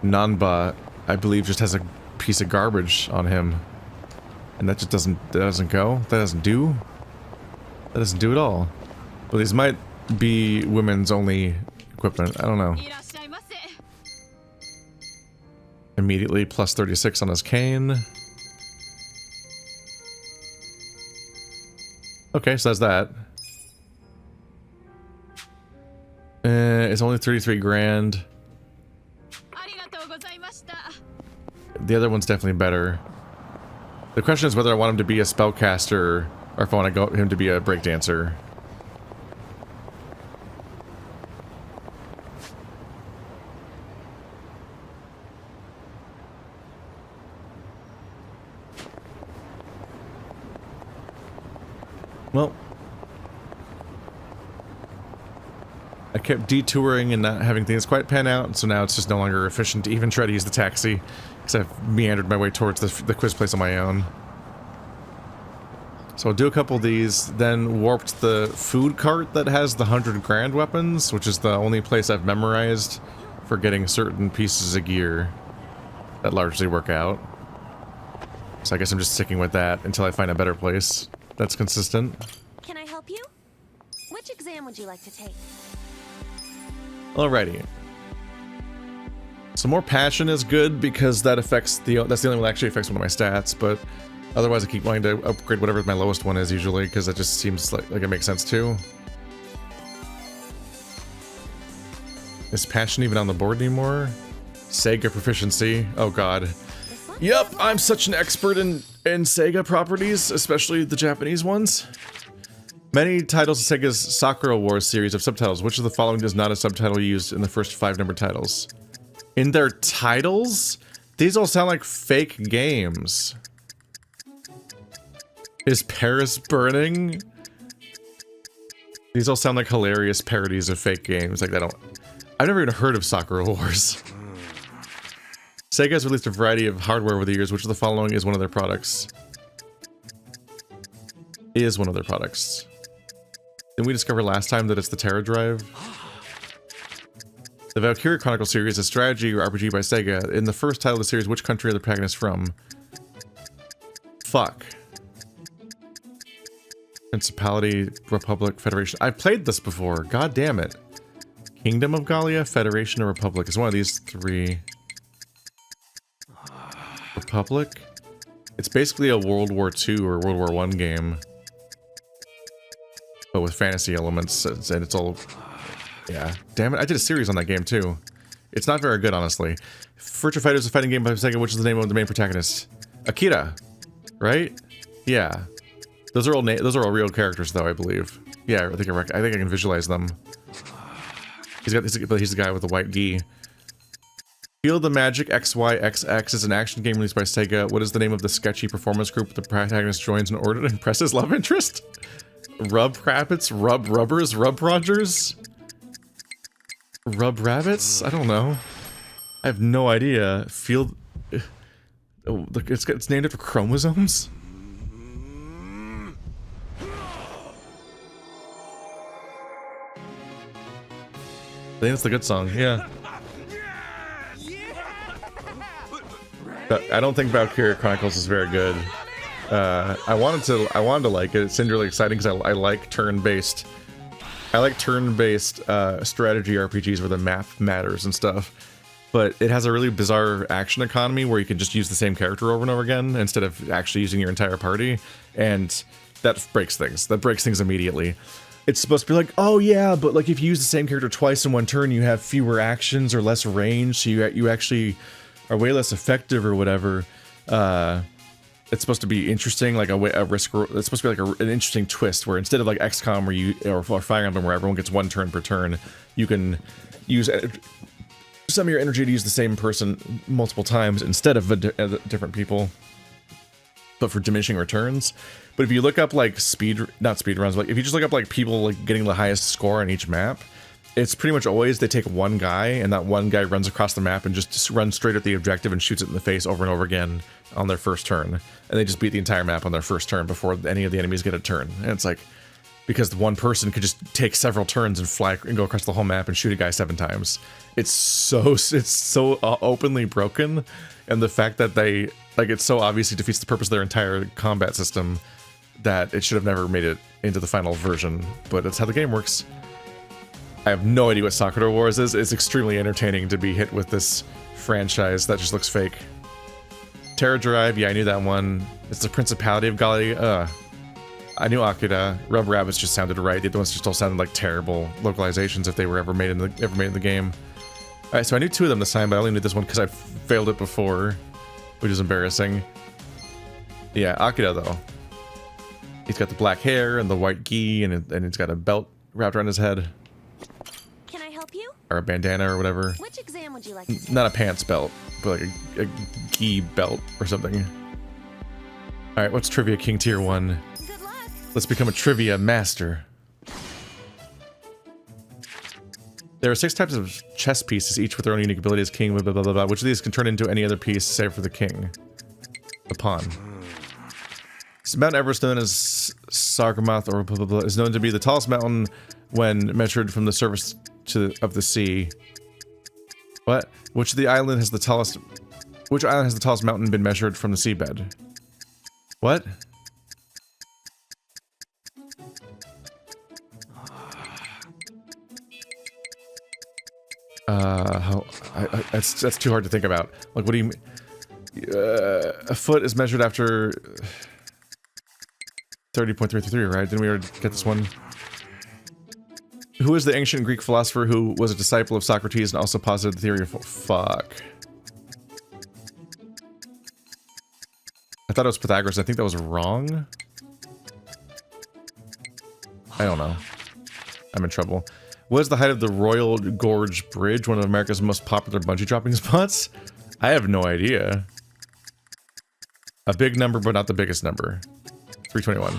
Nanba, I believe, just has a piece of garbage on him. And that just doesn't go. That doesn't do. That doesn't do at all. But these might be women's only equipment. I don't know. Immediately plus 36 on his cane. Okay, so that's that. It's only 33 grand. The other one's definitely better. The question is whether I want him to be a spellcaster or if I want him to be a breakdancer. Well, I kept detouring and not having things quite pan out, so now it's just no longer efficient to even try to use the taxi, because I've meandered my way towards the quiz place on my own. So I'll do a couple of these, then warped the food cart that has the 100 grand weapons, which is the only place I've memorized for getting certain pieces of gear that largely work out. So I guess I'm just sticking with that until I find a better place that's consistent. Can I help you? Which exam would you like to take? Alrighty. So more passion is good because that affects that's the only one that actually affects one of my stats, but otherwise I keep wanting to upgrade whatever my lowest one is usually because that just seems like it makes sense too. Is passion even on the board anymore? Sega proficiency. Oh god. Yep, I'm such an expert in Sega properties, especially the Japanese ones. Many titles of Sega's Sakura Wars series have subtitles. Which of the following does not have subtitle used in the first 5 numbered titles? In their titles? These all sound like fake games. Is Paris burning? These all sound like hilarious parodies of fake games. Like I've never even heard of Sakura Wars. Sega has released a variety of hardware over the years. Which of the following is one of their products? Is one of their products. Didn't we discover last time that it's the Terra Drive? The Valkyria Chronicle series is a strategy or RPG by Sega. In the first title of the series, which country are the protagonists from? Fuck. Principality, Republic, Federation. I've played this before. God damn it. Kingdom of Gallia, Federation, or Republic. Is one of these 3. Republic? It's basically a World War II or World War I game. But with fantasy elements, and it's all... Yeah. Damn it, I did a series on that game too. It's not very good, honestly. Virtua Fighter is a fighting game by Sega. Which is the name of the main protagonist? Akira. Right? Yeah. Those are all real characters, though, I believe. Yeah, I think I can visualize them. He's the guy with the white gi. Feel the Magic XYXX is an action game released by Sega. What is the name of the sketchy performance group the protagonist joins in order to impress his love interest? Rub Rabbits? Rub Rubbers? Rub Rogers? Rub Rabbits? I don't know. I have no idea. Field... Oh, look, it's named after chromosomes? I think it's the good song, yeah. But I don't think Valkyria Chronicles is very good. I wanted to like it. It seemed really exciting because I like turn-based. I like turn-based strategy RPGs where the map matters and stuff. But it has a really bizarre action economy where you can just use the same character over and over again instead of actually using your entire party, and that breaks things. That breaks things immediately. It's supposed to be like, oh yeah, but like if you use the same character twice in one turn, you have fewer actions or less range, so you actually are way less effective or whatever. It's supposed to be interesting, like a risk. It's supposed to be like an interesting twist where instead of like XCOM or Fire Emblem where everyone gets one turn per turn, you can use some of your energy to use the same person multiple times instead of different people, but for diminishing returns. But if you look up like not speed runs, like if you just look up like people like getting the highest score on each map, it's pretty much always they take one guy and that one guy runs across the map and just runs straight at the objective and shoots it in the face over and over again on their first turn, and they just beat the entire map on their first turn before any of the enemies get a turn. And it's like, because the one person could just take several turns and fly and go across the whole map and shoot a guy 7 times. It's so openly broken, and the fact that they like it so obviously defeats the purpose of their entire combat system that it should have never made it into the final version. But that's how the game works. I have no idea what Sakura Wars is. It's extremely entertaining to be hit with this franchise that just looks fake. Terra Drive, yeah, I knew that one. It's the Principality of Gali. I knew Akira. Rubber Rabbits just sounded right. The other ones just all sounded like terrible localizations if they were ever made in the game. All right, so I knew 2 of them this time, but I only knew this one because I failed it before, which is embarrassing. Yeah, Akira though. He's got the black hair and the white gi, and he's got a belt wrapped around his head. Can I help you? Or a bandana or whatever. Which exam would you like to take? Not a pants belt, but like a gi belt or something. All right, what's Trivia King Tier 1? Good luck. Let's become a trivia master. There are 6 types of chess pieces, each with their own unique ability as king, blah, blah, blah, blah. Which of these can turn into any other piece, save for the king? The pawn. So Mount Everest, known as Sagarmoth, or blah, blah, blah, is known to be the tallest mountain when measured from the surface of the sea. What? Which island has the tallest mountain been measured from the seabed? What? That's too hard to think about. Like, what do you mean? A foot is measured after 30.33, right? Didn't we already get this one? Who is the ancient Greek philosopher who was a disciple of Socrates and also posited the theory of... Fuck. I thought it was Pythagoras. I think that was wrong. I don't know. I'm in trouble. What is the height of the Royal Gorge Bridge, one of America's most popular bungee dropping spots? I have no idea. A big number, but not the biggest number. 321.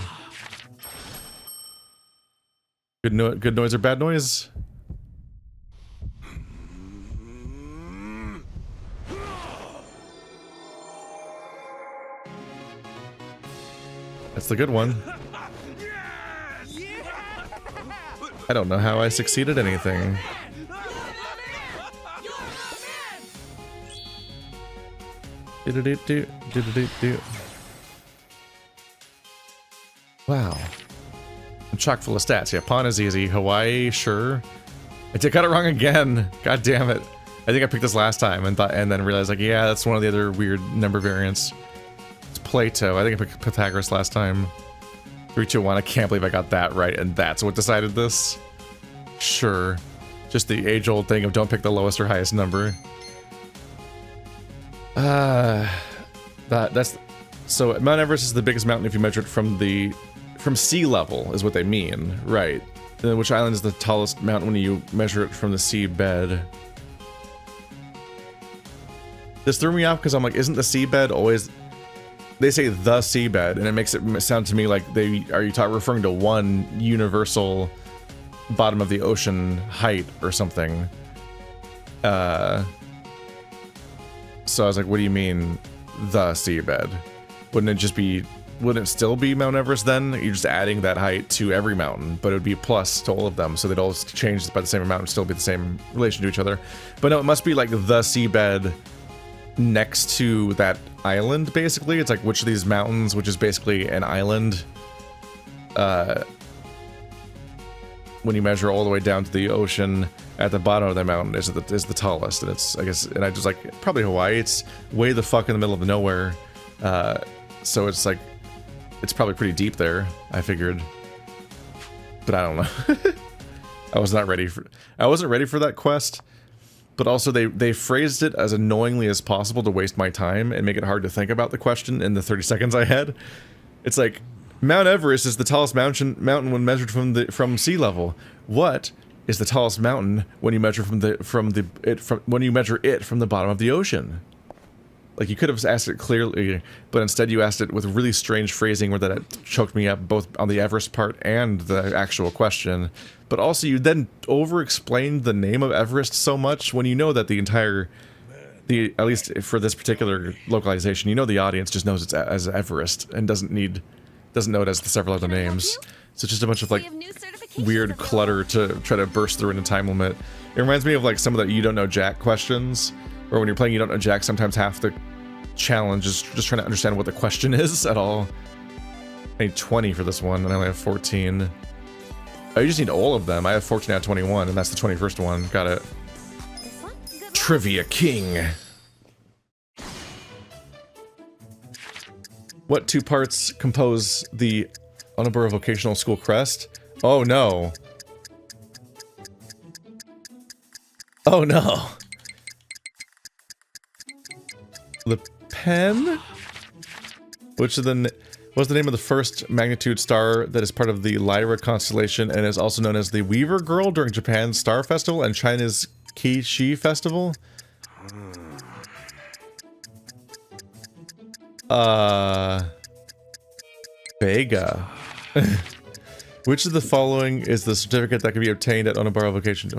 Good noise or bad noise? That's the good one. I don't know how I succeeded anything. Wow. I'm chock full of stats. Yeah, pawn is easy. Hawaii, sure. I got it wrong again. God damn it. I think I picked this last time and then realized, like, yeah, that's one of the other weird number variants. It's Plato. I think I picked Pythagoras last time. 3, 2, 1. I can't believe I got that right, and that's what decided this. Sure. Just the age-old thing of don't pick the lowest or highest number. That's so Mount Everest is the biggest mountain if you measure it from sea level, is what they mean, right? Then which island is the tallest mountain when you measure it from the seabed? This threw me off because I'm like, isn't the seabed always? They say the seabed, and it makes it sound to me like referring to one universal bottom of the ocean height or something. So I was like, what do you mean, the seabed? Wouldn't it still be Mount Everest then? You're just adding that height to every mountain, but it would be plus to all of them, so they'd all change by the same amount and still be the same relation to each other. But no, it must be like the seabed next to that island, basically. It's like which of these mountains, which is basically an island, when you measure all the way down to the ocean at the bottom of the mountain is the tallest. And it's, I guess, and I just like, probably Hawaii. It's way the fuck in the middle of nowhere. So it's like, it's probably pretty deep there, I figured. But I don't know. I wasn't ready for that quest. But also they phrased it as annoyingly as possible to waste my time and make it hard to think about the question in the 30 seconds I had. It's like, Mount Everest is the tallest mountain when measured from sea level. What is the tallest mountain when you measure when you measure it from the bottom of the ocean? Like, you could have asked it clearly, but instead you asked it with really strange phrasing where that choked me up both on the Everest part and the actual question. But also you then over-explained the name of Everest so much when you know that at least for this particular localization, you know the audience just knows it's as Everest and doesn't know it as the several other names. So it's just a bunch of like weird clutter to try to burst through in a time limit. It reminds me of like some of the you don't know Jack questions, where when you're playing you don't know Jack, sometimes half the challenge is just trying to understand what the question is at all. I need 20 for this one, and I only have 14. Oh, you just need all of them. I have 14 out of 21, and that's the 21st one. Got it. Trivia King. What two parts compose the Onabura Vocational School crest? Oh no. Oh no. The pen? What's the name of the first magnitude star that is part of the Lyra constellation and is also known as the Weaver Girl during Japan's Star Festival and China's Qi Festival? Vega. Which of the following is the certificate that can be obtained at Onabara Vocation?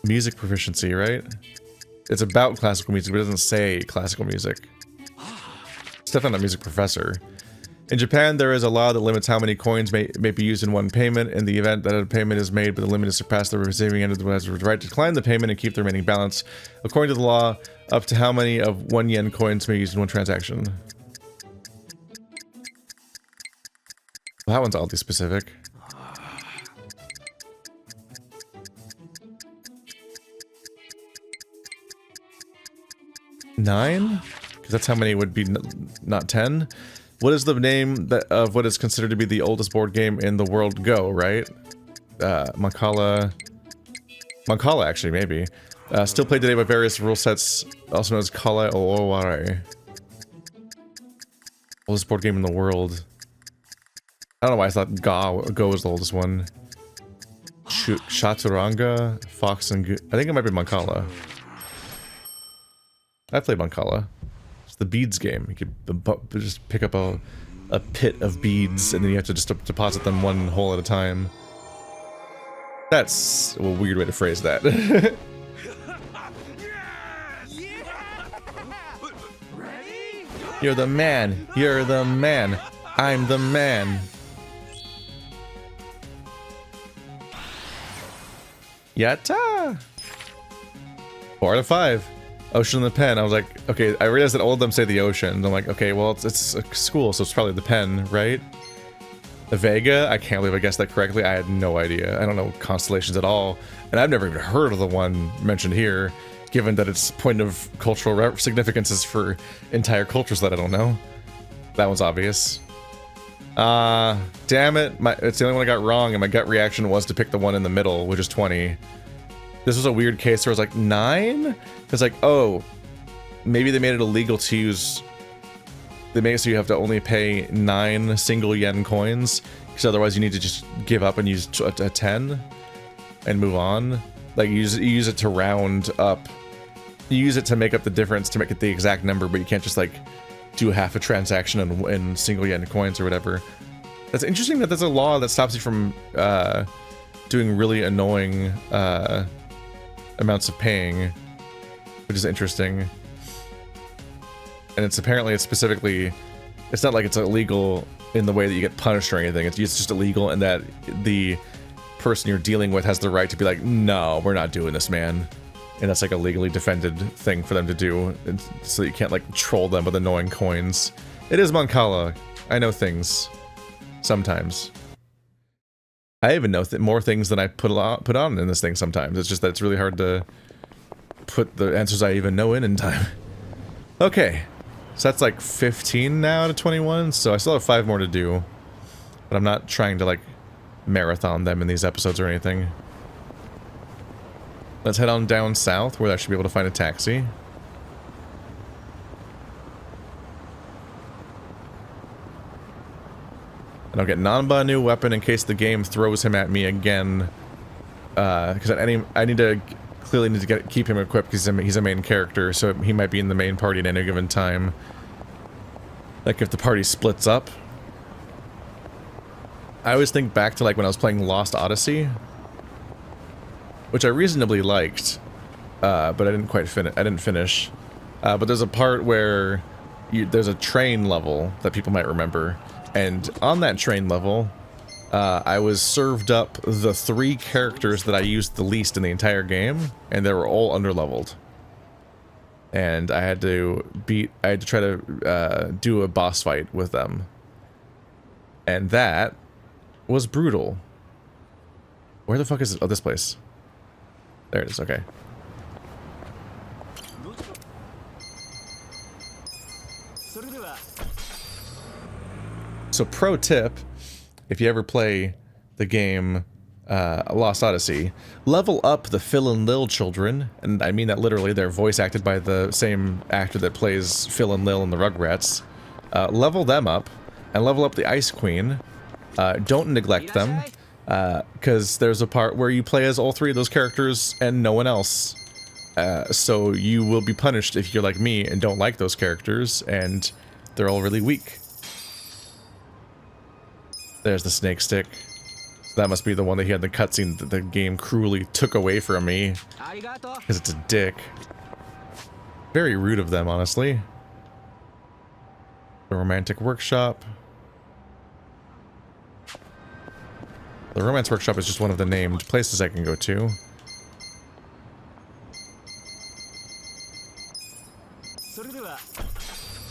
Music proficiency, right? It's about classical music, but it doesn't say classical music. It's definitely not music professor. In Japan, there is a law that limits how many coins may be used in one payment. In the event that a payment is made but the limit is surpassed, the receiving end has the right to decline the payment and keep the remaining balance. According to the law, up to how many of 1 yen coins may be used in one transaction? Well, that one's oddly specific. Nine? Because that's how many would be, not 10. What is the name of what is considered to be the oldest board game in the world? Go, right? Mancala, actually, maybe. Still played today by various rule sets, also known as Kala Oware. Oldest board game in the world. I don't know why I thought Go was the oldest one. Chaturanga, Fox and Goose. I think it might be Mancala. I played Mancala. It's the beads game. You could just pick up a pit of beads and then you have to just deposit them one hole at a time. That's a weird way to phrase that. You're the man. You're the man. I'm the man. Yatta! 4 out of 5. Ocean and the pen. I was like, okay, I realized that all of them say the ocean. I'm like, okay, well, it's a school, so it's probably the pen, right? The Vega? I can't believe I guessed that correctly. I had no idea. I don't know constellations at all. And I've never even heard of the one mentioned here, given that its point of cultural significance is for entire cultures that I don't know. That one's obvious. Damn it. It's the only one I got wrong, and my gut reaction was to pick the one in the middle, which is 20. This was a weird case where I was like, 9? It's like, oh, maybe they made it illegal to use... They make it so you have to only pay 9 single yen coins, because otherwise you need to just give up and use a 10 and move on. Like, you use it to round up. You use it to make up the difference, to make it the exact number, but you can't just, like, do half a transaction in single yen coins or whatever. That's interesting that there's a law that stops you from doing really annoying amounts of paying, which is interesting. And it's apparently, it's specifically, it's not like it's illegal in the way that you get punished or anything. It's just illegal in that the person you're dealing with has the right to be like, no, we're not doing this, man. And that's like a legally defended thing for them to do, and so you can't like troll them with annoying coins. It is Moncala. I know things. Sometimes. I even know more things than I put on in this thing sometimes. It's just that it's really hard to put the answers I even know in time. Okay. So that's like 15 now out of 21, so I still have 5 more to do. But I'm not trying to like marathon them in these episodes or anything. Let's head on down south where I should be able to find a taxi. And I'll get Nanba a new weapon in case the game throws him at me again. Because I need to keep him equipped because he's a main character, so he might be in the main party at any given time. Like if the party splits up. I always think back to like when I was playing Lost Odyssey, which I reasonably liked, but I didn't quite finish. But there's a part where there's a train level that people might remember, and on that train level, I was served up the 3 characters that I used the least in the entire game, and they were all underleveled. And I had to try to do a boss fight with them, and that was brutal. Where the fuck is it? Oh, this place. There it is, okay. So pro tip, if you ever play the game Lost Odyssey, level up the Phil and Lil children, and I mean that literally, they're voice acted by the same actor that plays Phil and Lil in the Rugrats. Level them up, and level up the Ice Queen. Don't neglect them. Because there's a part where you play as all 3 of those characters and no one else. So you will be punished if you're like me and don't like those characters, and they're all really weak. There's the snake stick. So that must be the one that he had in the cutscene that the game cruelly took away from me. Because it's a dick. Very rude of them, honestly. The romantic workshop. The romance workshop is just one of the named places I can go to.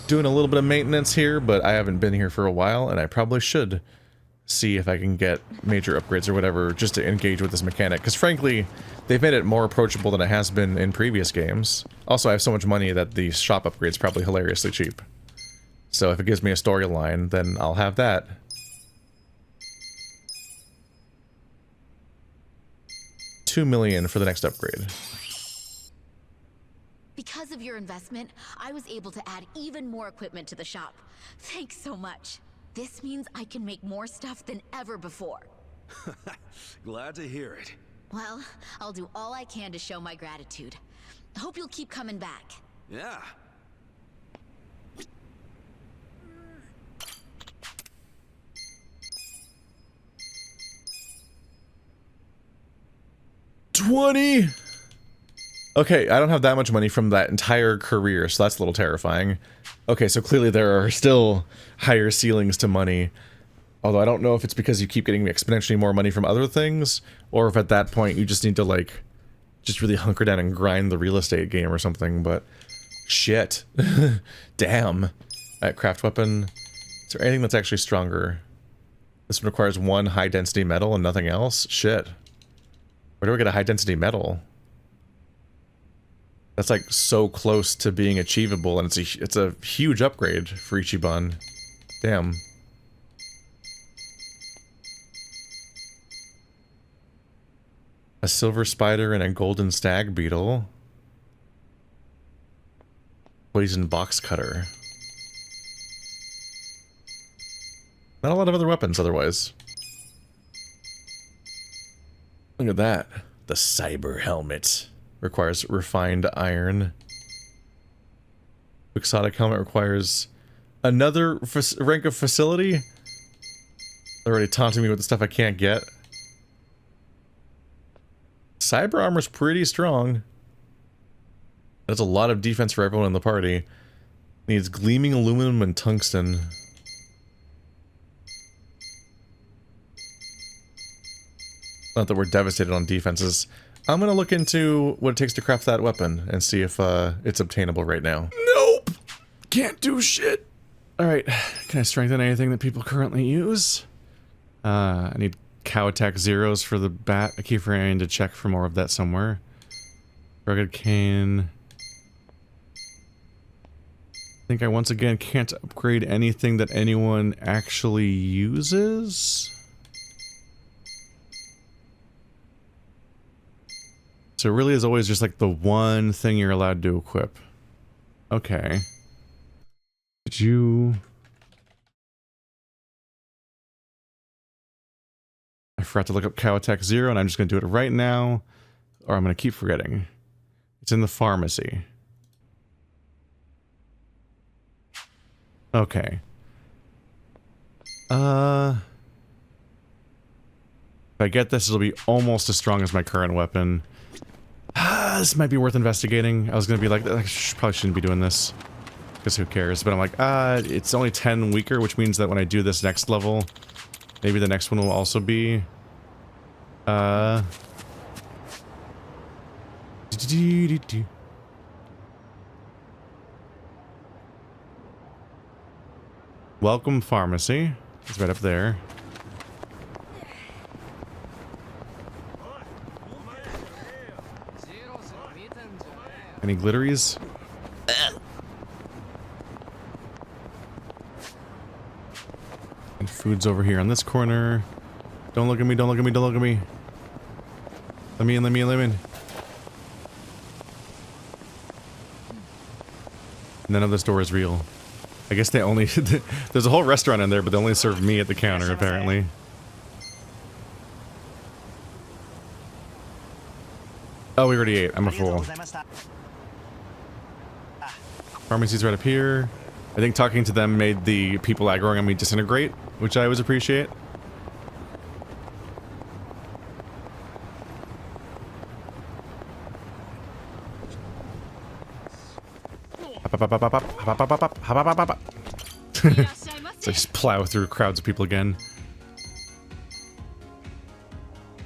Doing a little bit of maintenance here, but I haven't been here for a while, and I probably should see if I can get major upgrades or whatever just to engage with this mechanic. Because frankly, they've made it more approachable than it has been in previous games. Also, I have so much money that the shop upgrade's probably hilariously cheap. So if it gives me a storyline, then I'll have that. $2 million for the next upgrade. Because of your investment, I was able to add even more equipment to the shop. Thanks so much. This means I can make more stuff than ever before. Glad to hear it. Well, I'll do all I can to show my gratitude. Hope you'll keep coming back. Yeah. $20. Okay, I don't have that much money from that entire career, so that's a little terrifying. Okay, so clearly there are still higher ceilings to money. Although I don't know if it's because you keep getting exponentially more money from other things, or if at that point you just need to, like, just really hunker down and grind the real estate game or something, but... Shit. Damn. Alright, craft weapon. Is there anything that's actually stronger? This one requires 1 high-density metal and nothing else? Shit. Where do I get a high-density metal? That's like so close to being achievable, and it's a huge upgrade for Ichiban. Damn. A silver spider and a golden stag beetle. Poison box cutter. Not a lot of other weapons otherwise. Look at that. The cyber helmet. Requires refined iron. Quixotic helmet requires another rank of facility. They're already taunting me with the stuff I can't get. Cyber armor's pretty strong. That's a lot of defense for everyone in the party. Needs gleaming aluminum and tungsten. Not that we're devastated on defenses. I'm gonna look into what it takes to craft that weapon and see if it's obtainable right now. Nope! Can't do shit! Alright, can I strengthen anything that people currently use? I need cow attack zeros for the bat. I keep forgetting to check for more of that somewhere. Rugged cane. I think I once again can't upgrade anything that anyone actually uses. So it really is always just like the one thing you're allowed to equip. Okay. Did you... I forgot to look up cow attack 0 and I'm just going to do it right now. Or I'm going to keep forgetting. It's in the pharmacy. Okay. If I get this, it'll be almost as strong as my current weapon. This might be worth investigating. I was gonna be like, I probably shouldn't be doing this. Because who cares? But I'm like, it's only 10 weaker, which means that when I do this next level, maybe the next one will also be... Welcome Pharmacy. It's right up there. Any glitteries? And food's over here on this corner. Don't look at me, don't look at me, don't look at me. Let me in, let me in, let me in. None of this door is real. I guess they only... There's a whole restaurant in there, but they only serve me at the counter, apparently. Oh, we already ate. I'm a fool. Pharmacy's right up here. I think talking to them made the people aggroing on me disintegrate, which I always appreciate. So just plow through crowds of people again.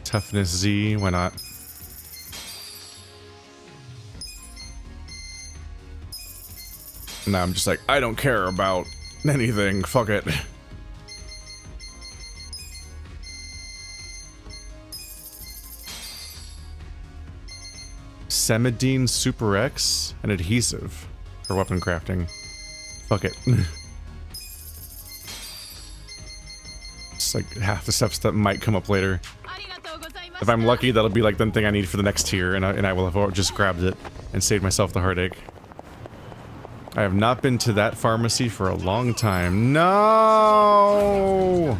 Toughness Z, why not? Now I'm just like, I don't care about anything, fuck it. Semidine Super X and adhesive for weapon crafting. Fuck it. It's like half the steps that might come up later. If I'm lucky, that'll be like the thing I need for the next tier, and I will have just grabbed it and saved myself the heartache. I have not been to that pharmacy for a long time. No!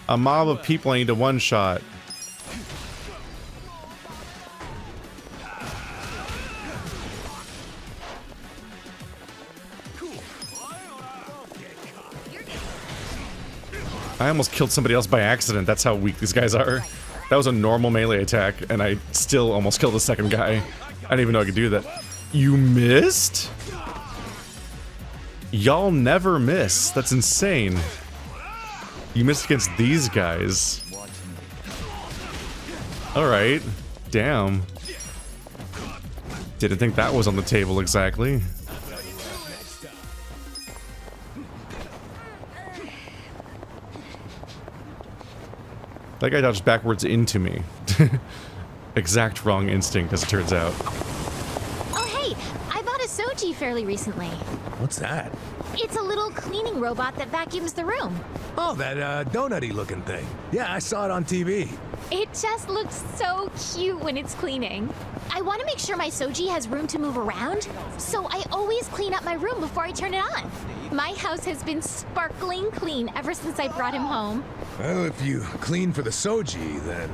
A mob of people I need to one-shot. I almost killed somebody else by accident. That's how weak these guys are. That was a normal melee attack, and I still almost killed the second guy. I didn't even know I could do that. You missed? Y'all never miss. That's insane. You missed against these guys. Alright. Damn. Didn't think that was on the table exactly. That guy dodged backwards into me. Exact wrong instinct, as it turns out. Oh hey, I bought a Soji fairly recently. What's that? It's a little cleaning robot that vacuums the room. Oh, that donut-y looking thing. Yeah, I saw it on TV. It just looks so cute when it's cleaning. I want to make sure my Soji has room to move around, so I always clean up my room before I turn it on. My house has been sparkling clean ever since I brought him home. Well, if you clean for the Soji, then...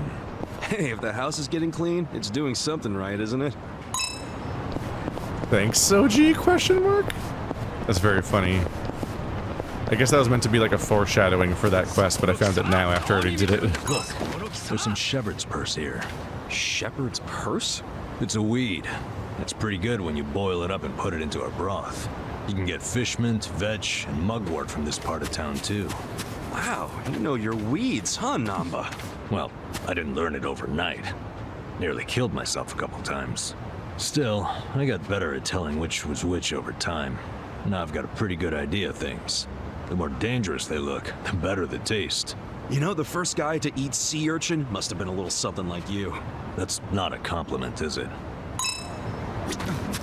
Hey, if the house is getting clean, it's doing something right, isn't it? Thanks, Soji? Question mark? That's very funny. I guess that was meant to be like a foreshadowing for that quest, but I found it now after I already did it. Look, there's some shepherd's purse here. Shepherd's purse? It's a weed. It's pretty good when you boil it up and put it into a broth. You can get fish mint, vetch, and mugwort from this part of town too. Wow, you know your weeds, huh, Namba? Well, I didn't learn it overnight. Nearly killed myself a couple times. Still, I got better at telling which was which over time. Now I've got a pretty good idea of things. The more dangerous they look, the better the taste. You know, the first guy to eat sea urchin must have been a little something like you. That's not a compliment, is it?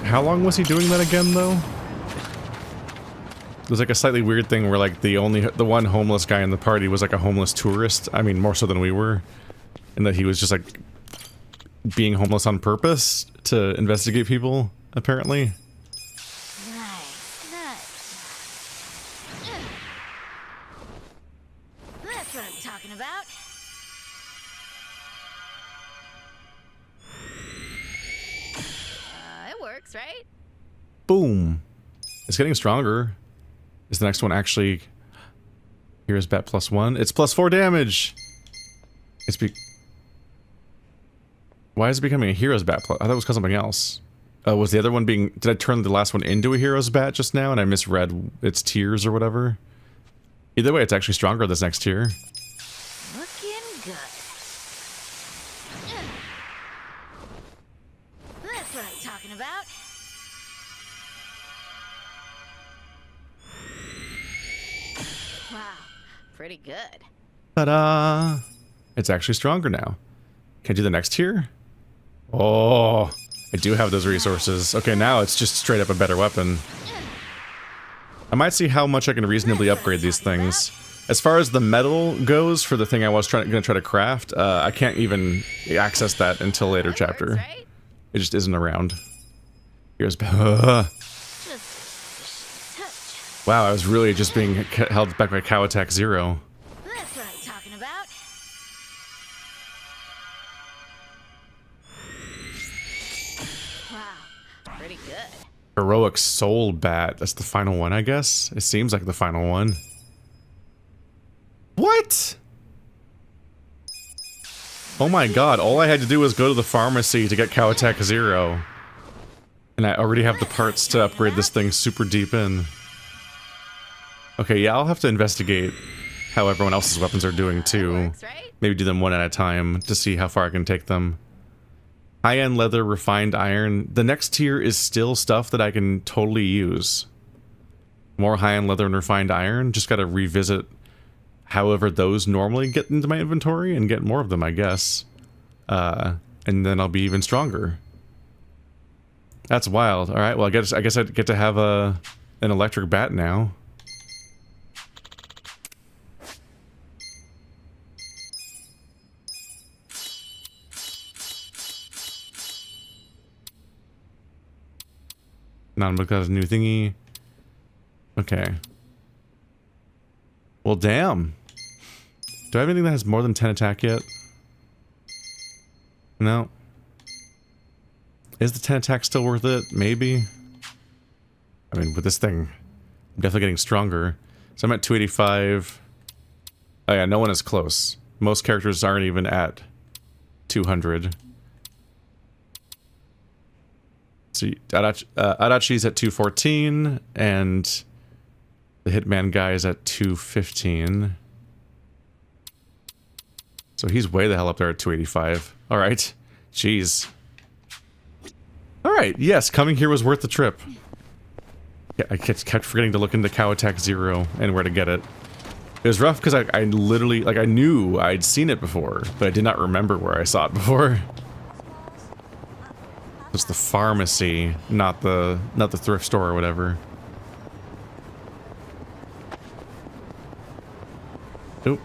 How long was he doing that again, though? It was like a slightly weird thing where like the one homeless guy in the party was like a homeless tourist. I mean, more so than we were. And that he was just like being homeless on purpose to investigate people, apparently. That's what I'm talking about. It works, right? Boom. It's getting stronger. Is the next one actually... Here's bet +1. It's +4 damage! It's Why is it becoming a hero's bat? I thought it was because something else. Was the other one being... Did I turn the last one into a hero's bat just now and I misread its tiers or whatever? Either way, it's actually stronger this next tier. Looking good. That's what I'm talking about. Wow, pretty good. Ta-da! It's actually stronger now. Can I do the next tier? Oh, I do have those resources. Okay, now it's just straight up a better weapon. I might see how much I can reasonably upgrade these things. As far as the metal goes for the thing I was gonna try to craft, I can't even access that until later chapter. It just isn't around. Here's... Wow, I was really just being held back by Cow Attack 0. That's what I'm talking about. Wow, pretty good. Heroic Soul Bat. That's the final one, I guess? It seems like the final one. What? Oh my god, all I had to do was go to the pharmacy to get Cow Attack 0. And I already have the parts to upgrade this thing super deep in. Okay, yeah, I'll have to investigate how everyone else's weapons are doing too. Maybe do them one at a time to see how far I can take them. High-end leather, refined iron. The next tier is still stuff that I can totally use. More high-end leather and refined iron. Just gotta revisit however those normally get into my inventory and get more of them, I guess. And then I'll be even stronger. That's wild. Alright, well I guess I get to have an electric bat now. Nanba got a new thingy. Okay. Well, damn. Do I have anything that has more than 10 attack yet? No. Is the 10 attack still worth it? Maybe. I mean, with this thing, I'm definitely getting stronger. So I'm at 285. Oh yeah, no one is close. Most characters aren't even at 200. So Adachi's at 214, and the Hitman guy is at 215. So he's way the hell up there at 285. Alright. Jeez. Alright, yes, coming here was worth the trip. Yeah, I kept forgetting to look into Cow Attack 0 and where to get it. It was rough because I literally, like, I knew I'd seen it before, but I did not remember where I saw it before. It's the pharmacy, not the thrift store or whatever. Oop.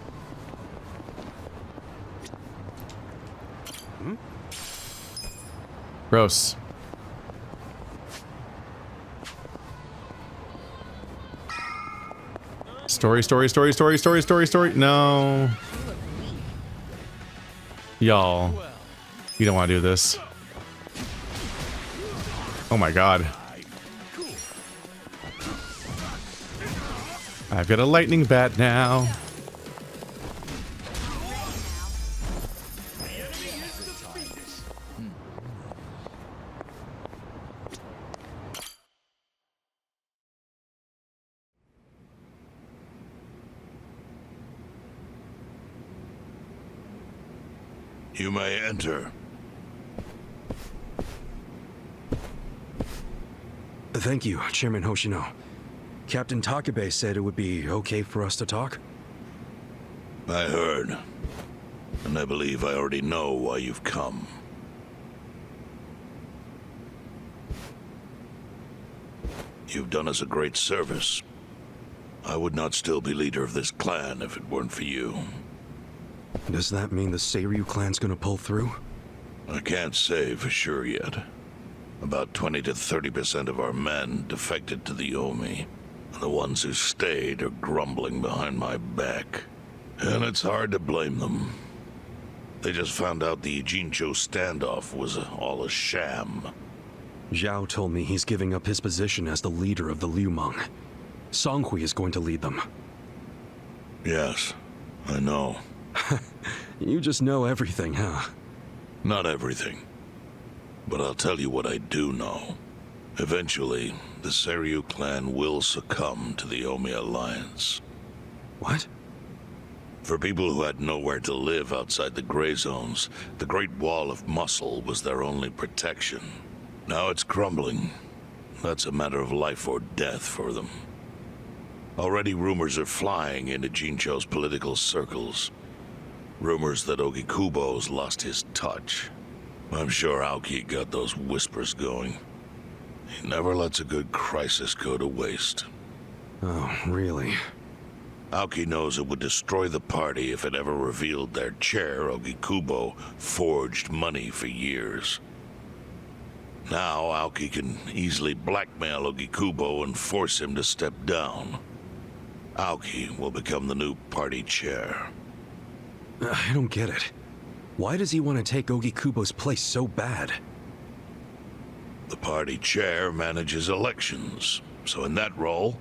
Gross. Story. No. Y'all. You don't want to do this. Oh my god. I've got a lightning bat now. You may enter. Thank you, Chairman Hoshino. Captain Takabe said it would be okay for us to talk. I heard. And I believe I already know why you've come. You've done us a great service. I would not still be leader of this clan if it weren't for you. Does that mean the Seiryu clan's gonna pull through? I can't say for sure yet. About 20 to 30% of our men defected to the Omi. The ones who stayed are grumbling behind my back. And it's hard to blame them. They just found out the Jincho standoff was all a sham. Zhao told me he's giving up his position as the leader of the Liumang. Songhui is going to lead them. Yes, I know. You just know everything, huh? Not everything. But I'll tell you what I do know. Eventually, the Seiryu clan will succumb to the Omi Alliance. What? For people who had nowhere to live outside the gray zones, the Great Wall of Muscle was their only protection. Now it's crumbling. That's a matter of life or death for them. Already rumors are flying into Jincho's political circles. Rumors that Ogikubo's lost his touch. I'm sure Aoki got those whispers going. He never lets a good crisis go to waste. Oh, really? Aoki knows it would destroy the party if it ever revealed their chair, Ogikubo, forged money for years. Now Aoki can easily blackmail Ogikubo and force him to step down. Aoki will become the new party chair. I don't get it. Why does he want to take Ogikubo's place so bad? The party chair manages elections, so in that role,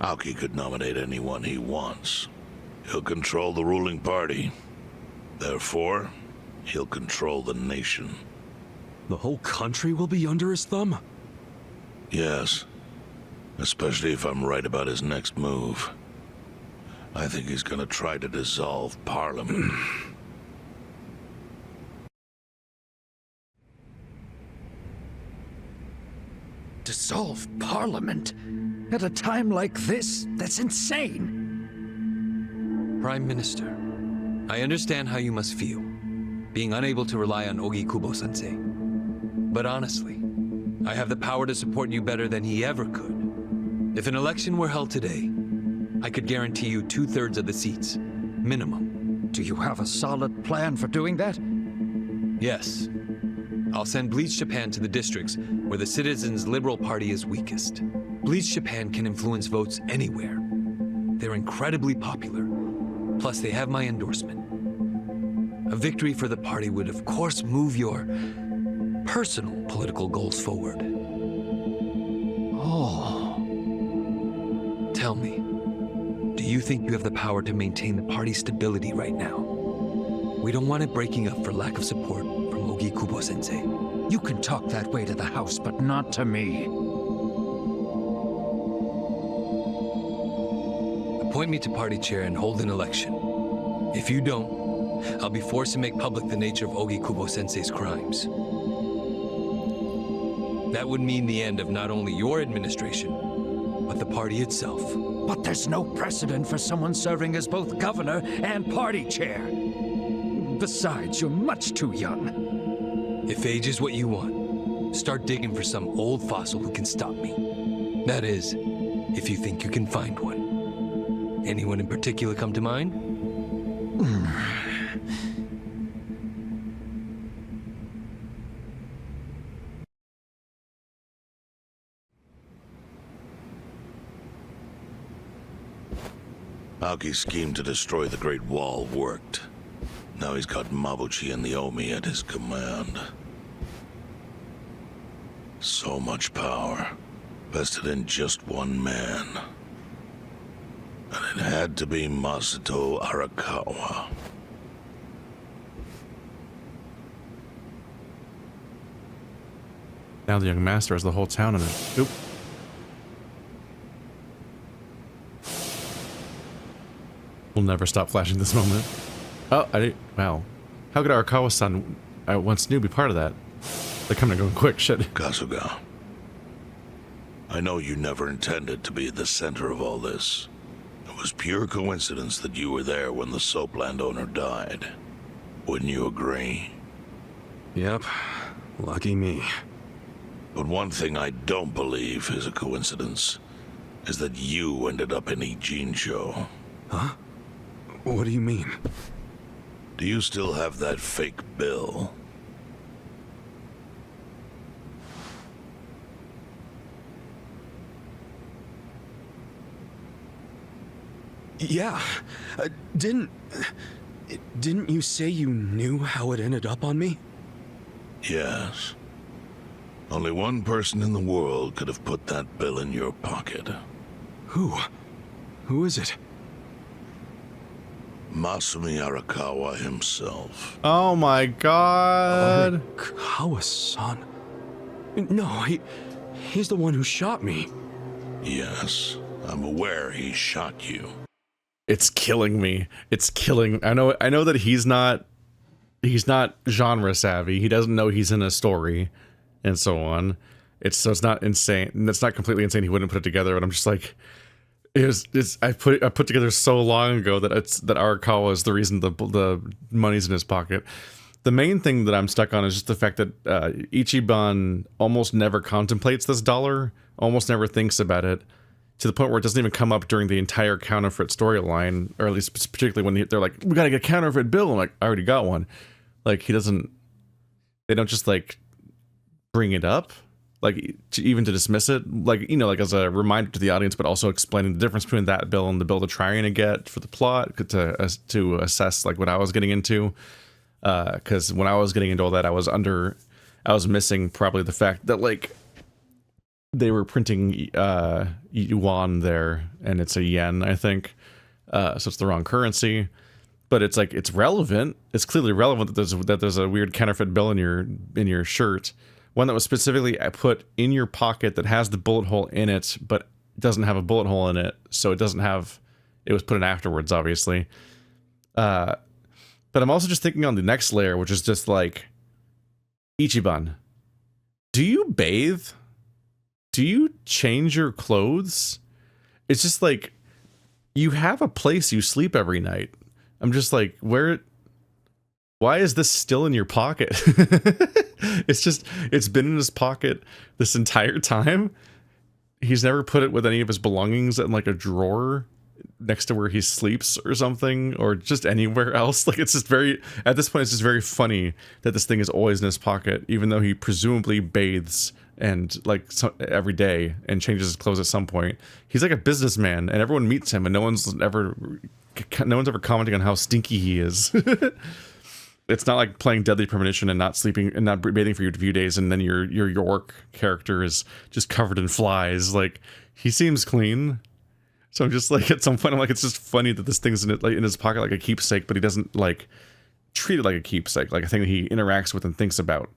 Aoki could nominate anyone he wants. He'll control the ruling party. Therefore, he'll control the nation. The whole country will be under his thumb? Yes. Especially if I'm right about his next move. I think he's gonna try to dissolve Parliament. Dissolve Parliament? At a time like this? That's insane! Prime Minister, I understand how you must feel, being unable to rely on Ogikubo-sensei. But honestly, I have the power to support you better than he ever could. If an election were held today, I could guarantee you 2/3 of the seats, minimum. Do you have a solid plan for doing that? Yes. I'll send Bleach Japan to the districts where the Citizens' Liberal Party is weakest. Bleach Japan can influence votes anywhere. They're incredibly popular. Plus, they have my endorsement. A victory for the party would, of course, move your personal political goals forward. Oh. Tell me, do you think you have the power to maintain the party's stability right now? We don't want it breaking up for lack of support from Ogikubo-sensei. You can talk that way to the house, but not to me. Appoint me to party chair and hold an election. If you don't, I'll be forced to make public the nature of Ogikubo-sensei's crimes. That would mean the end of not only your administration, but the party itself. But there's no precedent for someone serving as both governor and party chair. Besides, you're much too young. If age is what you want, start digging for some old fossil who can stop me. That is, if you think you can find one. Anyone in particular come to mind? Aoki's scheme to destroy the Great Wall worked. Now he's got Mabuchi and the Omi at his command. So much power, vested in just one man. And it had to be Masato Arakawa. Now the young master has the whole town in it. Oop. We'll never stop flashing this moment. Oh, wow. How could Arakawa-san, I once knew, be part of that? They're coming and going quick, shit. Kasuga, I know you never intended to be at the center of all this. It was pure coincidence that you were there when the soap landowner died. Wouldn't you agree? Yep. Lucky me. But one thing I don't believe is a coincidence is that you ended up in Ijin show. Huh? What do you mean? Do you still have that fake bill? Yeah. Didn't you say you knew how it ended up on me? Yes. Only one person in the world could have put that bill in your pocket. Who? Who is it? Masumi Arakawa himself. Oh my god. Arakawa-san. No, he's the one who shot me. Yes, I'm aware he shot you. It's killing me. It's killing. I know that he's not genre savvy. He doesn't know he's in a story and so on. So it's not insane. That's not completely insane. He wouldn't put it together, but I'm just like, I put together so long ago that Arakawa is the reason the money's in his pocket. The main thing that I'm stuck on is just the fact that Ichiban almost never contemplates this dollar, almost never thinks about it, to the point where it doesn't even come up during the entire counterfeit storyline, or at least particularly when they're like, we gotta get a counterfeit bill. I'm like, I already got one. Like, they don't just like bring it up, like even to dismiss it, like, you know, like as a reminder to the audience, but also explaining the difference between that bill and the bill they're trying to get for the plot to assess like what I was getting into. Because when I was getting into all that, I was missing probably the fact that like they were printing yuan there, and it's a yen, I think. So it's the wrong currency, but it's like it's relevant. It's clearly relevant that there's a weird counterfeit bill in your shirt, one that was specifically put in your pocket that has the bullet hole in it, but doesn't have a bullet hole in it, so it doesn't have. It was put in afterwards, obviously. But I'm also just thinking on the next layer, which is just like, Ichiban, do you bathe? Do you change your clothes? It's just like, you have a place you sleep every night. I'm just like, why is this still in your pocket? It's been in his pocket this entire time. He's never put it with any of his belongings in like a drawer next to where he sleeps or something, or just anywhere else. Like, it's just at this point, it's just very funny that this thing is always in his pocket, even though he presumably bathes and like every day and changes his clothes at some point. He's like a businessman, and everyone meets him, and no one's ever commenting on how stinky he is. It's not like playing Deadly Premonition and not sleeping and not bathing for a few days, and then your York character is just covered in flies. Like, he seems clean. So I'm just like, at some point, I'm like, it's just funny that this thing's in his pocket like a keepsake, but he doesn't like treat it like a keepsake, like a thing that he interacts with and thinks about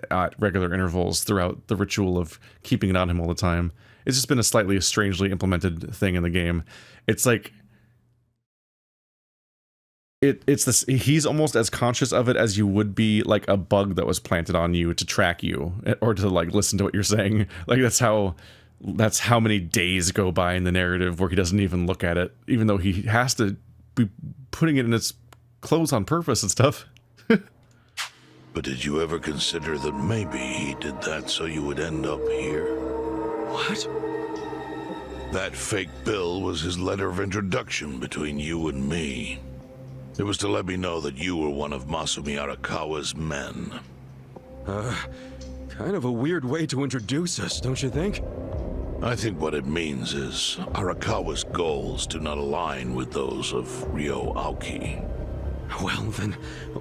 at regular intervals throughout the ritual of keeping it on him all the time. It's just been a slightly strangely implemented thing in the game. It's like, it's this. He's almost as conscious of it as you would be like a bug that was planted on you to track you or to like listen to what you're saying. Like, that's how many days go by in the narrative where he doesn't even look at it, even though he has to be putting it in his clothes on purpose and stuff. But did you ever consider that maybe he did that so you would end up here? What? That fake bill was his letter of introduction between you and me. It was to let me know that you were one of Masumi Arakawa's men. Kind of a weird way to introduce us, don't you think? I think what it means is Arakawa's goals do not align with those of Ryo Aoki. Well, then,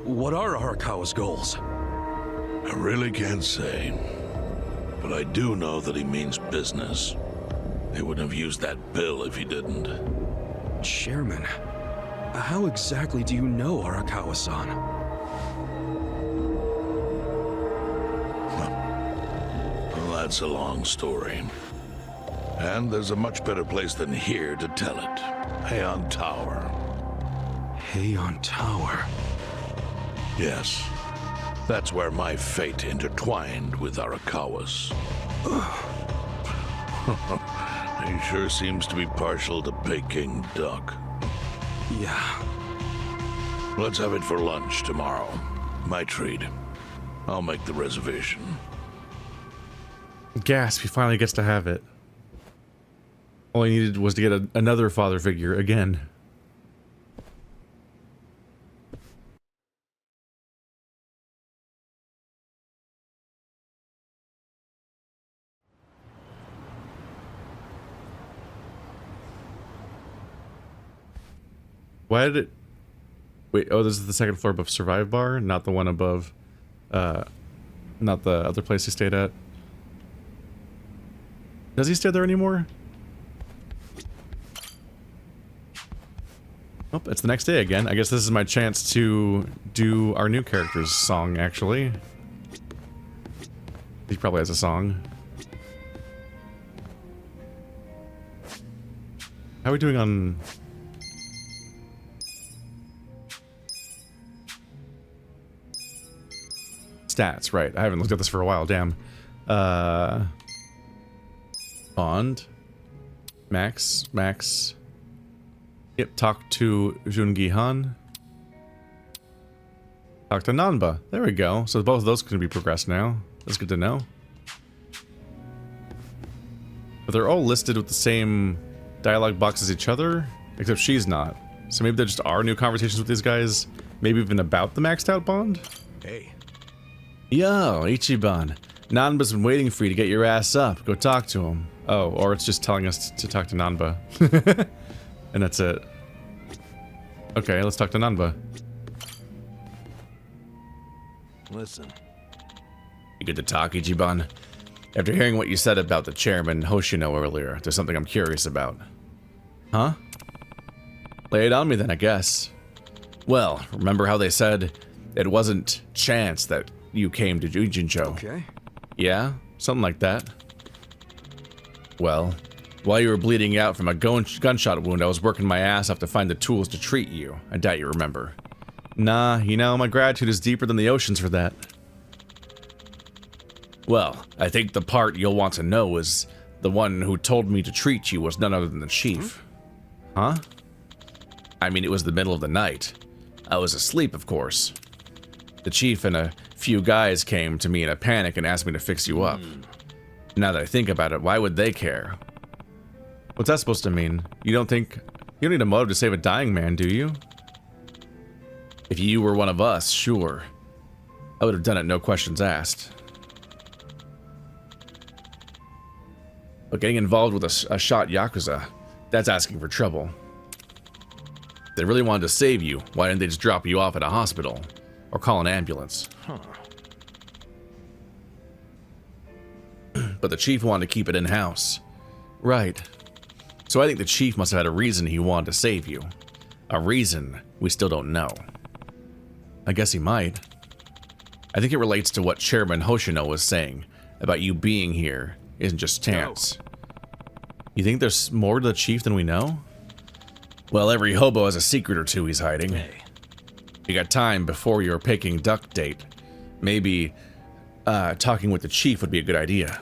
what are Arakawa's goals? I really can't say, but I do know that he means business. He wouldn't have used that bill if he didn't. Chairman, how exactly do you know Arakawa-san? Well, that's a long story. And there's a much better place than here to tell it. Heian Tower. Heian Tower. Yes. That's where my fate intertwined with Arakawa's. He sure seems to be partial to Peking duck. Yeah. Let's have it for lunch tomorrow. My treat. I'll make the reservation. Gasp, he finally gets to have it. All he needed was to get another father figure again. Why did it... Wait, oh, this is the second floor above Survive Bar, not the one above... not the other place he stayed at. Does he stay there anymore? Oh, it's the next day again. I guess this is my chance to do our new character's song, actually. He probably has a song. How are we doing on... Stats, right. I haven't looked at this for a while, damn. Bond. Max. Yep, talk to Joon-gi Han. Talk to Nanba. There we go. So both of those can be progressed now. That's good to know. But they're all listed with the same dialogue box as each other, except she's not. So maybe there just are new conversations with these guys, maybe even about the maxed out Bond? Hey. Yo, Ichiban. Nanba's been waiting for you to get your ass up. Go talk to him. Oh, or it's just telling us to talk to Nanba. And that's it. Okay, let's talk to Nanba. Listen. You good to talk, Ichiban? After hearing what you said about the chairman Hoshino earlier, there's something I'm curious about. Huh? Lay it on me then, I guess. Well, remember how they said it wasn't chance that you came to Ujincho? Okay. Yeah? Something like that. Well, while you were bleeding out from a gunshot wound, I was working my ass off to find the tools to treat you. I doubt you remember. Nah, you know, my gratitude is deeper than the oceans for that. Well, I think the part you'll want to know is the one who told me to treat you was none other than the chief. Huh? I mean, it was the middle of the night. I was asleep, of course. The chief and a few guys came to me in a panic and asked me to fix you up. Now that I think about it, why would they care? What's that supposed to mean? You don't need a motive to save a dying man, do you? If you were one of us, sure. I would have done it, no questions asked. But getting involved with a shot Yakuza, that's asking for trouble. If they really wanted to save you, why didn't they just drop you off at a hospital? Or call an ambulance? Huh. But the chief wanted to keep it in-house. Right. So I think the chief must have had a reason he wanted to save you. A reason we still don't know. I guess he might. I think it relates to what Chairman Hoshino was saying about you being here isn't just chance. You think there's more to the chief than we know? Well, every hobo has a secret or two he's hiding. Hey. You got time before your Peking duck date. Maybe talking with the chief would be a good idea.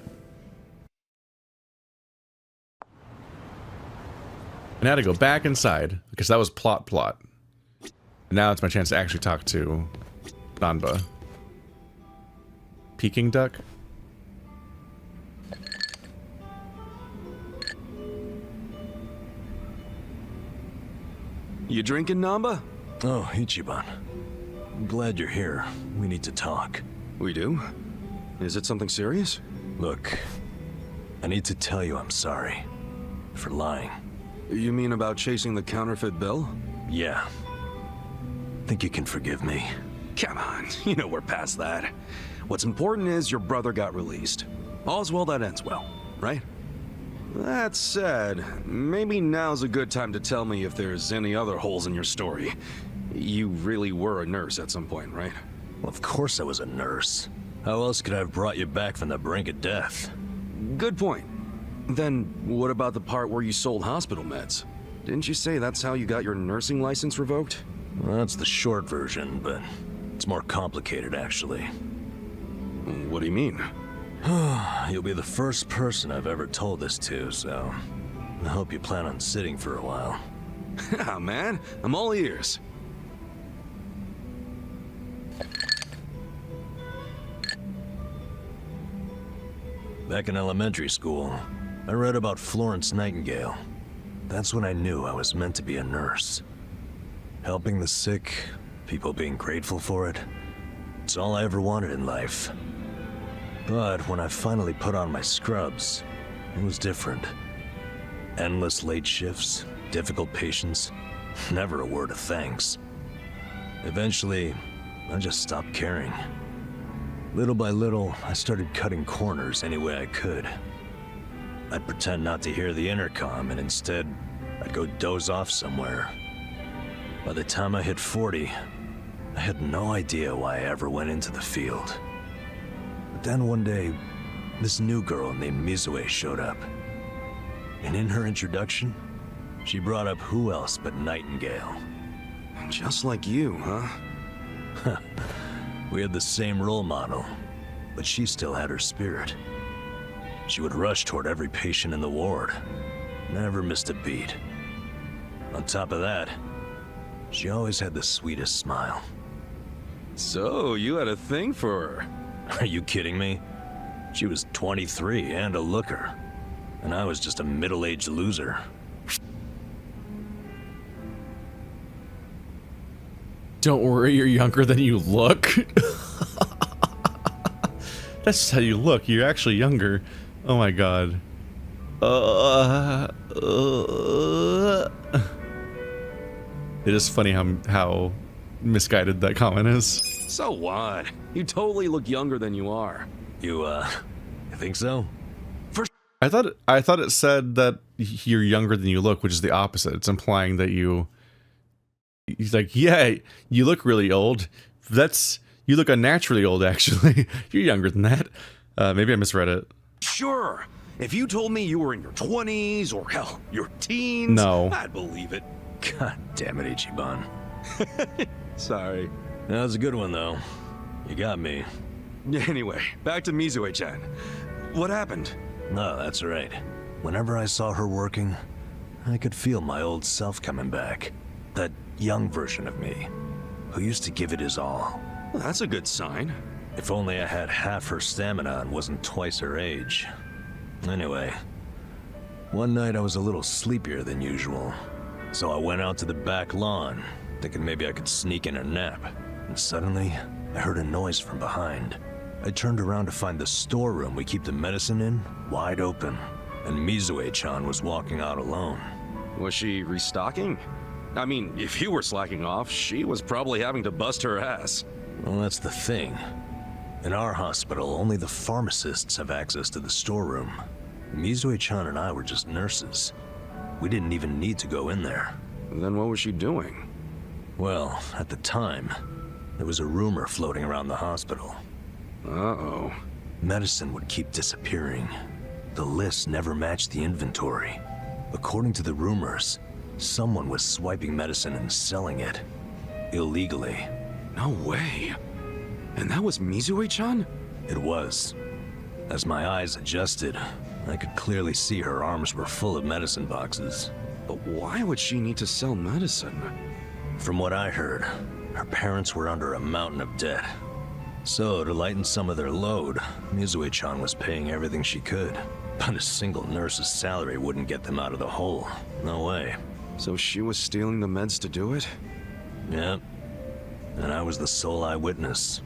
And now to go back inside, because that was plot. Now it's my chance to actually talk to Nanba. Peking duck? You drinking, Namba? Oh, Ichiban. I'm glad you're here. We need to talk. We do? Is it something serious? Look, I need to tell you I'm sorry. For lying. You mean about chasing the counterfeit bill? Yeah. Think you can forgive me? Come on, you know we're past that. What's important is your brother got released. All's well that ends well, right? That said, maybe now's a good time to tell me if there's any other holes in your story. You really were a nurse at some point, right? Well, of course I was a nurse. How else could I have brought you back from the brink of death? Good point. Then, what about the part where you sold hospital meds? Didn't you say that's how you got your nursing license revoked? Well, that's the short version, but It's more complicated, actually. What do you mean? You'll be the first person I've ever told this to, so I hope you plan on sitting for a while. Yeah, man. I'm all ears. Back in elementary school, I read about Florence Nightingale. That's when I knew I was meant to be a nurse. Helping the sick, people being grateful for it, it's all I ever wanted in life. But when I finally put on my scrubs, it was different. Endless late shifts, difficult patients, never a word of thanks. Eventually, I just stopped caring. Little by little, I started cutting corners any way I could. I'd pretend not to hear the intercom, and instead, I'd go doze off somewhere. By the time I hit 40, I had no idea why I ever went into the field. But then one day, this new girl named Mizue showed up. And in her introduction, she brought up who else but Nightingale. Just like you, huh? We had the same role model, but she still had her spirit. She would rush toward every patient in the ward, never missed a beat. On top of that, she always had the sweetest smile. So, you had a thing for her? Are you kidding me? She was 23 and a looker, and I was just a middle-aged loser. Don't worry, you're younger than you look. That's just how you look. You're actually younger. Oh my god. It is funny how misguided that comment is. So what? You totally look younger than you are. You think so? I thought it said that you're younger than you look, which is the opposite. It's implying that he's like, yeah, you look really old. You look unnaturally old, actually. You're younger than that. Maybe I misread it. Sure. If you told me you were in your 20s or hell, your teens, no, I'd believe it. God damn it, Ichiban. Sorry. That was a good one, though. You got me. Anyway, back to Mizue-chan. What happened? No, that's right. Whenever I saw her working, I could feel my old self coming back. That young version of me, who used to give it his all. Well, that's a good sign. If only I had half her stamina and wasn't twice her age. Anyway, one night I was a little sleepier than usual, so I went out to the back lawn, thinking maybe I could sneak in a nap. And suddenly, I heard a noise from behind. I turned around to find the storeroom we keep the medicine in wide open, and Mizue-chan was walking out alone. Was she restocking? I mean, if you were slacking off, she was probably having to bust her ass. Well, that's the thing. In our hospital, only the pharmacists have access to the storeroom. Mizue-chan and I were just nurses. We didn't even need to go in there. Then what was she doing? Well, at the time, there was a rumor floating around the hospital. Uh-oh. Medicine would keep disappearing. The list never matched the inventory. According to the rumors, someone was swiping medicine and selling it. Illegally. No way. And that was Mizue-chan? It was. As my eyes adjusted, I could clearly see her arms were full of medicine boxes. But why would she need to sell medicine? From what I heard, her parents were under a mountain of debt. So, to lighten some of their load, Mizue-chan was paying everything she could. But a single nurse's salary wouldn't get them out of the hole. No way. So she was stealing the meds to do it? Yep. And I was the sole eyewitness.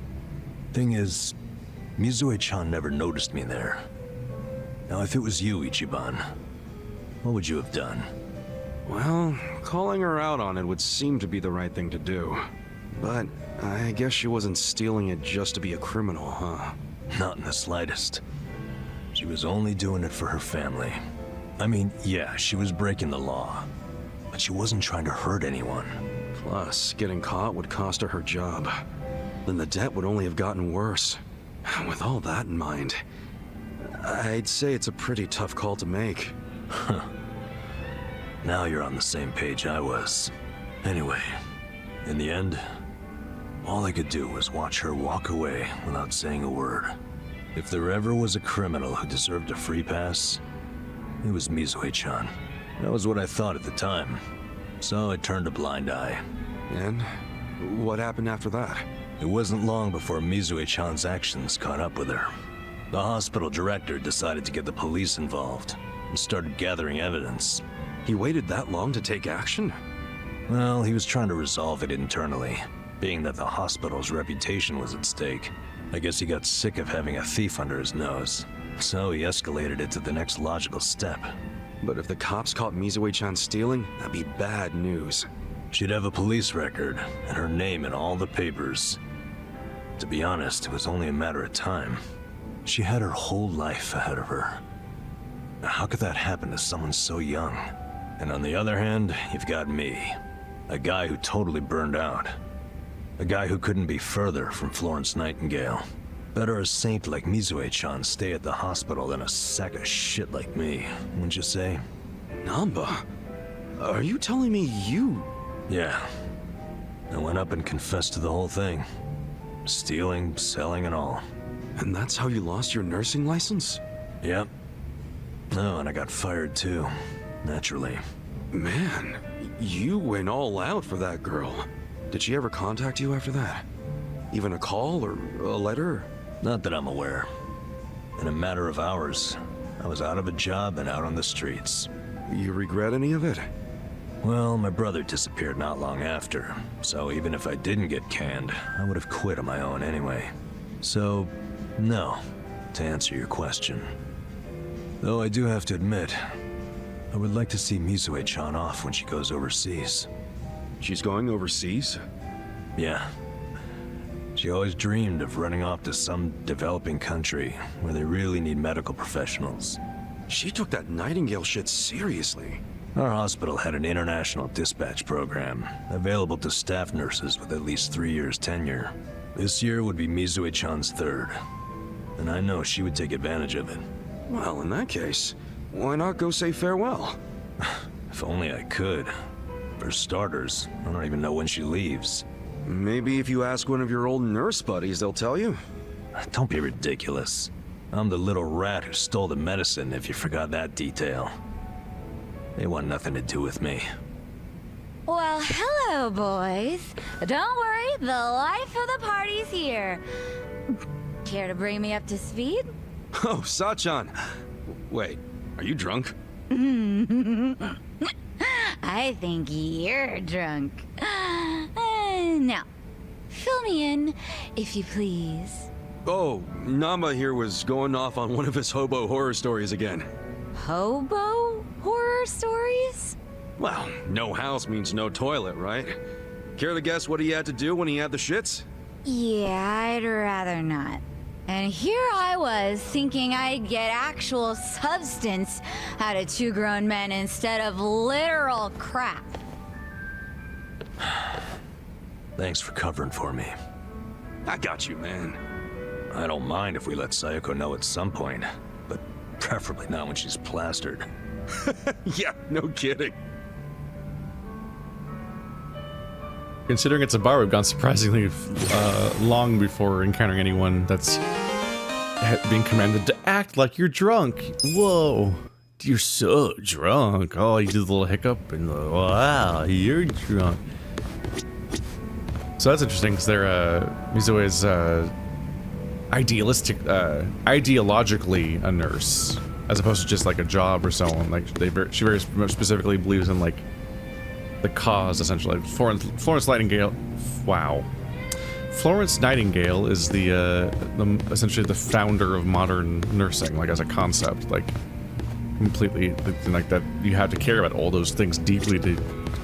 Thing is, Mizue-chan never noticed me there. Now, if it was you, Ichiban, what would you have done? Well, calling her out on it would seem to be the right thing to do. But I guess she wasn't stealing it just to be a criminal, huh? Not in the slightest. She was only doing it for her family. I mean, yeah, she was breaking the law, but she wasn't trying to hurt anyone. Plus, getting caught would cost her her job. Then the debt would only have gotten worse. With all that in mind, I'd say it's a pretty tough call to make. Huh. Now you're on the same page I was. Anyway, in the end, All I could do was watch her walk away without saying a word. If there ever was a criminal who deserved a free pass, it was Mizue-chan. That was what I thought at the time. So I turned a blind eye. And what happened after that? It wasn't long before Mizue-chan's actions caught up with her. The hospital director decided to get the police involved and started gathering evidence. He waited that long to take action? Well, he was trying to resolve it internally, being that the hospital's reputation was at stake. I guess he got sick of having a thief under his nose, so he escalated it to the next logical step. But if the cops caught Mizue-chan stealing, that'd be bad news. She'd have a police record, and her name in all the papers. To be honest, it was only a matter of time. She had her whole life ahead of her. Now, how could that happen to someone so young? And on the other hand, you've got me. A guy who totally burned out. A guy who couldn't be further from Florence Nightingale. Better a saint like Mizue-chan stay at the hospital than a sack of shit like me, wouldn't you say? Namba? Are you telling me you... Yeah. I went up and confessed to the whole thing. Stealing, selling, and all. And that's how you lost your nursing license? Yep. No, and I got fired too. Naturally. Man, you went all out for that girl. Did she ever contact you after that? Even a call or a letter? Not that I'm aware. In a matter of hours, I was out of a job and out on the streets. You regret any of it? Well, my brother disappeared not long after, so even if I didn't get canned, I would have quit on my own anyway. So, no, to answer your question. Though I do have to admit, I would like to see Mizue-chan off when she goes overseas. She's going overseas? Yeah. She always dreamed of running off to some developing country where they really need medical professionals. She took that Nightingale shit seriously. Our hospital had an international dispatch program, available to staff nurses with at least 3 years tenure. This year would be Mizue-chan's third, and I know she would take advantage of it. Well, in that case, why not go say farewell? If only I could. For starters, I don't even know when she leaves. Maybe if you ask one of your old nurse buddies, they'll tell you. Don't be ridiculous. I'm the little rat who stole the medicine, if you forgot that detail. They want nothing to do with me. Well, hello, boys. Don't worry, the life of the party's here. Care to bring me up to speed? Oh, Sachan. Wait, are you drunk? I think you're drunk. Now, fill me in, if you please. Oh, Namba here was going off on one of his hobo horror stories again. Hobo horror stories? Well, no house means no toilet, right? Care to guess what he had to do when he had the shits? Yeah, I'd rather not. And here I was, thinking I'd get actual substance out of two grown men instead of literal crap. Thanks for covering for me. I got you, man. I don't mind if we let Saeko know at some point, but preferably not when she's plastered. Yeah, no kidding. Considering it's a bar, we've gone surprisingly long before encountering anyone that's being commanded to act like you're drunk. Whoa, you're so drunk. Oh, you do the little hiccup and the, wow, you're drunk. So that's interesting because they're Mizue's ideologically a nurse, as opposed to just like a job or so on. Like she very much specifically believes in like the cause, essentially. Florence Nightingale. Wow. Florence Nightingale is the essentially the founder of modern nursing, like as a concept, like completely like that. You have to care about all those things deeply to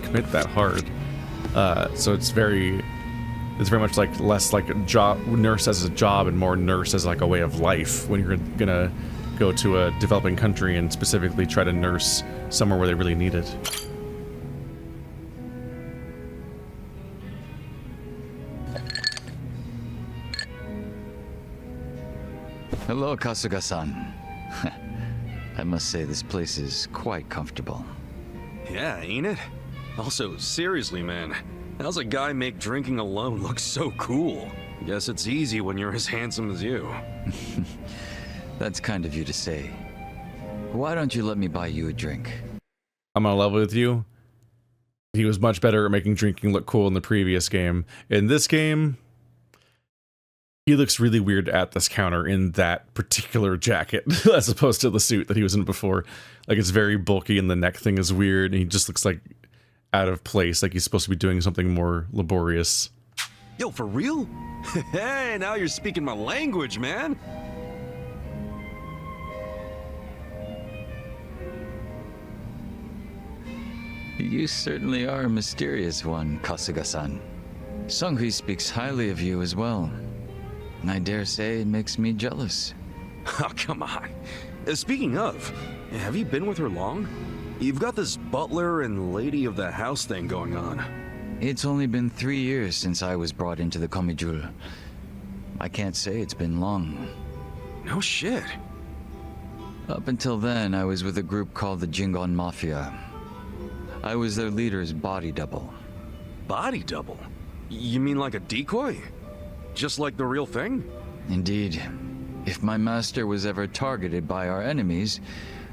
commit that hard. So it's very much like less like a job, nurse as a job, and more nurse as like a way of life. When you're gonna go to a developing country and specifically try to nurse somewhere where they really need it. Hello, Kasuga-san. I must say this place is quite comfortable. Yeah, ain't it? Also, seriously, man, How's a guy make drinking alone look so cool? Guess it's easy when you're as handsome as you. That's kind of you to say. Why don't you let me buy you a drink? I'm on a level with you. He was much better at making drinking look cool in the previous game. In this game, he looks really weird at this counter in that particular jacket, as opposed to the suit that he was in before. Like, it's very bulky and the neck thing is weird, and he just looks like out of place, like he's supposed to be doing something more laborious. Yo, for real? Hey, now you're speaking my language, man. You certainly are a mysterious one, Kasuga-san. Sungri speaks highly of you as well. And I dare say it makes me jealous. Oh, come on. Speaking of, have you been with her long? You've got this butler and lady of the house thing going on. It's only been 3 years since I was brought into the Komijul. I can't say it's been long. No shit. Up until then, I was with a group called the Jingon Mafia. I was their leader's body double. Body double? You mean like a decoy? Just like the real thing? Indeed. If my master was ever targeted by our enemies,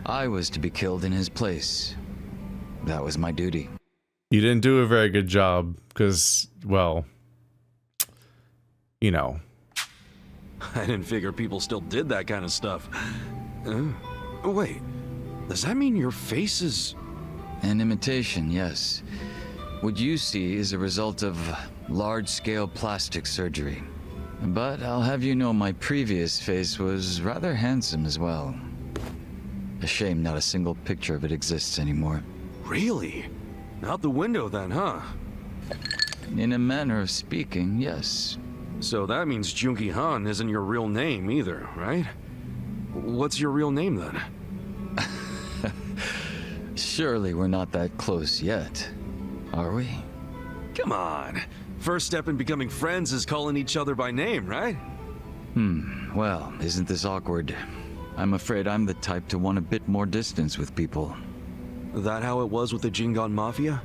I was to be killed in his place. That was my duty. You didn't do a very good job, because, well, you know. I didn't figure people still did that kind of stuff. Wait, does that mean your face is... An imitation, yes. What you see is a result of large-scale plastic surgery. But I'll have you know my previous face was rather handsome as well. A shame not a single picture of it exists anymore. Really? Out the window then, huh? In a manner of speaking, yes. So that means Joon-gi Han isn't your real name either, right? What's your real name then? Surely we're not that close yet, are we? Come on. First step in becoming friends is calling each other by name, right? Well, isn't this awkward? I'm afraid I'm the type to want a bit more distance with people. That how it was with the Jingon Mafia?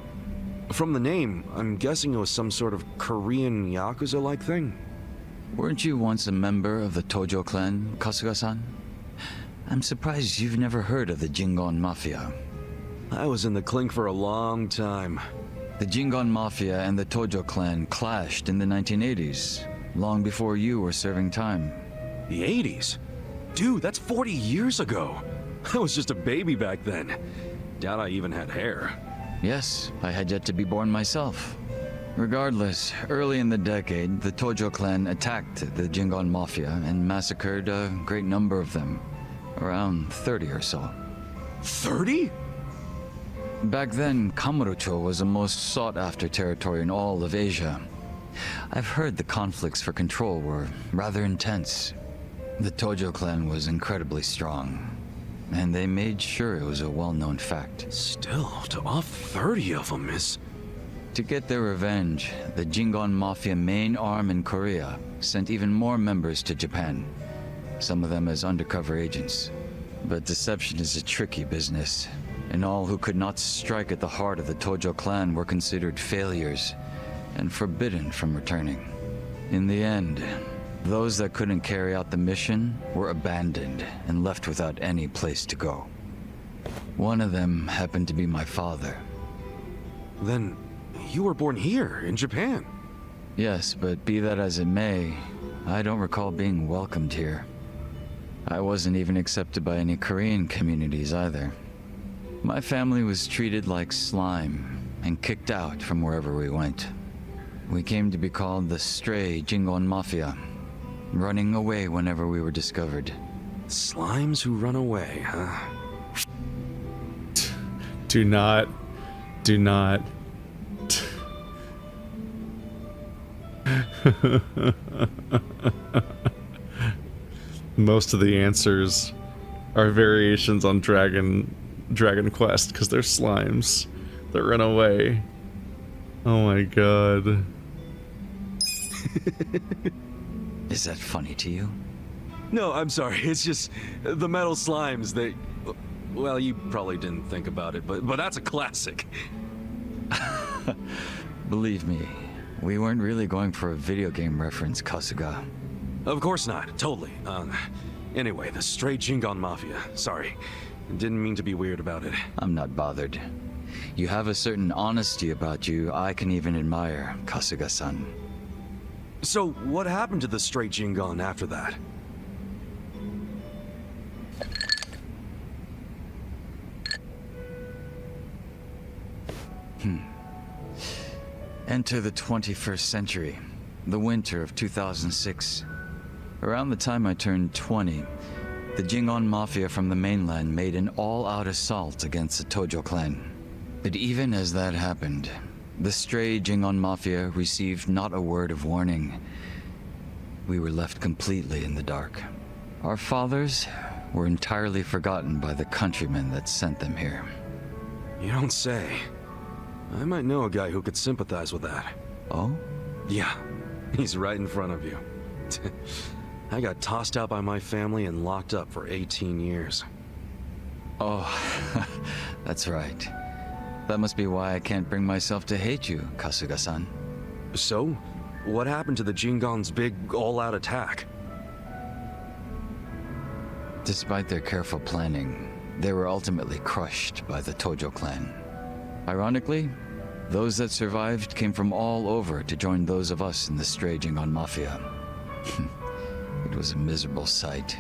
From the name, I'm guessing it was some sort of Korean Yakuza-like thing? Weren't you once a member of the Tojo clan, Kasuga-san? I'm surprised you've never heard of the Jingon Mafia. I was in the clink for a long time. The Jingon Mafia and the Tojo clan clashed in the 1980s, long before you were serving time. The 80s? Dude, that's 40 years ago. I was just a baby back then. Doubt I even had hair. Yes, I had yet to be born myself. Regardless, early in the decade, the Tojo clan attacked the Jingon Mafia and massacred a great number of them. Around 30 or so. 30? Back then, Kamurocho was the most sought-after territory in all of Asia. I've heard the conflicts for control were rather intense. The Tojo clan was incredibly strong, and they made sure it was a well-known fact. Still, to off 30 of them is... To get their revenge, the Jingon Mafia main arm in Korea sent even more members to Japan, some of them as undercover agents. But deception is a tricky business, and all who could not strike at the heart of the Tojo clan were considered failures and forbidden from returning. In the end, those that couldn't carry out the mission were abandoned and left without any place to go. One of them happened to be my father. Then you were born here, in Japan? Yes, but be that as it may, I don't recall being welcomed here. I wasn't even accepted by any Korean communities either. My family was treated like slime and kicked out from wherever we went. We came to be called the Stray Jingon Mafia, running away whenever we were discovered. Slimes who run away, huh? Do not. Most of the answers are variations on Dragon Quest, because they're slimes that run away. Oh my god. Is that funny to you? No, I'm sorry. It's just the metal slimes that... Well, you probably didn't think about it, but that's a classic. Believe me, we weren't really going for a video game reference, Kasuga. Of course not, totally. Anyway, the stray Jingon Mafia. Sorry. Didn't mean to be weird about it. I'm not bothered. You have a certain honesty about you I can even admire, Kasuga-san. So, what happened to the stray Jingon after that? Enter the 21st century, the winter of 2006. Around the time I turned 20, the Jingon Mafia from the mainland made an all-out assault against the Tojo clan. But even as that happened, the stray Jingon Mafia received not a word of warning. We were left completely in the dark. Our fathers were entirely forgotten by the countrymen that sent them here. You don't say. I might know a guy who could sympathize with that. Oh? Yeah, he's right in front of you. I got tossed out by my family and locked up for 18 years. Oh, that's right. That must be why I can't bring myself to hate you, Kasuga-san. So, what happened to the Jingon's big all-out attack? Despite their careful planning, they were ultimately crushed by the Tojo clan. Ironically, those that survived came from all over to join those of us in the stray Jingon Mafia. It was a miserable sight.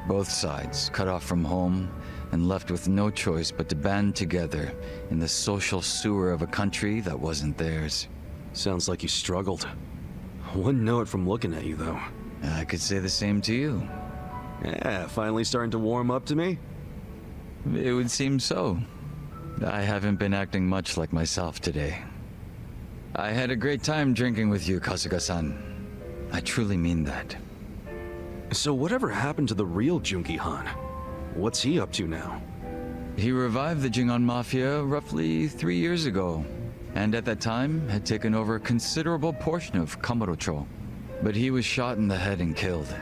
Both sides cut off from home and left with no choice but to band together in the social sewer of a country that wasn't theirs. Sounds like you struggled. Wouldn't know it from looking at you, though. I could say the same to you. Yeah, finally starting to warm up to me? It would seem so. I haven't been acting much like myself today. I had a great time drinking with you, Kasuga-san. I truly mean that. So whatever happened to the real Joon-gi Han? What's he up to now? He revived the Jingon Mafia roughly 3 years ago, and at that time had taken over a considerable portion of Kamurocho. But he was shot in the head and killed.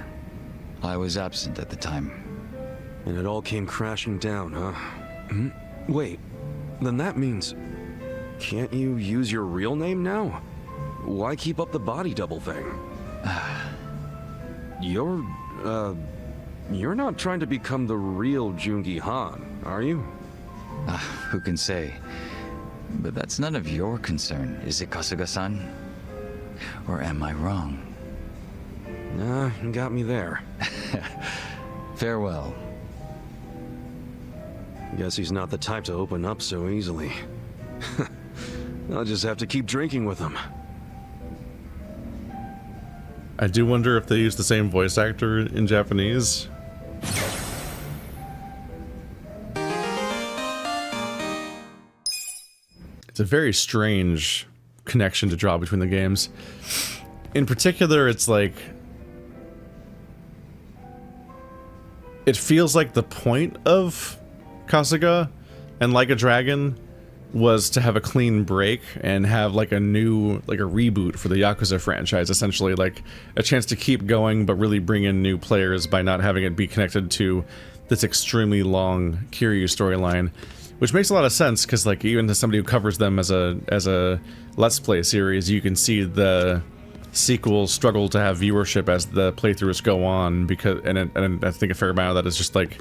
I was absent at the time. And it all came crashing down, huh? Wait, then that means... Can't you use your real name now? Why keep up the body double thing? You're not trying to become the real Joon-gi Han, are you? Who can say? But that's none of your concern, is it, Kasuga-san? Or am I wrong? Nah, you got me there. Farewell. Guess he's not the type to open up so easily. I'll just have to keep drinking with him. I do wonder if they use the same voice actor in Japanese. It's a very strange connection to draw between the games. In particular, it's like... It feels like the point of Kasuga and Like a Dragon was to have a clean break and have like a new, like a reboot for the Yakuza franchise, essentially, like a chance to keep going but really bring in new players by not having it be connected to this extremely long Kiryu storyline, which makes a lot of sense because, like, even to somebody who covers them as a Let's Play series, you can see the sequels struggle to have viewership as the playthroughs go on, because and I think a fair amount of that is just like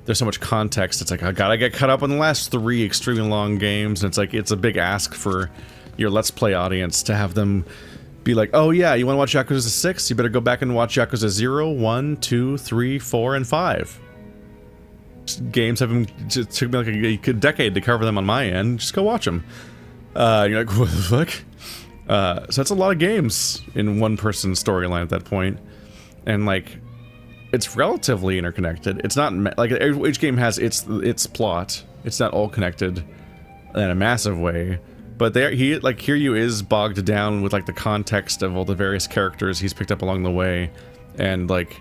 there's so much context. It's like, I gotta get caught up on the last 3 extremely long games, and it's like, it's a big ask for your Let's Play audience to have them be like, oh yeah, you want to watch Yakuza 6? You better go back and watch Yakuza 0, 1, 2, 3, 4, and 5. Games have been, it took me like a decade to cover them on my end. Just go watch them. You're like, what the fuck? So that's a lot of games in one person's storyline at that point. And like, it's relatively interconnected. It's not like each game has its plot. It's not all connected in a massive way. But Kiryu is bogged down with like the context of all the various characters he's picked up along the way, and like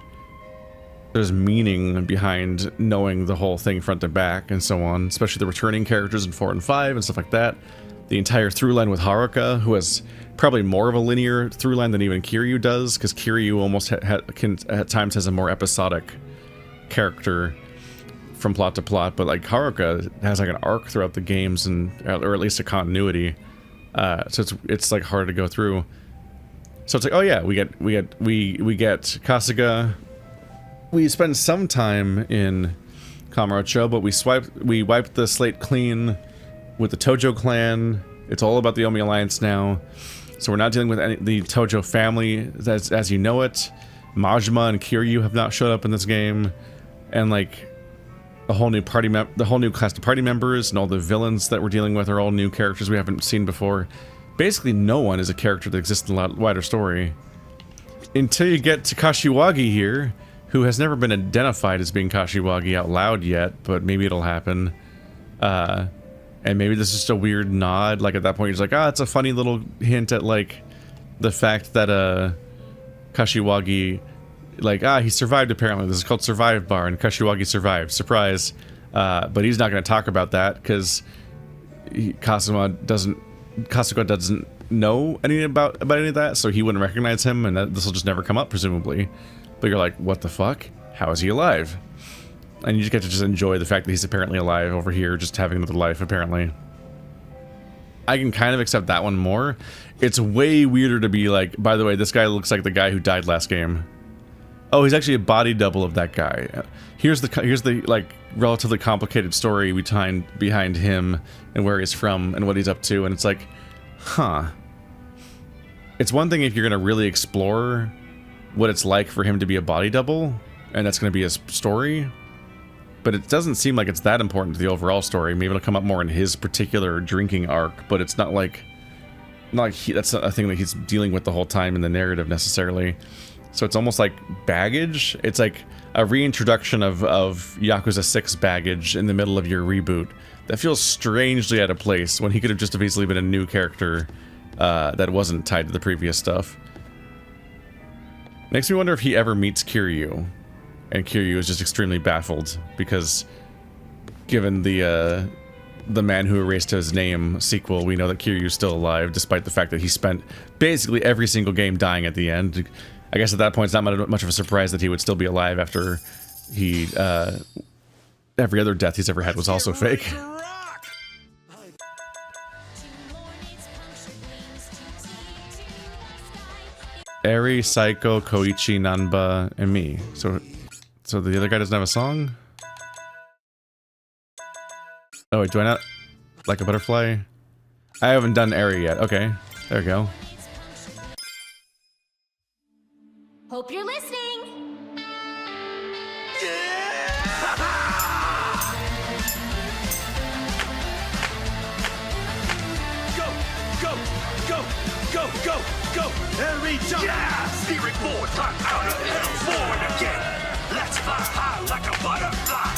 there's meaning behind knowing the whole thing front to back and so on. Especially the returning characters in 4 and 5 and stuff like that. The entire through line with Haruka, who has probably more of a linear through line than even Kiryu does, because Kiryu almost at times has a more episodic character from plot to plot, but like Haruka has like an arc throughout the games, and or at least a continuity. So it's like hard to go through. So it's like, oh yeah, we get Kasuga. We spend some time in Kamurocho, but we wiped the slate clean with the Tojo clan. It's all about the Omi Alliance now. So we're not dealing with the Tojo family as you know it. Majima and Kiryu have not showed up in this game, and like the whole new cast of party members and all the villains that we're dealing with are all new characters we haven't seen before. Basically, no one is a character that exists in the wider story until you get to Kashiwagi here, who has never been identified as being Kashiwagi out loud yet, but maybe it'll happen. And maybe this is just a weird nod. Like at that point, you're just like, it's a funny little hint at like the fact that Kashiwagi, like, he survived apparently. This is called Survive Bar, and Kashiwagi survived. Surprise. But he's not going to talk about that because Kasuga doesn't know any about any of that, so he wouldn't recognize him, and this will just never come up, presumably. But you're like, what the fuck? How is he alive? And you just get to just enjoy the fact that he's apparently alive over here, just having another life, apparently. I can kind of accept that one more. It's way weirder to be like, by the way, this guy looks like the guy who died last game. Oh, he's actually a body double of that guy. Here's the like relatively complicated story behind him and where he's from and what he's up to, and it's like, huh. It's one thing if you're gonna really explore what it's like for him to be a body double, and that's gonna be his story. But it doesn't seem like it's that important to the overall story. Maybe it'll come up more in his particular drinking arc, but it's not like that's not a thing that he's dealing with the whole time in the narrative necessarily. So it's almost like baggage. It's like a reintroduction of Yakuza 6 baggage in the middle of your reboot. That feels strangely out of place when he could have just easily been a new character that wasn't tied to the previous stuff. Makes me wonder if he ever meets Kiryu. And Kiryu is just extremely baffled because, given the Man Who Erased His Name sequel, we know that Kiryu is still alive, despite the fact that he spent basically every single game dying at the end. I guess at that point it's not much of a surprise that he would still be alive after he, every other death he's ever had was also fake. Eri, Saeko, Koichi, Nanba, and me. So the other guy doesn't have a song? Oh wait, do I not like a butterfly? I haven't done Eri yet. Okay, there we go. Hope you're listening. Go! Every jump! Yeah! Steering forward, climb out of hell, forward again! Let's fly high like a butterfly!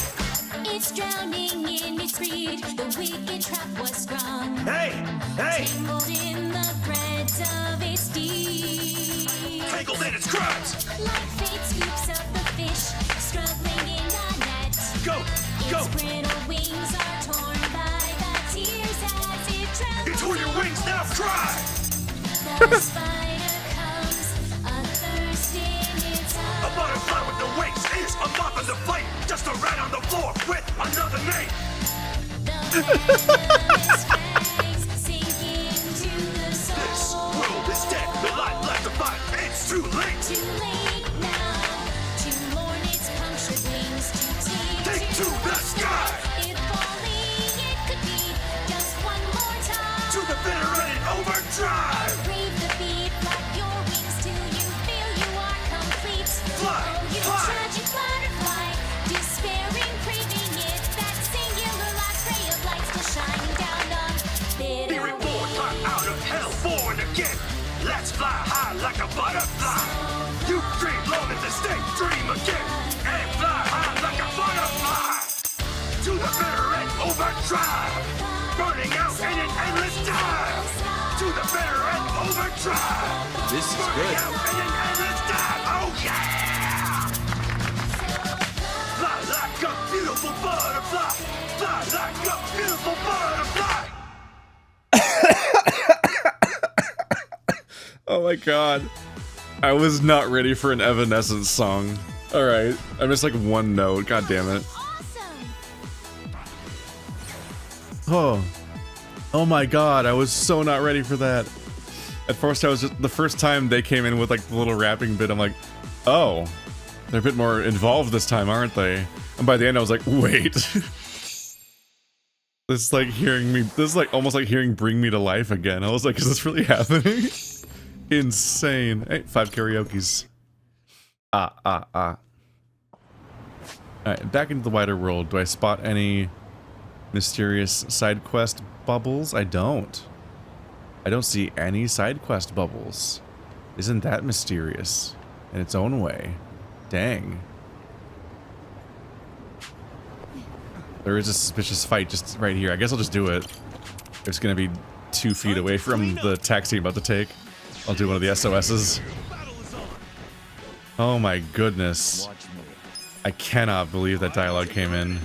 It's drowning in its greed, the wicked trap was strong. Hey! Tangled in the threads of its deed. Tangled in its crimes! Like fate scoops up the fish, struggling in the net. Go! Its brittle wings are torn by the tears as it travels. It's who your wings now cry! The spider comes, athirst in its A butterfly with the wings is a moth in the flame, just a rat on the floor with another name. This world is dead, the light left to fight. It's too late. Too late now to mourn its punctured wings to take to the sky. If only it could be just one more time. To the bitter end in overdrive. Brave the beat, flap your wings till you feel you are complete. Fly, oh, you fly. tragic butterfly, despairing, craving it. That singular last ray of light still shining down on bitter. Be reborn, climb out of hell, born again. Let's fly high like a butterfly. You dream long in the state, dream again. And fly high like a butterfly. To the bitter end, overdrive. Burning out in an endless dive. To the bitter end, overdrive. This is Burning good. out in an endless dive. Oh yeah! Fly like a beautiful butterfly. Fly like a beautiful butterfly. Oh my god. I was not ready for an Evanescence song. Alright, I missed like one note, god damn it. Awesome! Oh my god, I was so not ready for that. At first, I was just, the first time they came in with like the little rapping bit, I'm like, oh, they're a bit more involved this time, aren't they? And by the end, I was like, wait. This is like hearing me, this is like almost like hearing Bring Me to Life again. I was like, is this really happening? Insane. Hey, 5 karaokes. Alright, back into the wider world. Do I spot any mysterious side quest bubbles? I don't see any side quest bubbles. Isn't that mysterious in its own way? Dang. There is a suspicious fight just right here. I guess I'll just do it. It's gonna be 2 feet away from the taxi I'm about to take. I'll do one of the SOSs. Oh my goodness. I cannot believe that dialogue came in.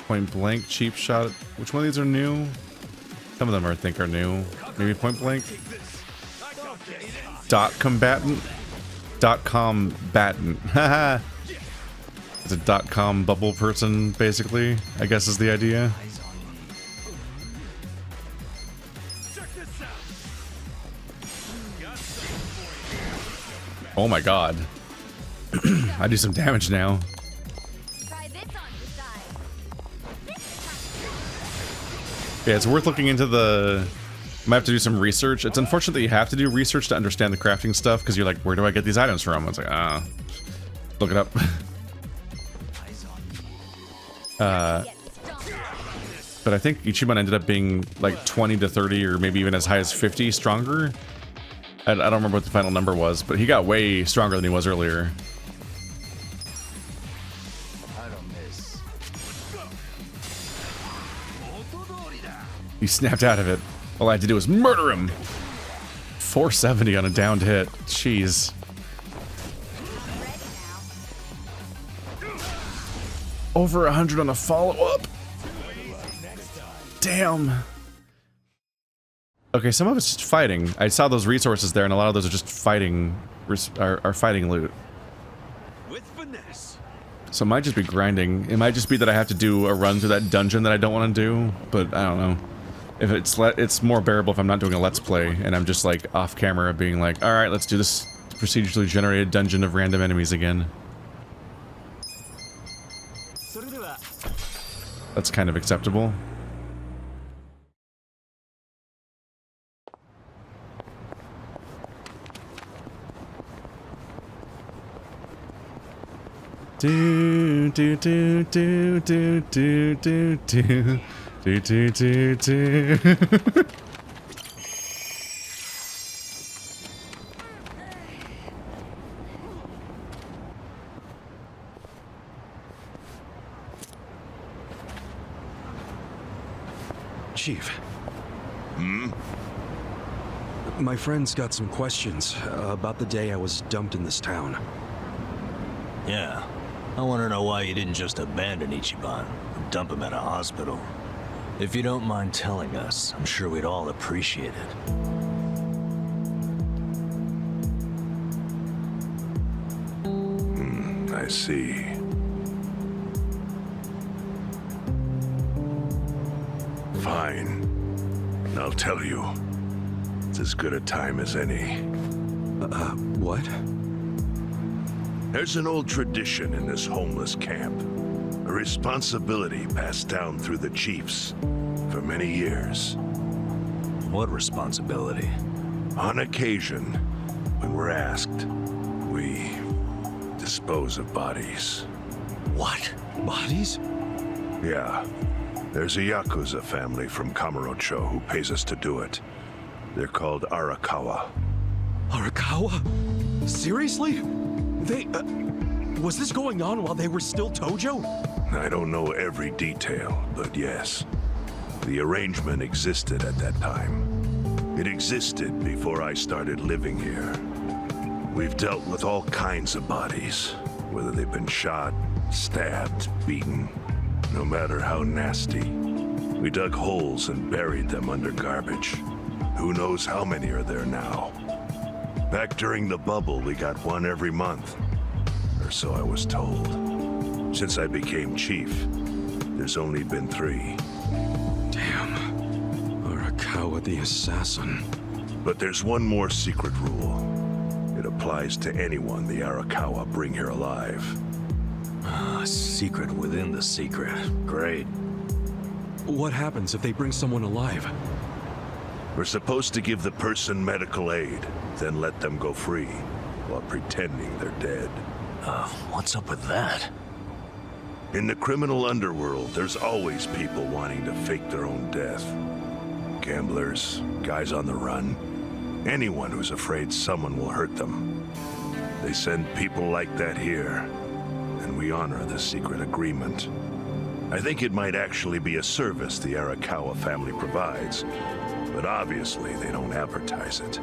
Point blank, cheap shot. Which one of these are new? Some of them I think are new. Maybe point blank. Dot combatant. Dot combatant. Haha. It's a dot com bubble person, basically, I guess is the idea. Oh my god. I do some damage now. Yeah, it's worth looking into the... I might have to do some research. It's unfortunate that you have to do research to understand the crafting stuff, because you're like, where do I get these items from? It's like, look it up. But I think Ichiban ended up being like 20 to 30 or maybe even as high as 50 stronger. I don't remember what the final number was, but he got way stronger than he was earlier. He snapped out of it. All I had to do was murder him. 470 on a downed hit. Jeez. Over 100 on a follow-up. Damn. Okay, some of it's just fighting. I saw those resources there, and a lot of those are just fighting, are fighting loot. So it might just be grinding. It might just be that I have to do a run through that dungeon that I don't want to do, but I don't know. If it's more bearable if I'm not doing a let's play, and I'm just like off camera being like, all right, let's do this procedurally generated dungeon of random enemies again. That's kind of acceptable. Do do do do do do do do do do do do. Chief. My friend's got some questions about the day I was dumped in this town. Yeah. I want to know why you didn't just abandon Ichiban and dump him at a hospital. If you don't mind telling us, I'm sure we'd all appreciate it. I see. Fine. I'll tell you. It's as good a time as any. What? There's an old tradition in this homeless camp. A responsibility passed down through the chiefs for many years. What responsibility? On occasion, when we're asked, we dispose of bodies. What? Bodies? Yeah. There's a Yakuza family from Kamurocho who pays us to do it. They're called Arakawa. Arakawa? Seriously? They, was this going on while they were still Tojo? I don't know every detail, but yes. The arrangement existed at that time. It existed before I started living here. We've dealt with all kinds of bodies, whether they've been shot, stabbed, beaten, no matter how nasty. We dug holes and buried them under garbage. Who knows how many are there now? Back during the bubble, we got one every month. Or so I was told. Since I became chief, There's only been 3. Damn. Arakawa the assassin. But there's one more secret rule. It applies to anyone the Arakawa bring here alive. Secret within the secret. Great. What happens if they bring someone alive? We're supposed to give the person medical aid, then let them go free, while pretending they're dead. What's up with that? In the criminal underworld, there's always people wanting to fake their own death. Gamblers, guys on the run, anyone who's afraid someone will hurt them. They send people like that here, and we honor the secret agreement. I think it might actually be a service the Arakawa family provides, but obviously they don't advertise it.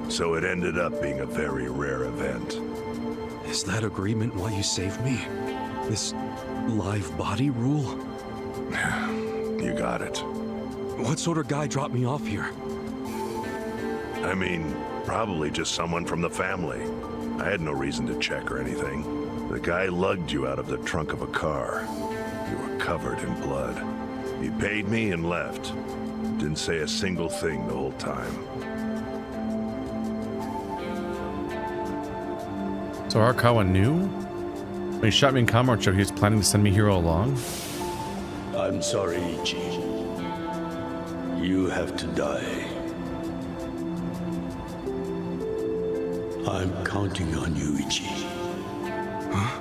So it ended up being a very rare event. Is that agreement why you saved me? This live body rule? You got it. What sort of guy dropped me off here? I mean, probably just someone from the family. I had no reason to check or anything. The guy lugged you out of the trunk of a car. You were covered in blood. He paid me and left. Didn't say a single thing the whole time. So Arakawa knew? When he shot me in Kamurocho, he was planning to send me here all along? I'm sorry, Ichi. You have to die. I'm counting on you, Ichi. Huh?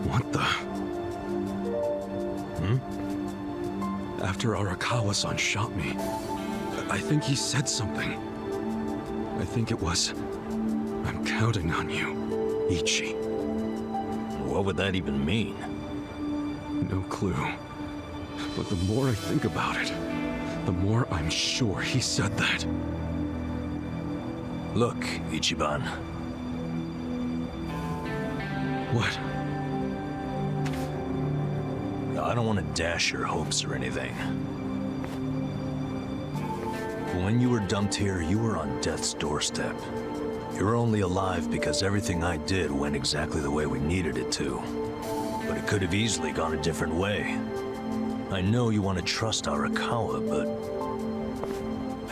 What the? After Arakawa-san shot me, I think he said something. I think it was, I'm counting on you, Ichi. What would that even mean? No clue. But the more I think about it, the more I'm sure he said that. Look, Ichiban. What? I don't want to dash your hopes or anything. When you were dumped here, you were on death's doorstep. You're only alive because everything I did went exactly the way we needed it to. But it could have easily gone a different way. I know you want to trust Arakawa, but...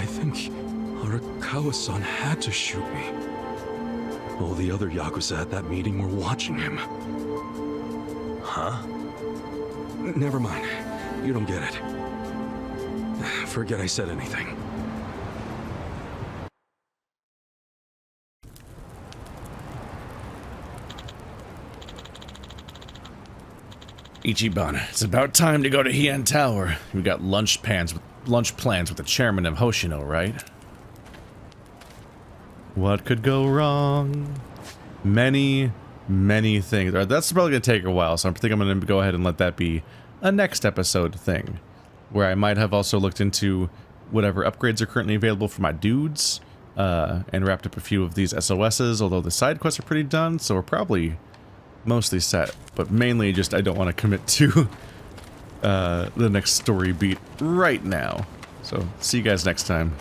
I think Arakawa-san had to shoot me. All the other Yakuza at that meeting were watching him. Huh? Never mind. You don't get it. Forget I said anything. Ichiban, it's about time to go to Heian Tower. We got lunch plans with the chairman of Hoshino, right? What could go wrong? Many things. All right, that's probably gonna take a while, so I think I'm gonna go ahead and let that be a next episode thing, where I might have also looked into whatever upgrades are currently available for my dudes, and wrapped up a few of these SOSs, although the side quests are pretty done, so we're probably mostly set, but mainly just I don't want to commit to the next story beat right now. So see you guys next time.